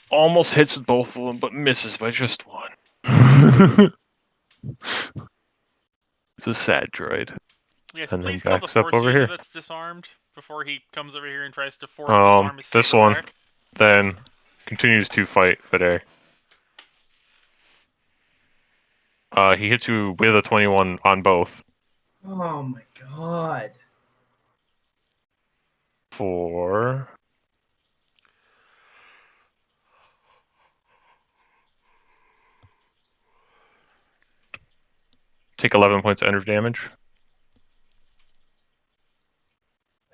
Almost hits with both of them, but misses by just one. It's a sad droid. Yeah, so And please then call the backs up Force over user here. that's disarmed before he comes over here and tries to force disarm his This saber one back. then continues to fight Vidae. He hits you with a 21 on both. Oh my god. For... Take 11 points of energy damage.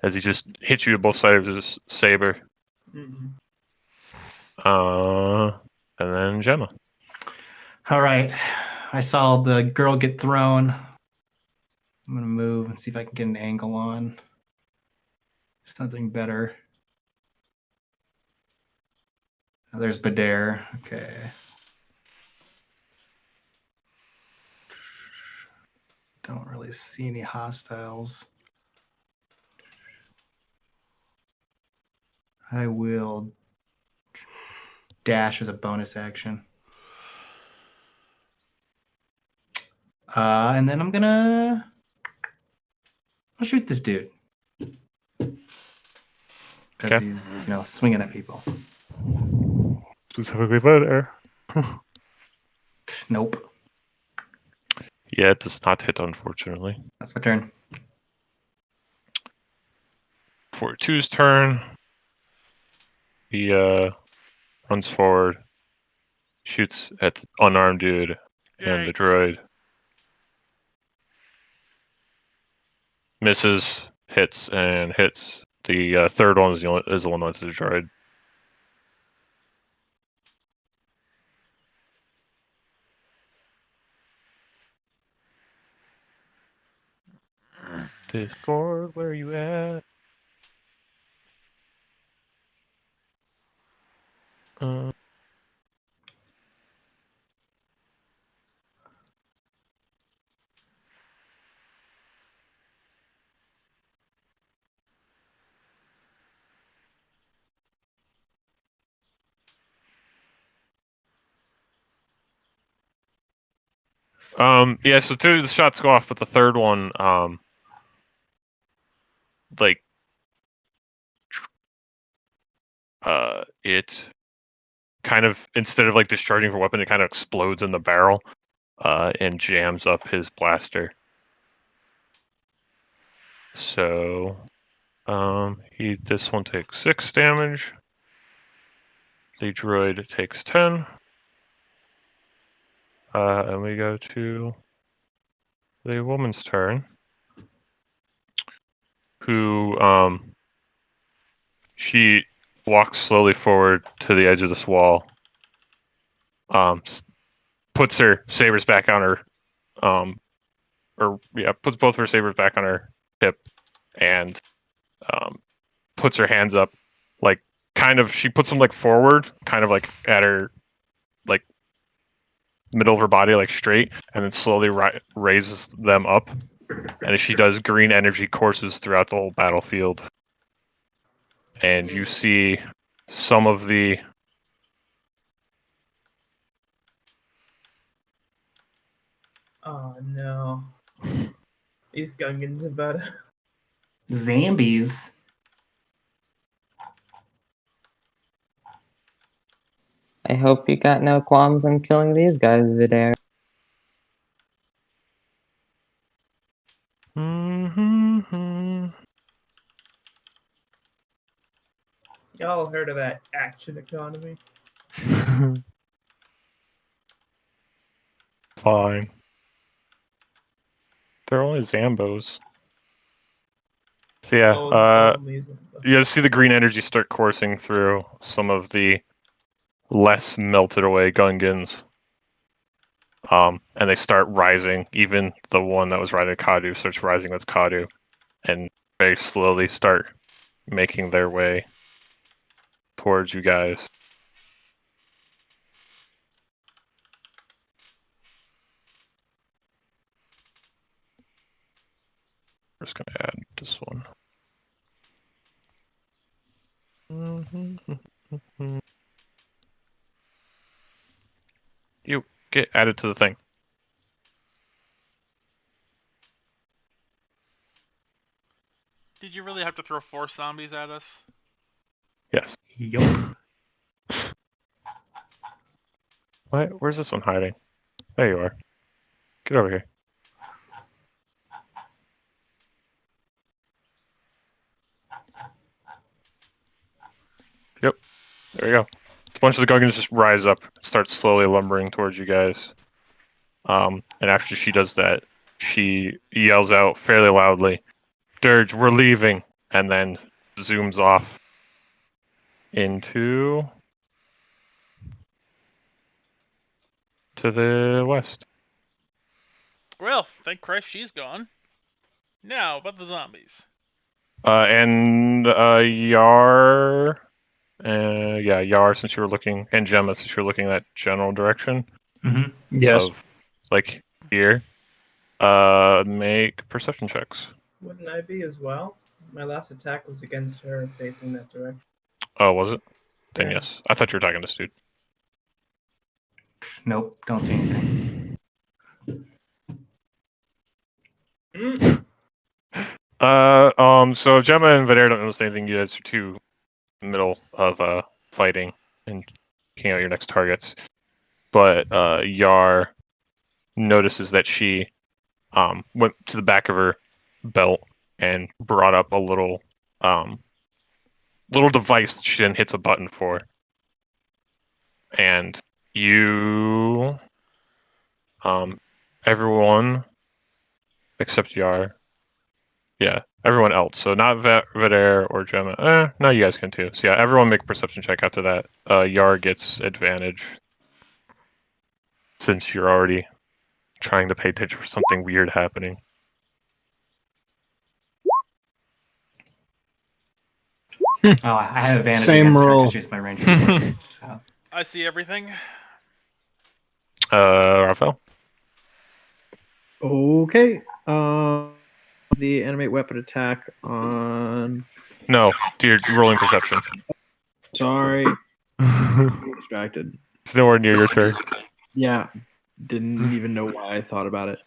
As he just hits you to both sides of his saber. Mm-hmm. And then Gemma. All right. I saw the girl get thrown. I'm going to move and see if I can get an angle on something better. Oh, there's Badare. Okay. Don't really see any hostiles. I will dash as a bonus action. And then I'll shoot this dude. Because he's, swinging at people. Specifically better. Nope. Yeah, it does not hit, unfortunately. That's my turn. 42's turn. He runs forward, shoots at the unarmed dude and the droid. Misses, hits, and hits. The third one is the one with the droid. Discord, where are you at? Yeah, so two of the shots go off, but the third one, it kind of, instead of discharging for weapon, it kind of explodes in the barrel, and jams up his blaster. So, this one takes 6 damage. The droid takes 10. And we go to the woman's turn, who, she walks slowly forward to the edge of this wall, puts her sabers back on her, puts both of her sabers back on her hip, and puts her hands up, she puts them forward, kind of at her, middle of her body, straight, and then slowly raises them up. And as she does, green energy courses throughout the whole battlefield. And you see some of the... Oh no. These Gungans about it. Zambies. I hope you got no qualms on killing these guys, Vidair. Y'all heard of that action economy? Fine. They're only Zambos. So yeah, you guys see the green energy start coursing through some of the less melted away Gungans. And they start rising. Even the one that was riding Kadu starts rising with Kadu, and very slowly start making their way towards you guys. I'm just gonna add this one. You get added to the thing. Did you really have to throw 4 zombies at us? Yes. Yup. What? Where's this one hiding? There you are. Get over here. Yep. There you go. A bunch of the Gungans just rise up and start slowly lumbering towards you guys. And after she does that, she yells out fairly loudly, "Dirge, we're leaving!" And then zooms off to the west. Well, thank Christ she's gone. Now, about the zombies. And Yar, Yar, since you were looking, and Gemma, since you were looking that general direction. Mm-hmm. Yes. Of, here. Make perception checks. Wouldn't I be as well? My last attack was against her facing that direction. Oh, was it? Then Yeah. yes. I thought you were talking to Stude. Nope, don't see anything. So Gemma and Vidar don't notice anything. You guys are too in the middle of fighting and picking out your next targets. But Yar notices that she went to the back of her belt and brought up a little device that she then hits a button for. And you everyone except Yar. Yeah, everyone else. So not Vidar or Gemma. No, you guys can too. So yeah, everyone make a perception check after that. Yar gets advantage since you're already trying to pay attention for something weird happening. Oh, I have advantage Same against her roll. because she's my ranger support. So. I see everything. Raphael? Okay. The animate weapon attack on. No, you're rolling perception. Sorry, I'm distracted. It's nowhere near your turn. Yeah, didn't even know why I thought about it.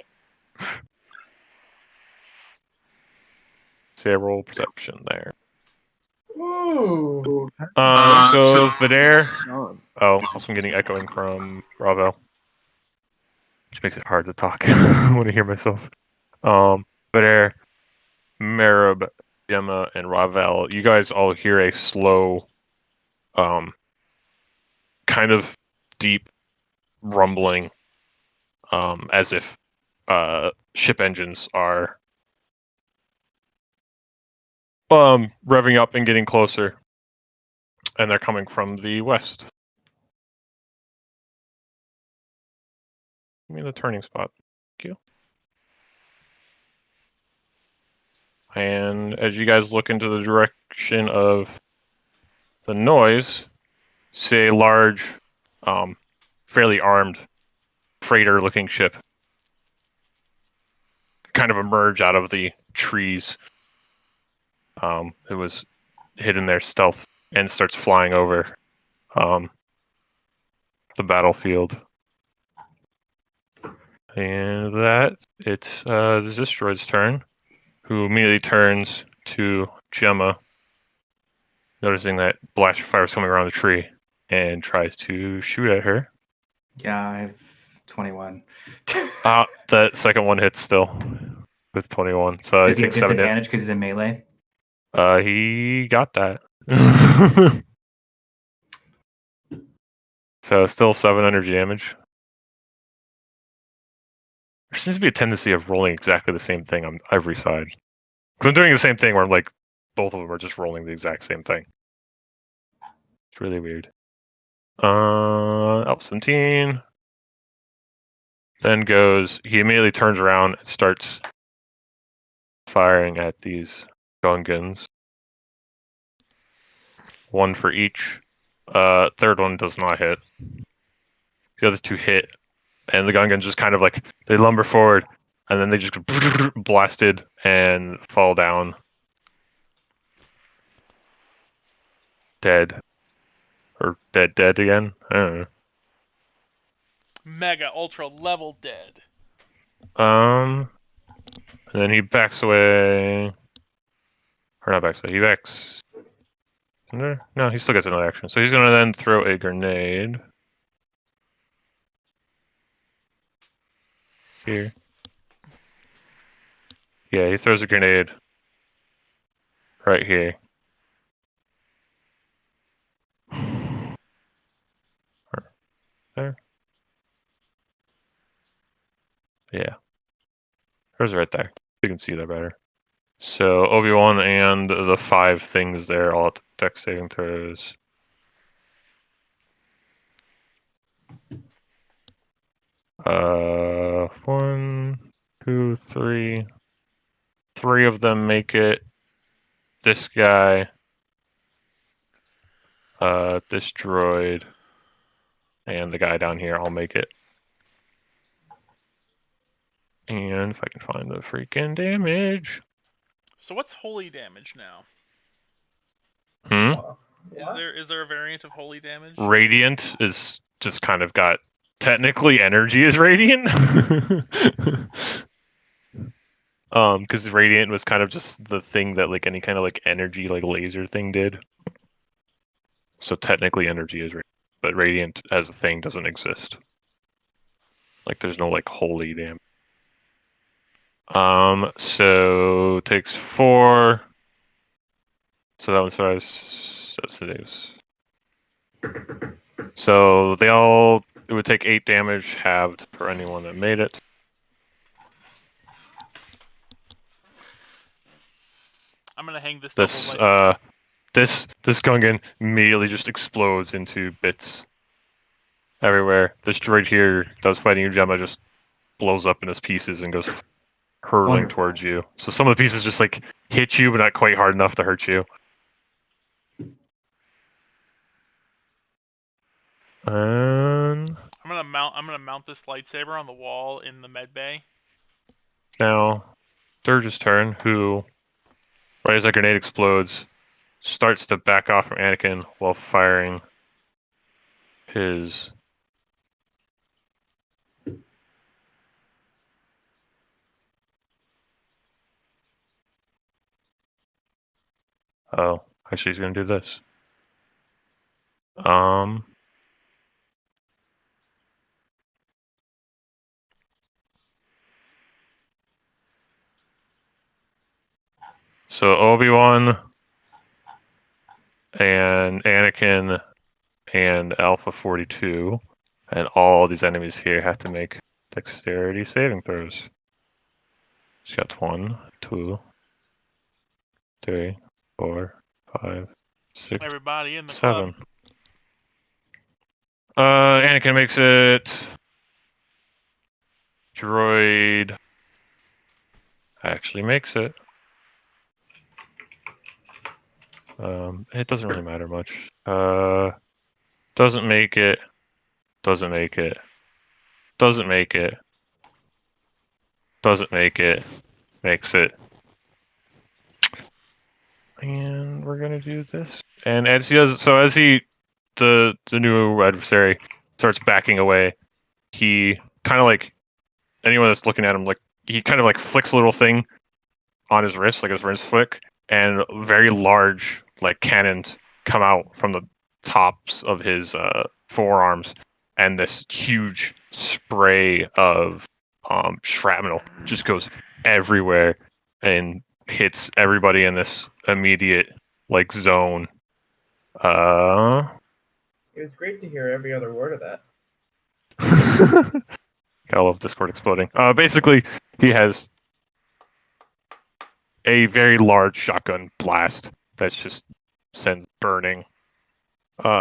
Say roll perception there. Ooh. So Vidar. Gone. Oh, also I'm getting echoing from Ravel, which makes it hard to talk. I want to hear myself. Vidar, Marib, Gemma, and Ravel, you guys all hear a slow, kind of deep rumbling, as if ship engines are revving up and getting closer, and they're coming from the west. Give me the turning spot. Thank you. And as you guys look into the direction of the noise, see a large, fairly armed freighter-looking ship kind of emerge out of the trees. It was hidden there stealth and starts flying over the battlefield. And it's this droid's turn, who immediately turns to Gemma, noticing that blast of fire is coming around the tree, and tries to shoot at her. Yeah, I have 21. That second one hits still with 21. So Does he have takes 7 disadvantage because he's in melee? He got that. So still 7 energy damage. There seems to be a tendency of rolling exactly the same thing on every side. Because I'm doing the same thing where I'm like, both of them are just rolling the exact same thing. It's really weird. 17. Then he immediately turns around and starts firing at these Gungans. 1 for each. Third one does not hit. The other 2 hit, and the Gungans just kind of like, they lumber forward, and then they just blasted and fall down. Dead. Or dead again? I don't know. Mega ultra level dead. And then he backs away. Or not backs away, he backs. No, he still gets another action. So he's gonna then throw a grenade. Here. Yeah, he throws a grenade. Right here. There. Yeah. Hers right there. You can see that better. So Obi-Wan and the 5 things there all at dex saving throws. One, two, three. 3 of them make it. This guy, this droid, and the guy down here all make it. And if I can find the freaking damage. So what's holy damage now? Hmm? Is there a variant of holy damage? Radiant is just kind of got technically energy is radiant. Because radiant was kind of just the thing that like any kind of like energy like laser thing did. So technically energy is radiant, but radiant as a thing doesn't exist. Like there's no like holy damn. So takes 4. So that one's 5. So they all, it would take 8 damage halved for anyone that made it. I'm gonna hang this This double light. this Gungan immediately just explodes into bits everywhere. This droid here that was fighting you, Gemma, just blows up in his pieces and goes hurtling Wonderful. towards you. So some of the pieces just like hit you, but not quite hard enough to hurt you. And I'm gonna mount this lightsaber on the wall in the med bay. now Durge's turn, who, right as that grenade explodes, starts to back off from Anakin while firing his actually he's gonna do this. So Obi-Wan and Anakin and Alpha 42 and all these enemies here have to make dexterity saving throws. She's got 1, 2, 3, 4, 5, 6, Everybody in the 7. club. Anakin makes it. Droid actually makes it. It doesn't really matter much. Doesn't make it. Doesn't make it. Doesn't make it. Doesn't make it. Makes it. And we're gonna do this. And as he does, so as he, the new adversary starts backing away, he kind of like anyone that's looking at him, like he kind of like flicks a little thing on his wrist, like his wrist flick, and very large like cannons come out from the tops of his forearms, and this huge spray of shrapnel just goes everywhere and hits everybody in this immediate like zone. It was great to hear every other word of that. I love Discord exploding. Basically, he has a very large shotgun blast that's just sends burning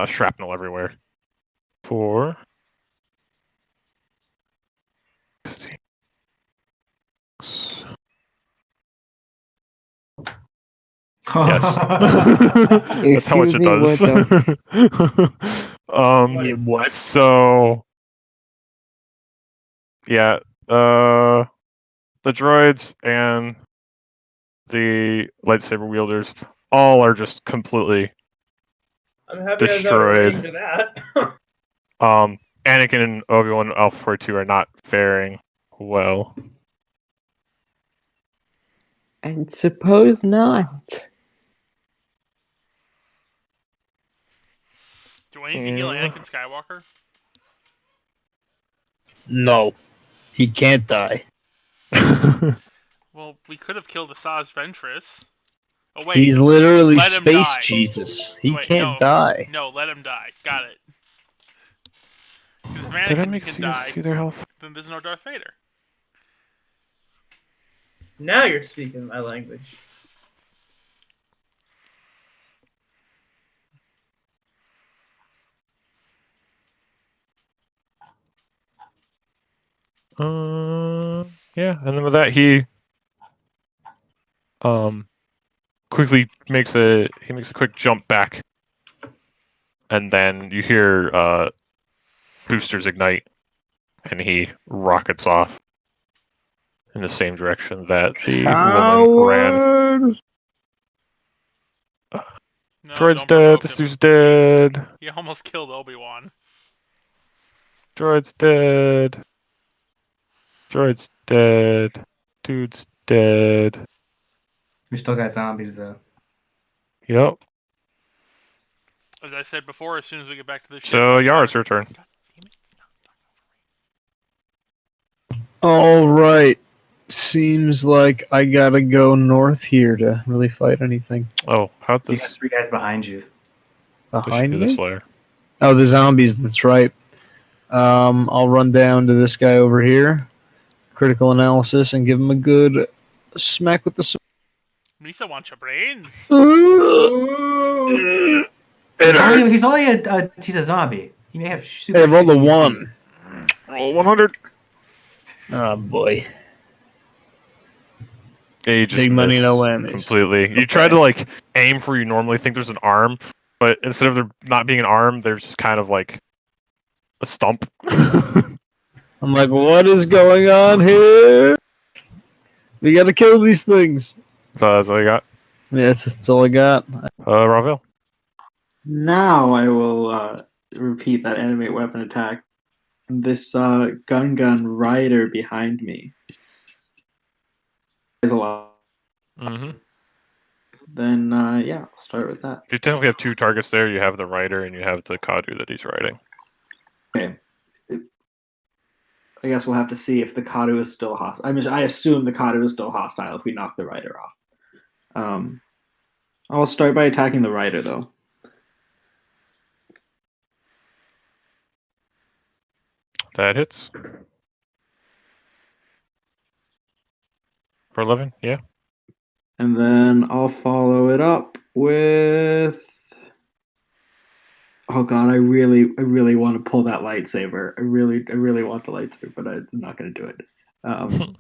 shrapnel everywhere. 4, 6. Yes. That's how much Excuse it me, what does. What? So yeah, the droids and the lightsaber wielders all are just completely I'm happy I was out of range of that. Anakin and Obi-Wan and Alpha 42 are not faring well. I suppose not. Do I need to heal Anakin Skywalker? No, he can't die. Well, we could have killed Asajj Ventress. Oh wait, He's literally let him space die. Jesus. He Wait, can't die. No, let him die. Got it. Because if Did I Anakin make can you die, see their health? then there's no Darth Vader. Now you're speaking my language. Yeah, and then with that he quickly makes a quick jump back, and then you hear boosters ignite, and he rockets off in the same direction that the woman ran. No, Droid's don't provoke dead. This him. dude's dead. He almost killed Obi-Wan. Droid's dead. Droid's dead. Dude's dead. We still got zombies though. Yep. As I said before, as soon as we get back to the ship. So, Yar, it's your turn. God damn it. All right. Seems like I gotta go north here to really fight anything. Oh, how'd You got this 3 guys behind you. Behind do this me? layer? Oh, the zombies. That's right. I'll run down to this guy over here. Critical analysis and give him a good smack with the sword. Misa wants your brains. He's only he's a zombie. He may have super. Hey, roll a shitty 1. Roll 100. Oh boy. Yeah, you just Big money, miss no whammies. completely. You Okay. try to like aim for you normally think there's an arm, but instead of there not being an arm, there's just kind of like a stump. I'm like, what is going on here? We gotta kill these things. So that's all you got. Yeah, that's all I got. Ravel. Now I will repeat that animate weapon attack. This Gungan rider behind me. There's a lot. Mm-hmm. Then yeah, I'll start with that. You technically have 2 targets there. You have the rider and you have the Kadu that he's riding. Okay. I guess we'll have to see if the Kadu is still hostile. I assume the Kadu is still hostile if we knock the rider off. I'll start by attacking the rider though. That hits. For 11, yeah. And then I'll follow it up with. Oh god, I really want to pull that lightsaber. I really want the lightsaber, but I'm not gonna do it. I'm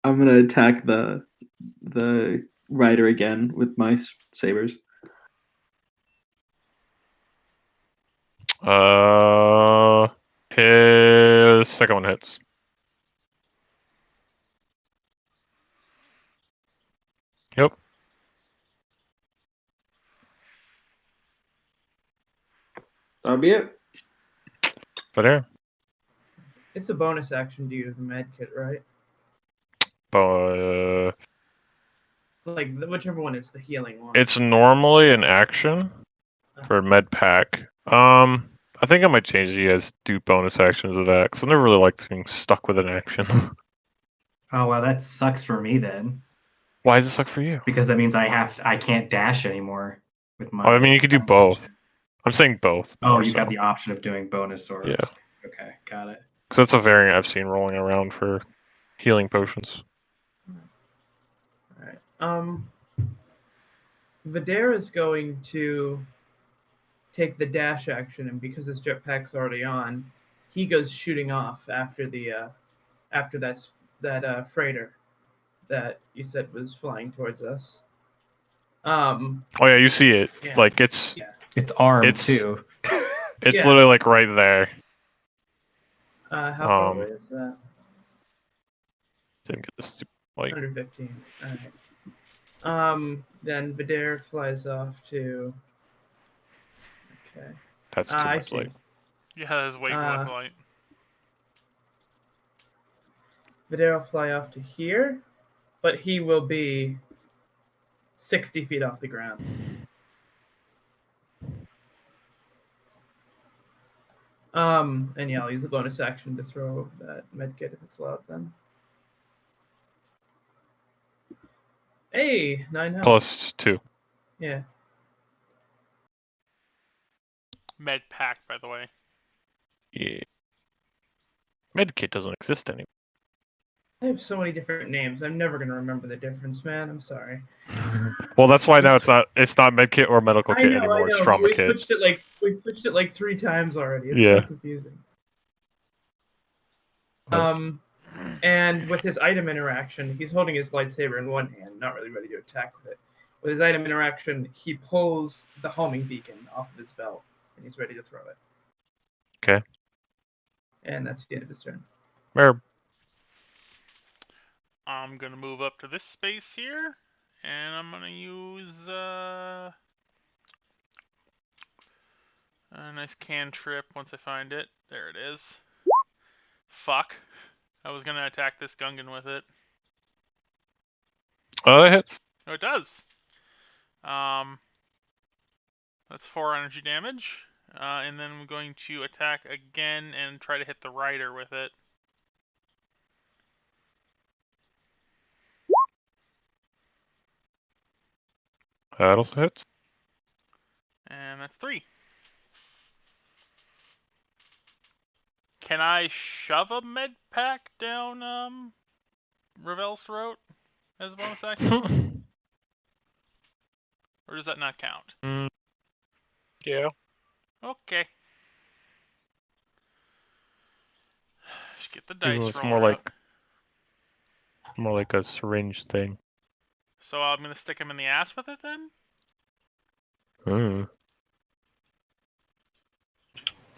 gonna attack the rider again with my sabers. His second one hits. Yep. That'll be it. But yeah. It's a bonus action due to the med kit, right? Like whichever one is the healing one. It's normally an action for med pack. I think I might change you guys do bonus actions of that because I never really liked being stuck with an action. Oh well, that sucks for me then. Why does it suck for you? Because that means I can't dash anymore with my. Oh, I mean, you could do both. I'm saying both. Oh, you got the option of doing bonus or. Yeah. Okay, got it. Because that's a variant I've seen rolling around for healing potions. Alright. Vidar is going to take the dash action, and because his jetpack's already on, he goes shooting off after that freighter that you said was flying towards us. Oh yeah, you see it. Yeah. Like it's armed too. It's Yeah. literally like right there. How far away is that? Didn't get this stupid like 115. Alright. Then Vidar flies off to. Okay. That's too I much see. light. Yeah, there's way too much light. Vidar will fly off to here, but he will be 60 feet off the ground. And yeah, I'll use a bonus action to throw that medkit if it's allowed then. Hey, 9 health. +2. Yeah. Med pack, by the way. Yeah. Medkit doesn't exist anymore. I have so many different names. I'm never gonna remember the difference, man. I'm sorry. Well, that's why now it's not medkit or medical kit anymore. It's trauma we kit. switched it like 3 times already. It's Yeah. so confusing. And with his item interaction, he's holding his lightsaber in one hand, not really ready to attack with it. With his item interaction, he pulls the homing beacon off of his belt, and he's ready to throw it. Okay. And that's the end of his turn. Merb. I'm gonna move up to this space here, and I'm gonna use A nice cantrip once I find it. There it is. Fuck. I was gonna attack this Gungan with it. Oh, that hits. Oh, it does. That's 4 energy damage. And then I'm going to attack again and try to hit the rider with it. That also hits. And that's 3. Can I shove a med pack down Ravel's throat as a bonus action? Or does that not count? Yeah. Okay. Just get the Even though dice it's roller out. more like a syringe thing. So I'm gonna stick him in the ass with it then?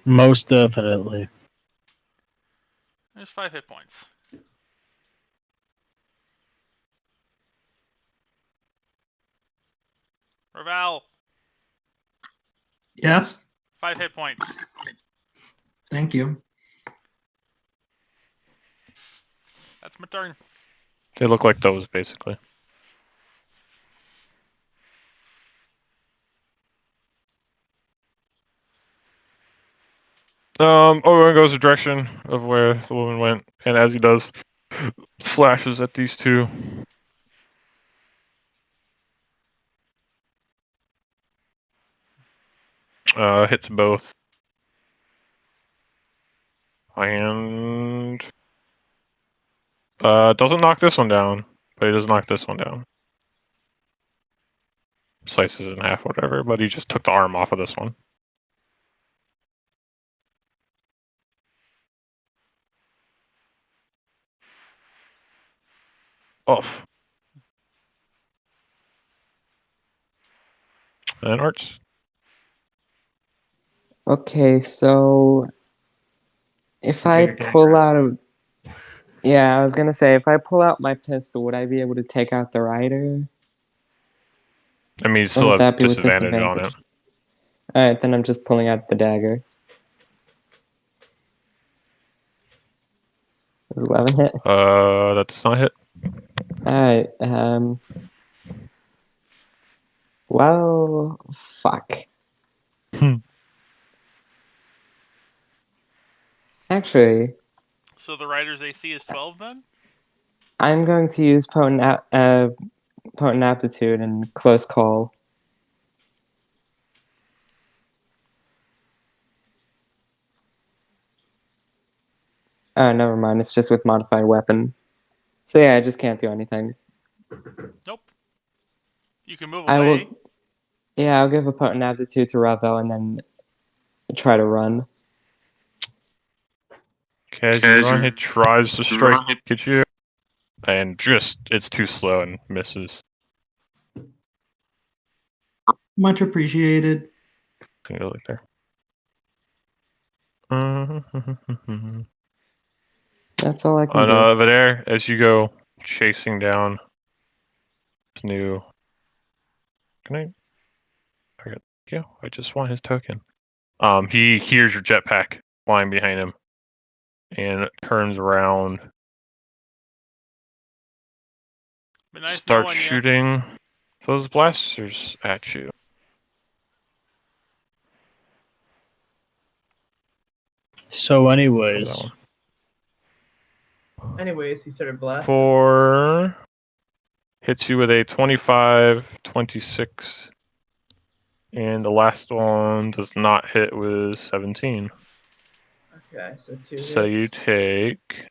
Most definitely. There's 5 hit points. Ravel, Yes. 5 hit points. Thank you. That's my turn. They look like those, basically. Owen goes the direction of where the woman went, and as he does, slashes at these two. Hits both. And doesn't knock this one down, but he does knock this one down. Slices it in half, whatever, but he just took the arm off of this one. Off. And Arts. Okay, so if Get I your dagger pull out. out a, yeah, I was gonna say if I pull out my pistol, would I be able to take out the rider? I mean, you Or still would have that be with disadvantage on it. disadvantage? Alright, then I'm just pulling out the dagger. Does 11 hit? That's not a hit. Alright, well, fuck. Actually, So the rider's AC is 12 then? I'm going to use potent aptitude and close call. Oh, never mind. It's just with modified weapon. So yeah, I just can't do anything. Nope. You can move I away. will. Yeah, I'll give a potent aptitude to Ravel and then try to run. Okay, as you run, he tries to strike at you, and just, it's too slow and misses. Much appreciated. Can go like there. That's all I can And do. over there, as you go chasing down this new. Can I? Yeah, I just want his token. He hears your jetpack flying behind him, and turns around. Been nice Start knowing you. shooting those blasters at you. So, anyways, That one. Anyways, he started blasting. 4 hits you with a 25, 26, and the last one does not hit with 17. Okay, so 2 hits. So you take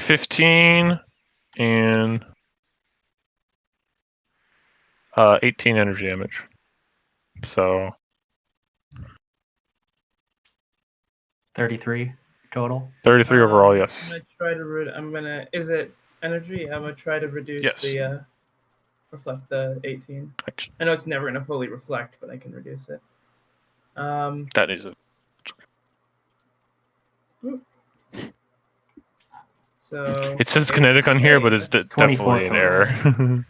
15 and 18 energy damage. So 33 total. 33 overall, yes. I'm gonna try to. Is it energy? I'm gonna try to reduce Yes. the reflect the 18. I know it's never gonna fully reflect, but I can reduce it. That is it. So It says kinetic on here, but it's that's 24 definitely an total.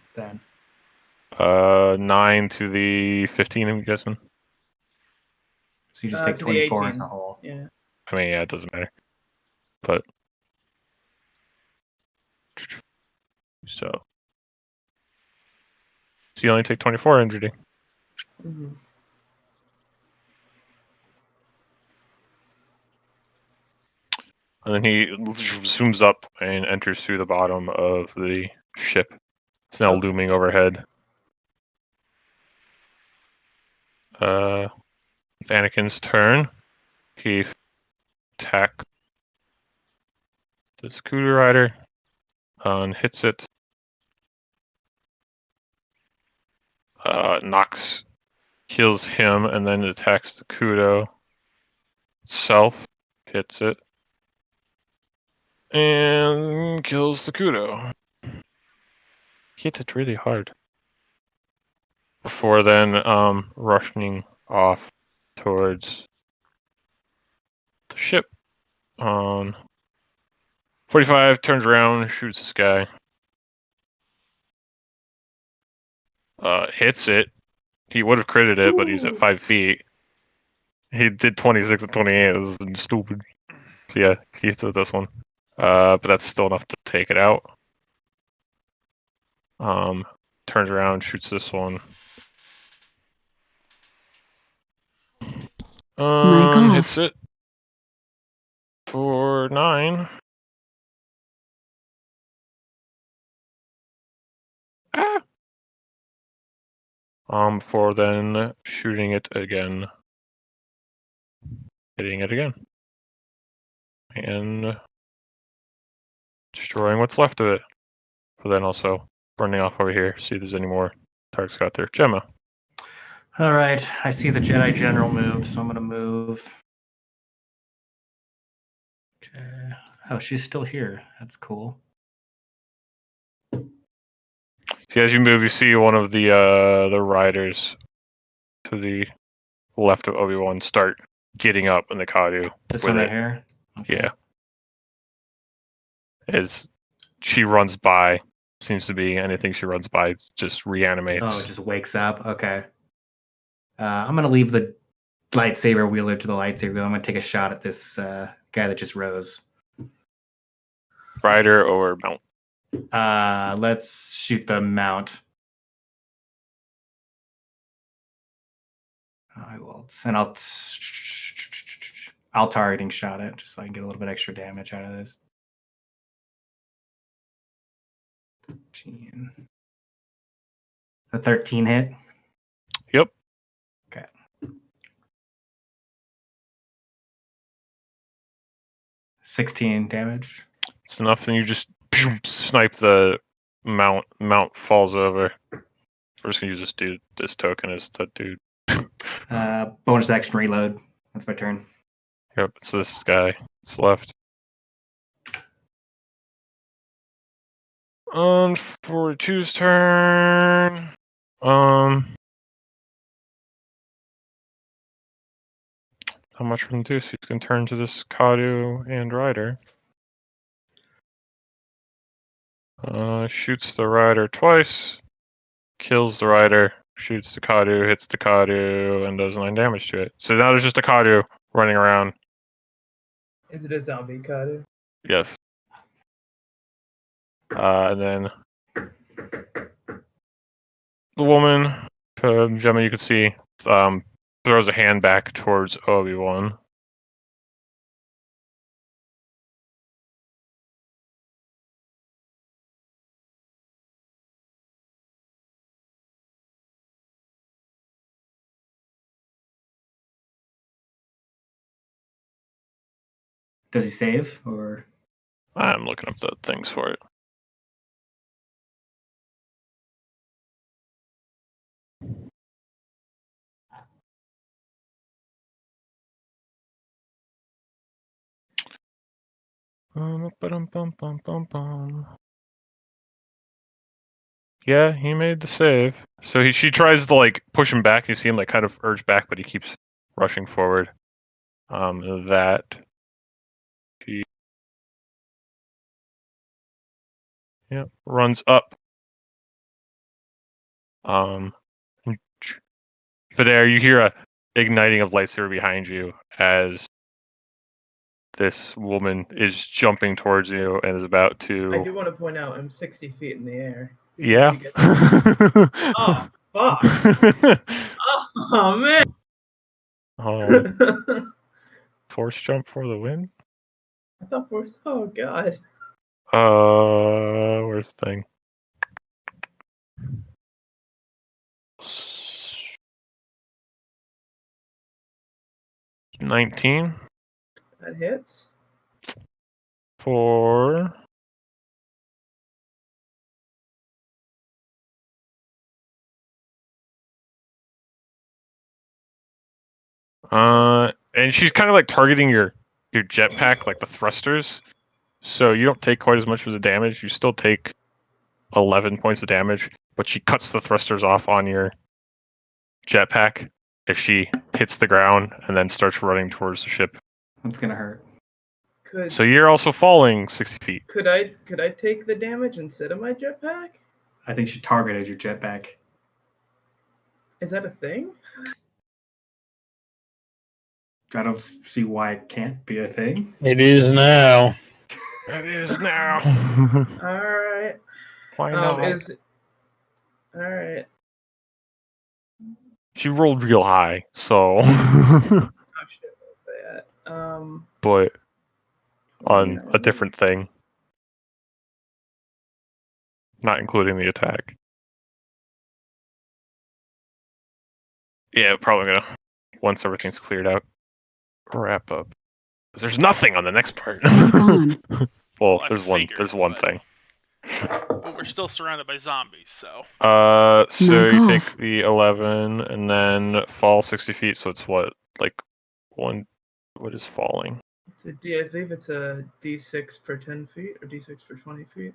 error. Then 9 to the 15, I'm guessing. so you just take to the 24 as 18. a whole. Yeah. I mean, yeah, it doesn't matter. But so you only take 24 injury. Mm-hmm. And then he zooms up and enters through the bottom of the ship. It's now looming overhead. It's Anakin's turn. He attacks the scooter rider and hits it. Kills him, and then attacks the Kudo itself. Hits it. And kills the Kudo. Hits it really hard. Before then, rushing off towards the ship. 45 turns around, shoots this guy. Hits it. He would have critted it, but he's at 5 feet. He did 26 and 28. This is stupid. So yeah, he hits with this one. But that's still enough to take it out. Turns around, shoots this one. Mic off. Hits it for 9. Before then shooting it again. Hitting it again. And destroying what's left of it. But then also running off over here, see if there's any more targets got there. Gemma. All right, I see the Jedi General moved, so I'm gonna move. Okay. Oh, she's still here. That's cool. See, as you move, you see one of the riders to the left of Obi-Wan start getting up in the Kadu. This one right here? Okay. Yeah. As she runs by, seems to be anything she runs by just reanimates. Oh, it just wakes up. Okay. I'm gonna leave the lightsaber wheeler to the lightsaber. I'm gonna take a shot at this guy that just rose. Rider or mount? Let's shoot the mount. I will, and I'll targeting shot it just so I can get a little bit extra damage out of this. 13. The 13 hit. Yep. Okay. $16 damage. It's enough, and you just snipe the mount. Mount falls over. We're just gonna use this token as the dude. Bonus action reload. That's my turn. Yep, it's this guy. It's left. On 42's turn. How much we can do? So he's gonna turn to this Kadu and Rider. Shoots the Rider twice. Kills the Rider. Shoots the Kadu, hits the Kadu, and does 9 damage to it. So now there's just a Kadu running around. Is it a zombie Kadu? Yes. And then the woman, Gemma, you can see, throws a hand back towards Obi-Wan. Does he save or? I'm looking up the things for it. Yeah, he made the save. So she tries to like push him back. You see him like kind of urge back, but he keeps rushing forward. That Yeah, runs up. There, you hear a igniting of lightsaber behind you as this woman is jumping towards you and is about to. I do want to point out I'm 60 feet in the air. Yeah. Did you get that? Oh, fuck. Oh, man. Force jump for the win? I thought force. Oh, God. Where's the thing? 19 That hits. for and she's kind of like targeting your jetpack, like the thrusters. So you don't take quite as much of the damage. You still take 11 points of damage, but she cuts the thrusters off on your jetpack if she hits the ground and then starts running towards the ship. That's gonna hurt. So you're also falling 60 feet. Could I take the damage instead of my jetpack? I think she targeted your jetpack. Is that a thing? I don't see why it can't be a thing. It is now. It is now. All right. Why not? All right. She rolled real high, so. Oh shit! What was that? But on a different thing, not including the attack. Yeah, probably gonna, once everything's cleared out, wrap up. There's nothing on the next part. Gone. Well, I there's figured, one but- thing. But we're still surrounded by zombies, so. So Knock you off. take the 11 and then fall 60 feet. So it's what, like one? What is falling? It's I believe it's a D6 per 10 feet or D6 per 20 feet.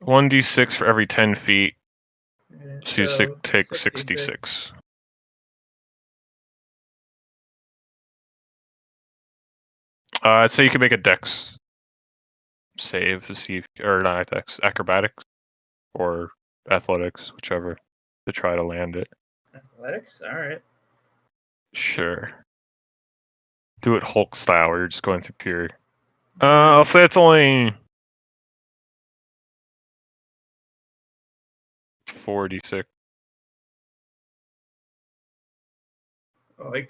1d6 for every 10 feet. Yeah, So you so take 66. 66. I'd say you can make a dex save to see if, or not dex, acrobatics or athletics, whichever, to try to land it. Athletics? All right. Sure. Do it Hulk style, where you're just going through pure. I'll say it's only 4d6. Oh, I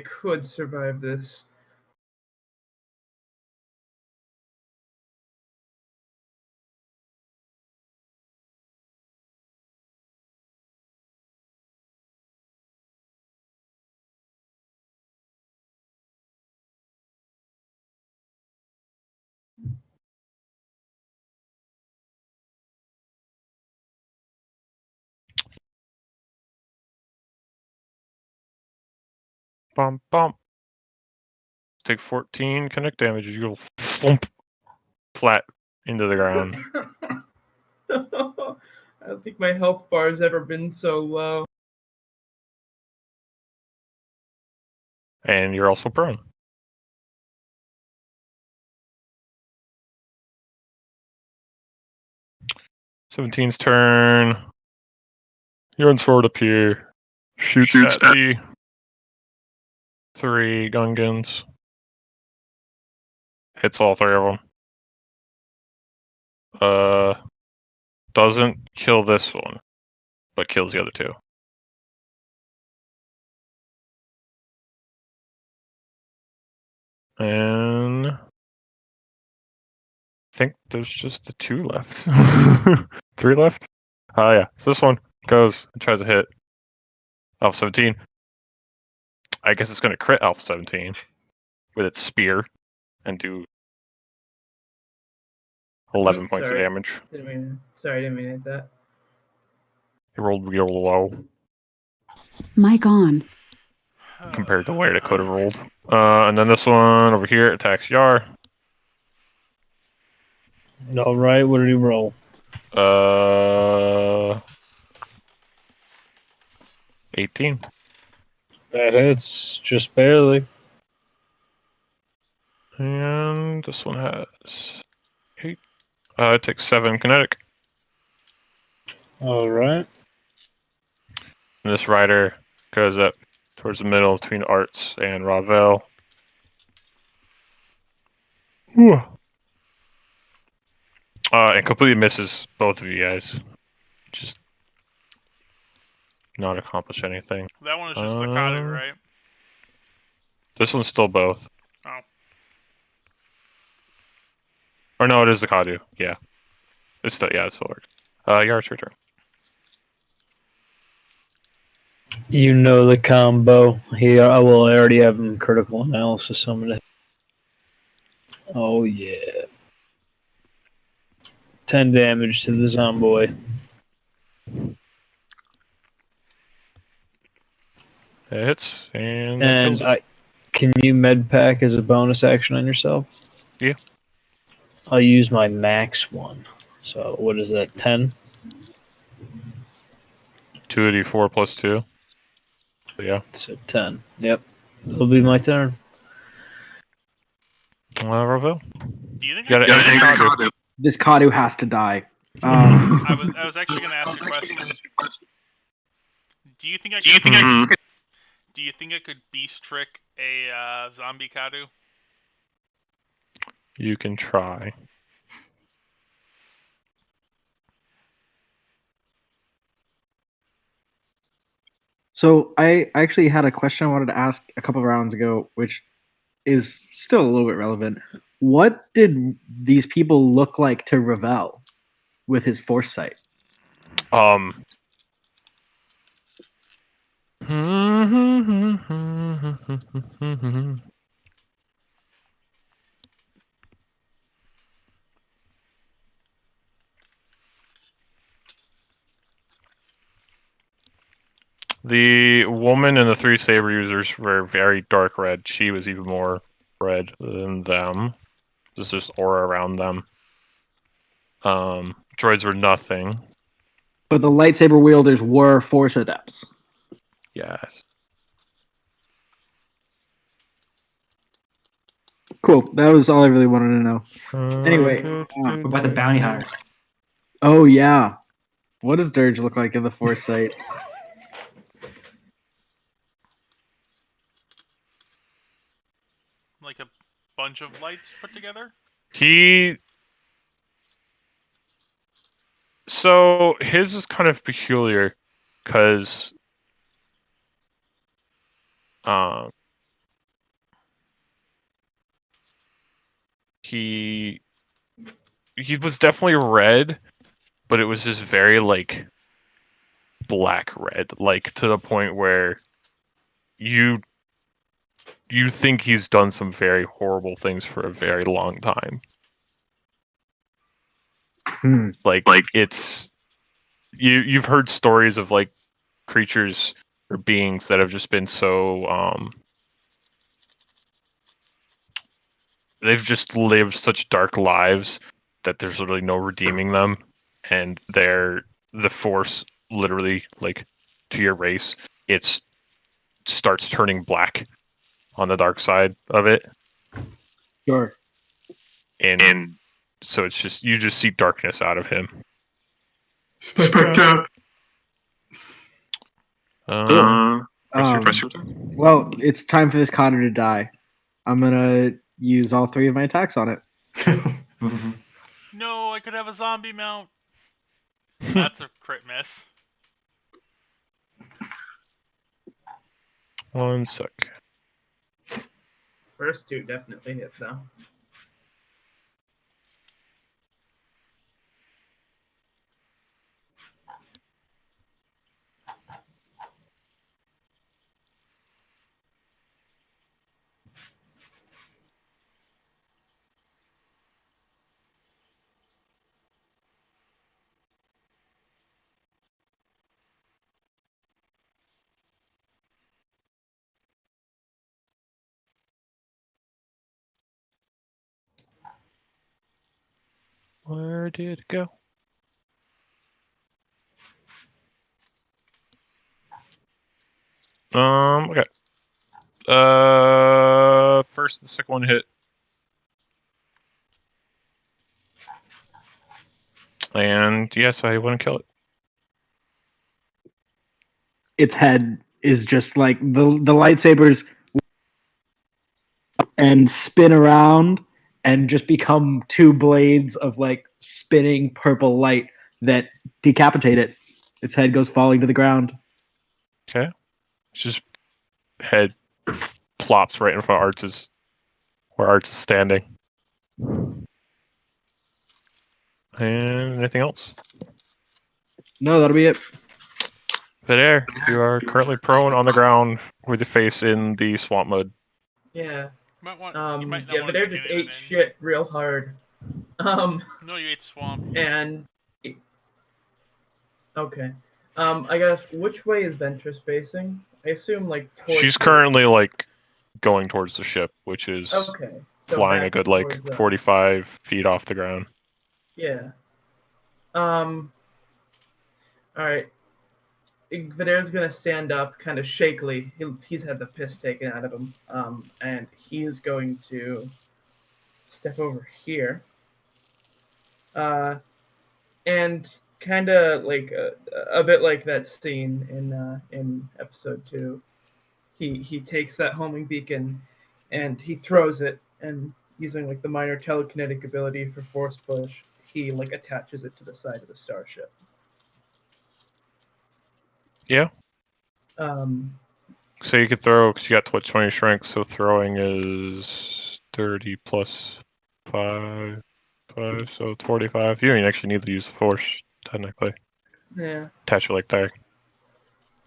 could survive this. Bump, bump. Take 14 connect damage. You go thump flat into the ground. I don't think my health bar has ever been so low. And you're also prone. '17's turn. He runs forward up here. Shoots at the 3 Gungans. Hits all 3 of them. Doesn't kill this one, but kills the other 2. And I think there's just the 2 left. 3 left? Oh yeah. So this one goes and tries to hit Alpha 17. I guess it's going to crit Alpha 17 with its spear and do 11 Oops, points sorry. of damage. Didn't mean to hit that. He rolled real low Mic on. compared to where it could have rolled. And then this one over here attacks Yar. All right, what did he roll? 18. That hits just barely. And this one has 8. It takes 7 kinetic. All right. And this rider goes up towards the middle between Arts and Ravel. And completely misses both of you guys. Just not accomplish anything. That one is just the Kadu, right? This one's still both. Oh. Or no, it is the Kadu. Yeah. It still works. Yar's your turn. You know the combo. I will already have him critical analysis. So I'm gonna. Oh yeah. 10 damage to the Zomboy. It hits, and that kills And it. can you med pack as a bonus action on yourself? Yeah. I'll use my max one. So what is that? 10. 2d4 plus 2. So yeah. So 10. Yep. It'll be my turn. Ravel. Do you think You got an angry Kadu. This Kadu has to die. I was actually going to ask a question. Do you think I could beast trick a zombie Kadu? You can try. So I actually had a question I wanted to ask a couple of rounds ago, which is still a little bit relevant. What did these people look like to Ravel with his foresight? The woman and the 3 saber users were very dark red. She was even more red than them. There's just aura around them. Droids were nothing. But the lightsaber wielders were Force adepts. Yes. Cool. That was all I really wanted to know. Anyway, What about the bounty hunter? oh yeah, what does Dirge look like in the foresight? Like a bunch of lights put together? So his is kind of peculiar because he was definitely red, but it was just very like black red, like to the point where you think he's done some very horrible things for a very long time. Like it's you've heard stories of like creatures or beings that have just been so they've just lived such dark lives that there's literally no redeeming them, and they're the force literally like to your race. It starts turning black on the dark side of it. Sure. And so it's just you just see darkness out of him. Press your turn. Well, it's time for this Kadu to die. I'm gonna use all 3 of my attacks on it. No, I could have a zombie mount. That's a crit miss. 1 sec. First 2 definitely hit though. Where did it go? Okay. First the second one hit And yes, I wouldn't kill it. Its head is just like the lightsabers and spin around and just become two blades of like spinning purple light that decapitate it. Its head goes falling to the ground. Okay. It's just head plops right in front of Arch's, where Arch is standing. And anything else? No, that'll be it. Vidaire, you are currently prone on the ground with your face in the swamp mud. Yeah. You might not Yeah, want but to they take just any of ate it in. shit real hard. No, you ate swamp. And okay. I guess which way is Ventress facing? I assume like towards. She's currently like going towards the ship, which is okay. So flying a back good like towards us. 45 feet off the ground. Yeah. All right. Vidaire's gonna stand up, kind of shakily. He's had the piss taken out of him. And he's going to step over here. And kind of like a bit like that scene in episode 2. He takes that homing beacon, and he throws it, and using like the minor telekinetic ability for force push, he like attaches it to the side of the starship. Yeah. So you could throw, because you got 20 strength, so throwing is 30 plus 5, so 45. You don't even actually need to use the force, technically. Yeah. Attach it like there.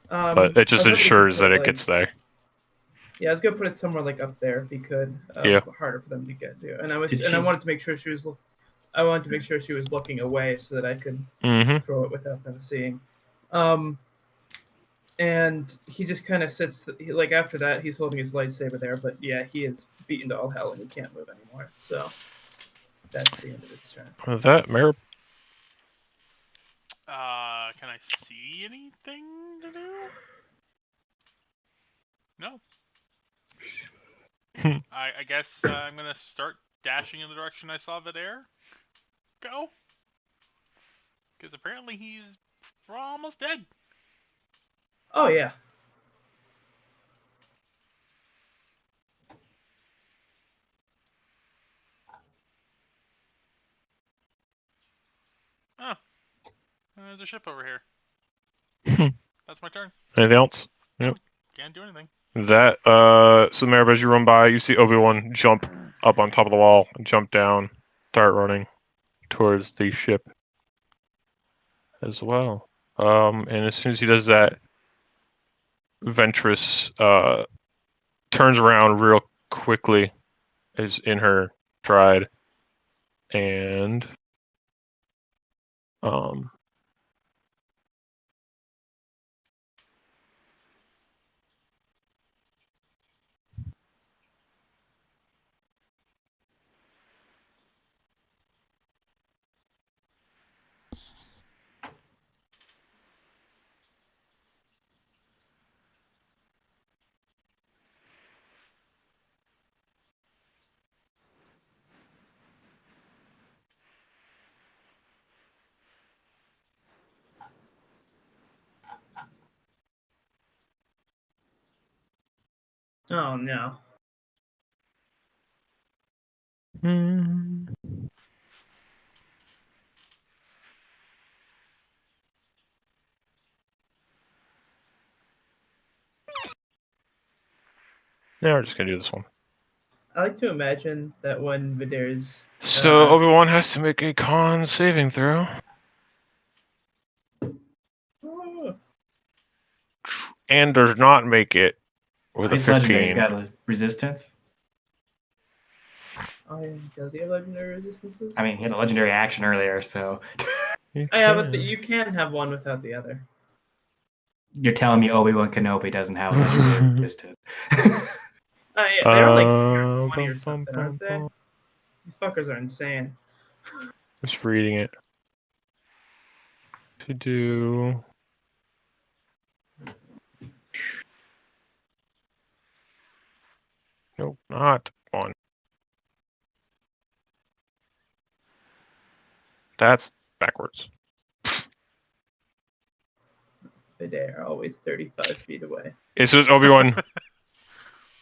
But it just ensures that it gets there. Yeah, I was gonna put it somewhere like up there if he could. Yeah. Harder for them to get to. And I wanted to make sure she was. I wanted to make sure she was looking away so that I could throw it without them seeing. And he just kind of sits. Like after that, he's holding his lightsaber there. But yeah, he is beaten to all hell and he can't move anymore. So that's the end of his turn. With that, Merib. Can I see anything to do? No. I guess I'm gonna start dashing in the direction I saw Vidaire go. Because apparently he's almost dead. Oh yeah. Oh. There's a ship over here. That's my turn. Anything else? Yep. Can't do anything. That, so Merib, as you run by, you see Obi-Wan jump up on top of the wall, jump down, start running towards the ship as well. And as soon as he does that, Ventress turns around real quickly, is in her stride, and Oh no. yeah, we're just gonna do this one. I like to imagine that when Vidaire's So Obi-Wan has to make a con saving throw. And does not make it with a He's legendary. 15. He's got a resistance. Does he have legendary resistances? I mean, he had a legendary action earlier, so. Yeah, but you can have one without the other. You're telling me Obi-Wan Kenobi doesn't have a legendary resistance? Yeah, they're like 20 or something, aren't they? These fuckers are insane. Just reading it. To do. Nope, not one. That's backward. starts. Midair, always 35 feet away. It's just Obi-Wan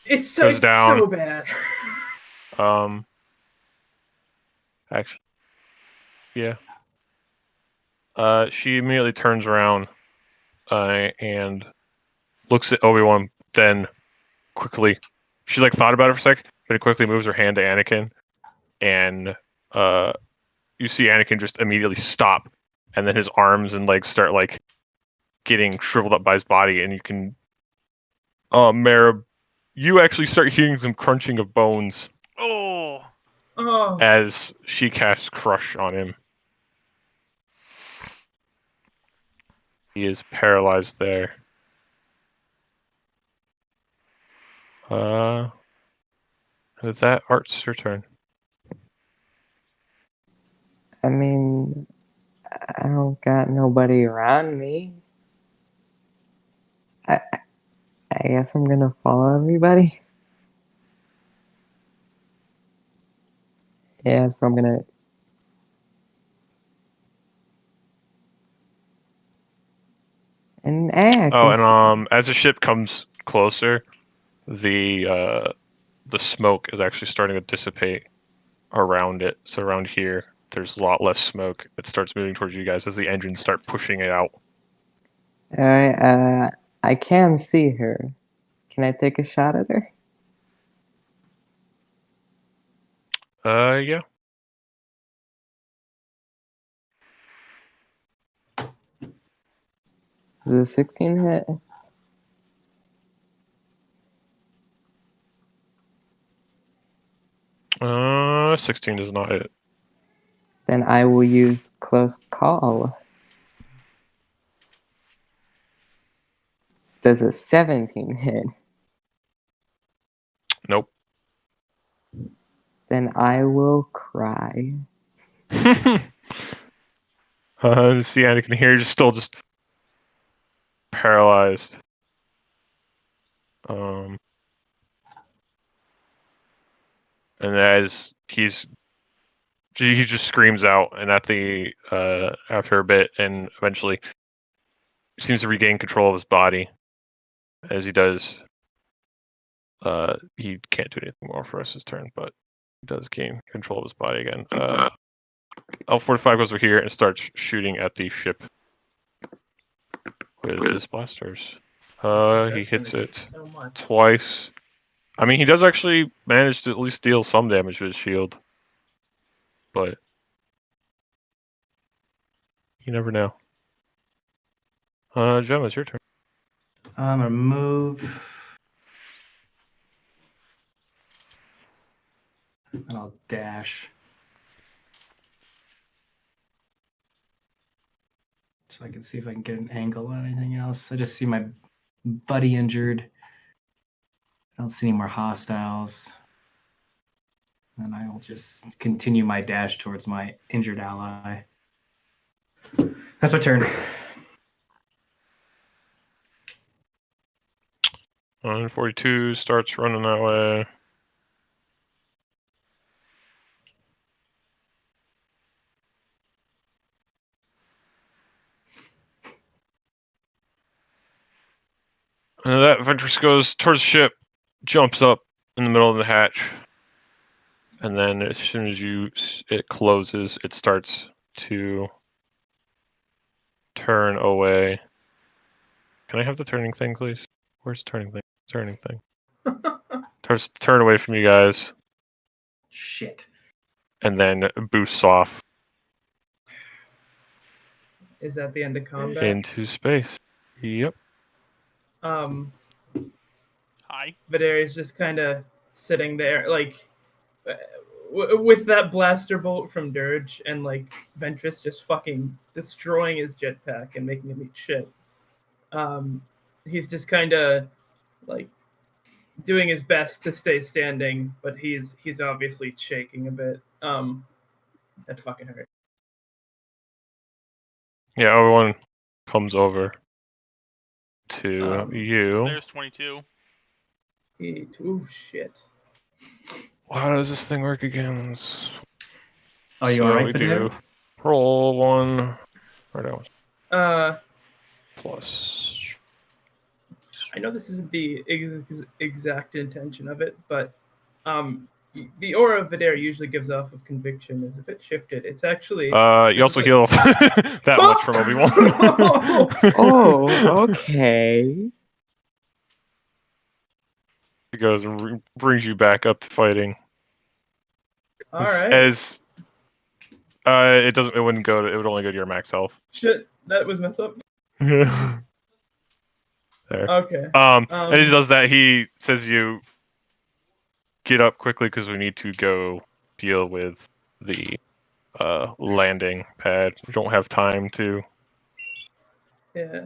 It's goes down. so bad. Actually, yeah. She immediately turns around and looks at Obi-Wan, then quickly, she like thought about it for a sec, but quickly moves her hand to Anakin, and you see Anakin just immediately stop, and then his arms and legs start like getting shriveled up by his body, and you can, Mara, you actually start hearing some crunching of bones Oh. as she casts Crush on him. He is paralyzed there. With that, Art's your turn. I mean, I don't got nobody around me. I guess I'm gonna follow everybody. Yeah, so I'm gonna. And As the ship comes closer, the smoke is actually starting to dissipate around it. So around here, there's a lot less smoke. It starts moving towards you guys as the engines start pushing it out. Alright, I can see her. Can I take a shot at her? Yeah. Is it 16 hit? 16 does not hit. Then I will use close call. Does a 17 hit? Nope. Then I will cry. See, Anakin here, just still just paralyzed. And as he just screams out, and after a bit, and eventually seems to regain control of his body. As he does, he can't do anything more for us his turn, but he does gain control of his body again. L45 goes over here and starts shooting at the ship with his blasters. He hits it twice. I mean, he does actually manage to at least deal some damage to his shield, but you never know. Gemma, it's your turn. I'm gonna move. And I'll dash. So I can see if I can get an angle on anything else. I just see my buddy injured. I don't see any more hostiles. And I will just continue my dash towards my injured ally. That's my turn. 42 starts running that way. And that Ventress goes towards the ship, jumps up in the middle of the hatch, and then as soon as it closes, it starts to turn away. Can I have the turning thing, please? Where's the turning thing? Turning thing. Turn away from you guys. Shit. And then boosts off. Is that the end of combat? Into space. Yep. Hi. Vidari's just kind of sitting there, like, with that blaster bolt from Dirge, and, like, Ventress just fucking destroying his jetpack and making him eat shit. He's just kind of, like, doing his best to stay standing, but he's obviously shaking a bit. That fucking hurt. Yeah, everyone comes over to you. There's 22. Oh, shit. How does this thing work again? Oh, you what alright, we Padero? do. Roll 1. Right now. Plus. I know this isn't the exact intention of it, but the aura of Vidaire usually gives off of conviction is a bit shifted. It's actually You also heal that much from Obi-Wan. Oh, okay. He goes and brings you back up to fighting. All right. As it doesn't, it wouldn't go to. It would only go to your max health. Shit, that was messed up. There. Okay. As he does that, he says you get up quickly because we need to go deal with the landing pad. We don't have time to. Yeah.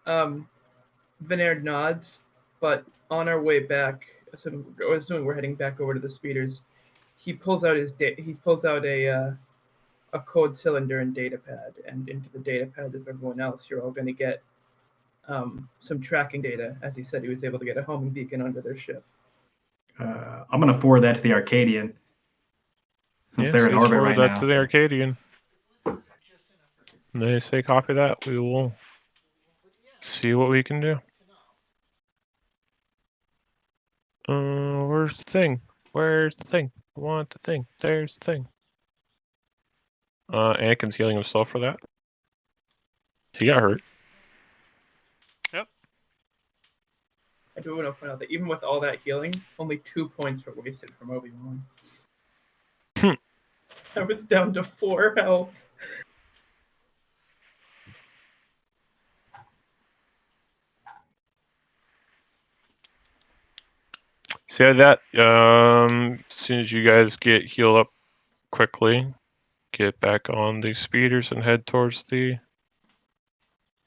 Vinard nods, but on our way back, assuming we're heading back over to the speeders, he pulls out a code cylinder and data pad, and into the data pad of everyone else, you're all going to get some tracking data. As he said, he was able to get a homing beacon under their ship. I'm going to forward that to the Arcadian. Since they're in please orbit forward right that now. to the Arcadian. And they say copy that. We will see what we can do. Where's the thing? Where's the thing? I want the thing. There's the thing. Anakin's healing himself for that. He got hurt. Yep. I do want to point out that even with all that healing, only 2 points were wasted from Obi-Wan. I was down to 4 health. So yeah, that as soon as you guys get healed up quickly, get back on the speeders and head towards the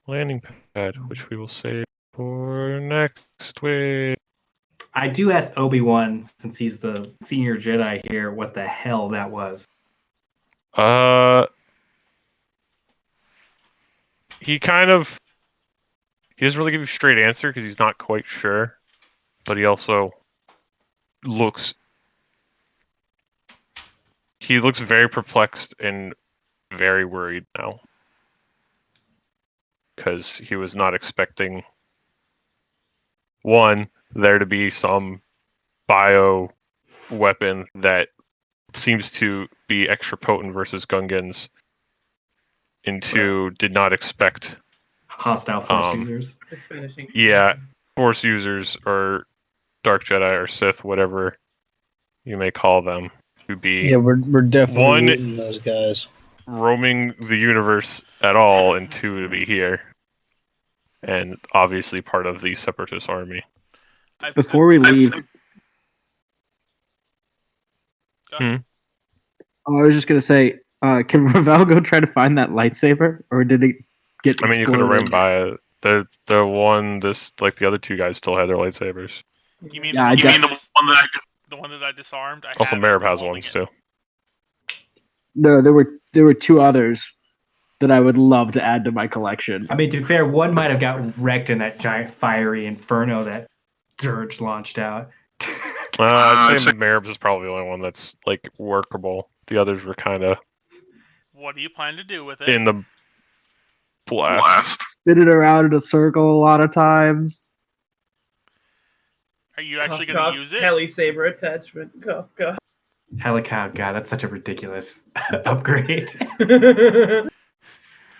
landing pad, which we will save for next week. I do ask Obi-Wan, since he's the senior Jedi here, what the hell that was. He doesn't really give you a straight answer because he's not quite sure, but he also looks very perplexed and very worried now because he was not expecting there to be some bio weapon that seems to be extra potent versus Gungans, and 2, did not expect hostile Force users. The Spanish Inquisition. Yeah, Force users or Dark Jedi or Sith, whatever you may call them, to be we're definitely one, meeting those guys. roaming the universe at all, and 2, to be here. And obviously part of the Separatist army. Before we leave, I was just gonna say, can Ravel go try to find that lightsaber, or did it get exploded? You could have ran by it. The one, the other 2 guys still had their lightsabers. You mean Yeah, the one that I disarmed? I Also, have Merib it, has holding ones it. too. No, there were 2 others that I would love to add to my collection. I mean, to be fair, one might have got wrecked in that giant fiery inferno that Dirge launched out. I'd say Merib's is probably the only one that's workable. The others were kind of What do you plan to do with it? in the blast. Spin it around in a circle a lot of times. Are you actually Cough, going cough, to use it? heli saber attachment. Cough, cough. Helicow, God, that's such a ridiculous upgrade.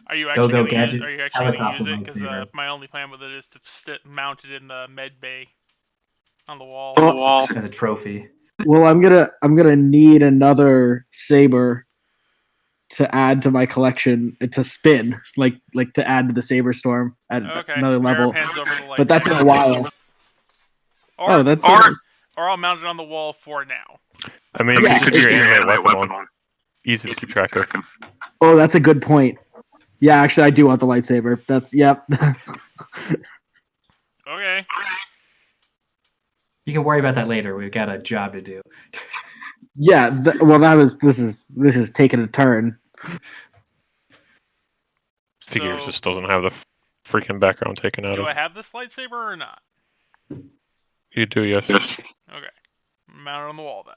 Are you actually go, going to gadget, use? Are you actually going to helicopter use it? Because lightsaber. my only plan with it is to mount it in the med bay on the wall. As a trophy. Well, I'm gonna need another saber to add to my collection to spin, like to add to the saber storm at another level. Hands over the But that's in a lightsaber. while. Or, that's or I'll mount it on the wall for now. I mean, it could be your animate weapon on. Easy to keep track of. Oh, that's a good point. Yeah, actually, I do want the lightsaber. That's yep. Okay. You can worry about that later. We've got a job to do. Yeah. This is taking a turn. Figures just doesn't have the freaking background taken out of. Do I have this lightsaber or not? You do, yes. Okay. Mount it on the wall then.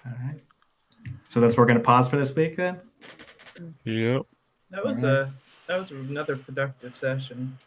All right. So we're going to pause for this week then? Yep. That was Alright. that was another productive session.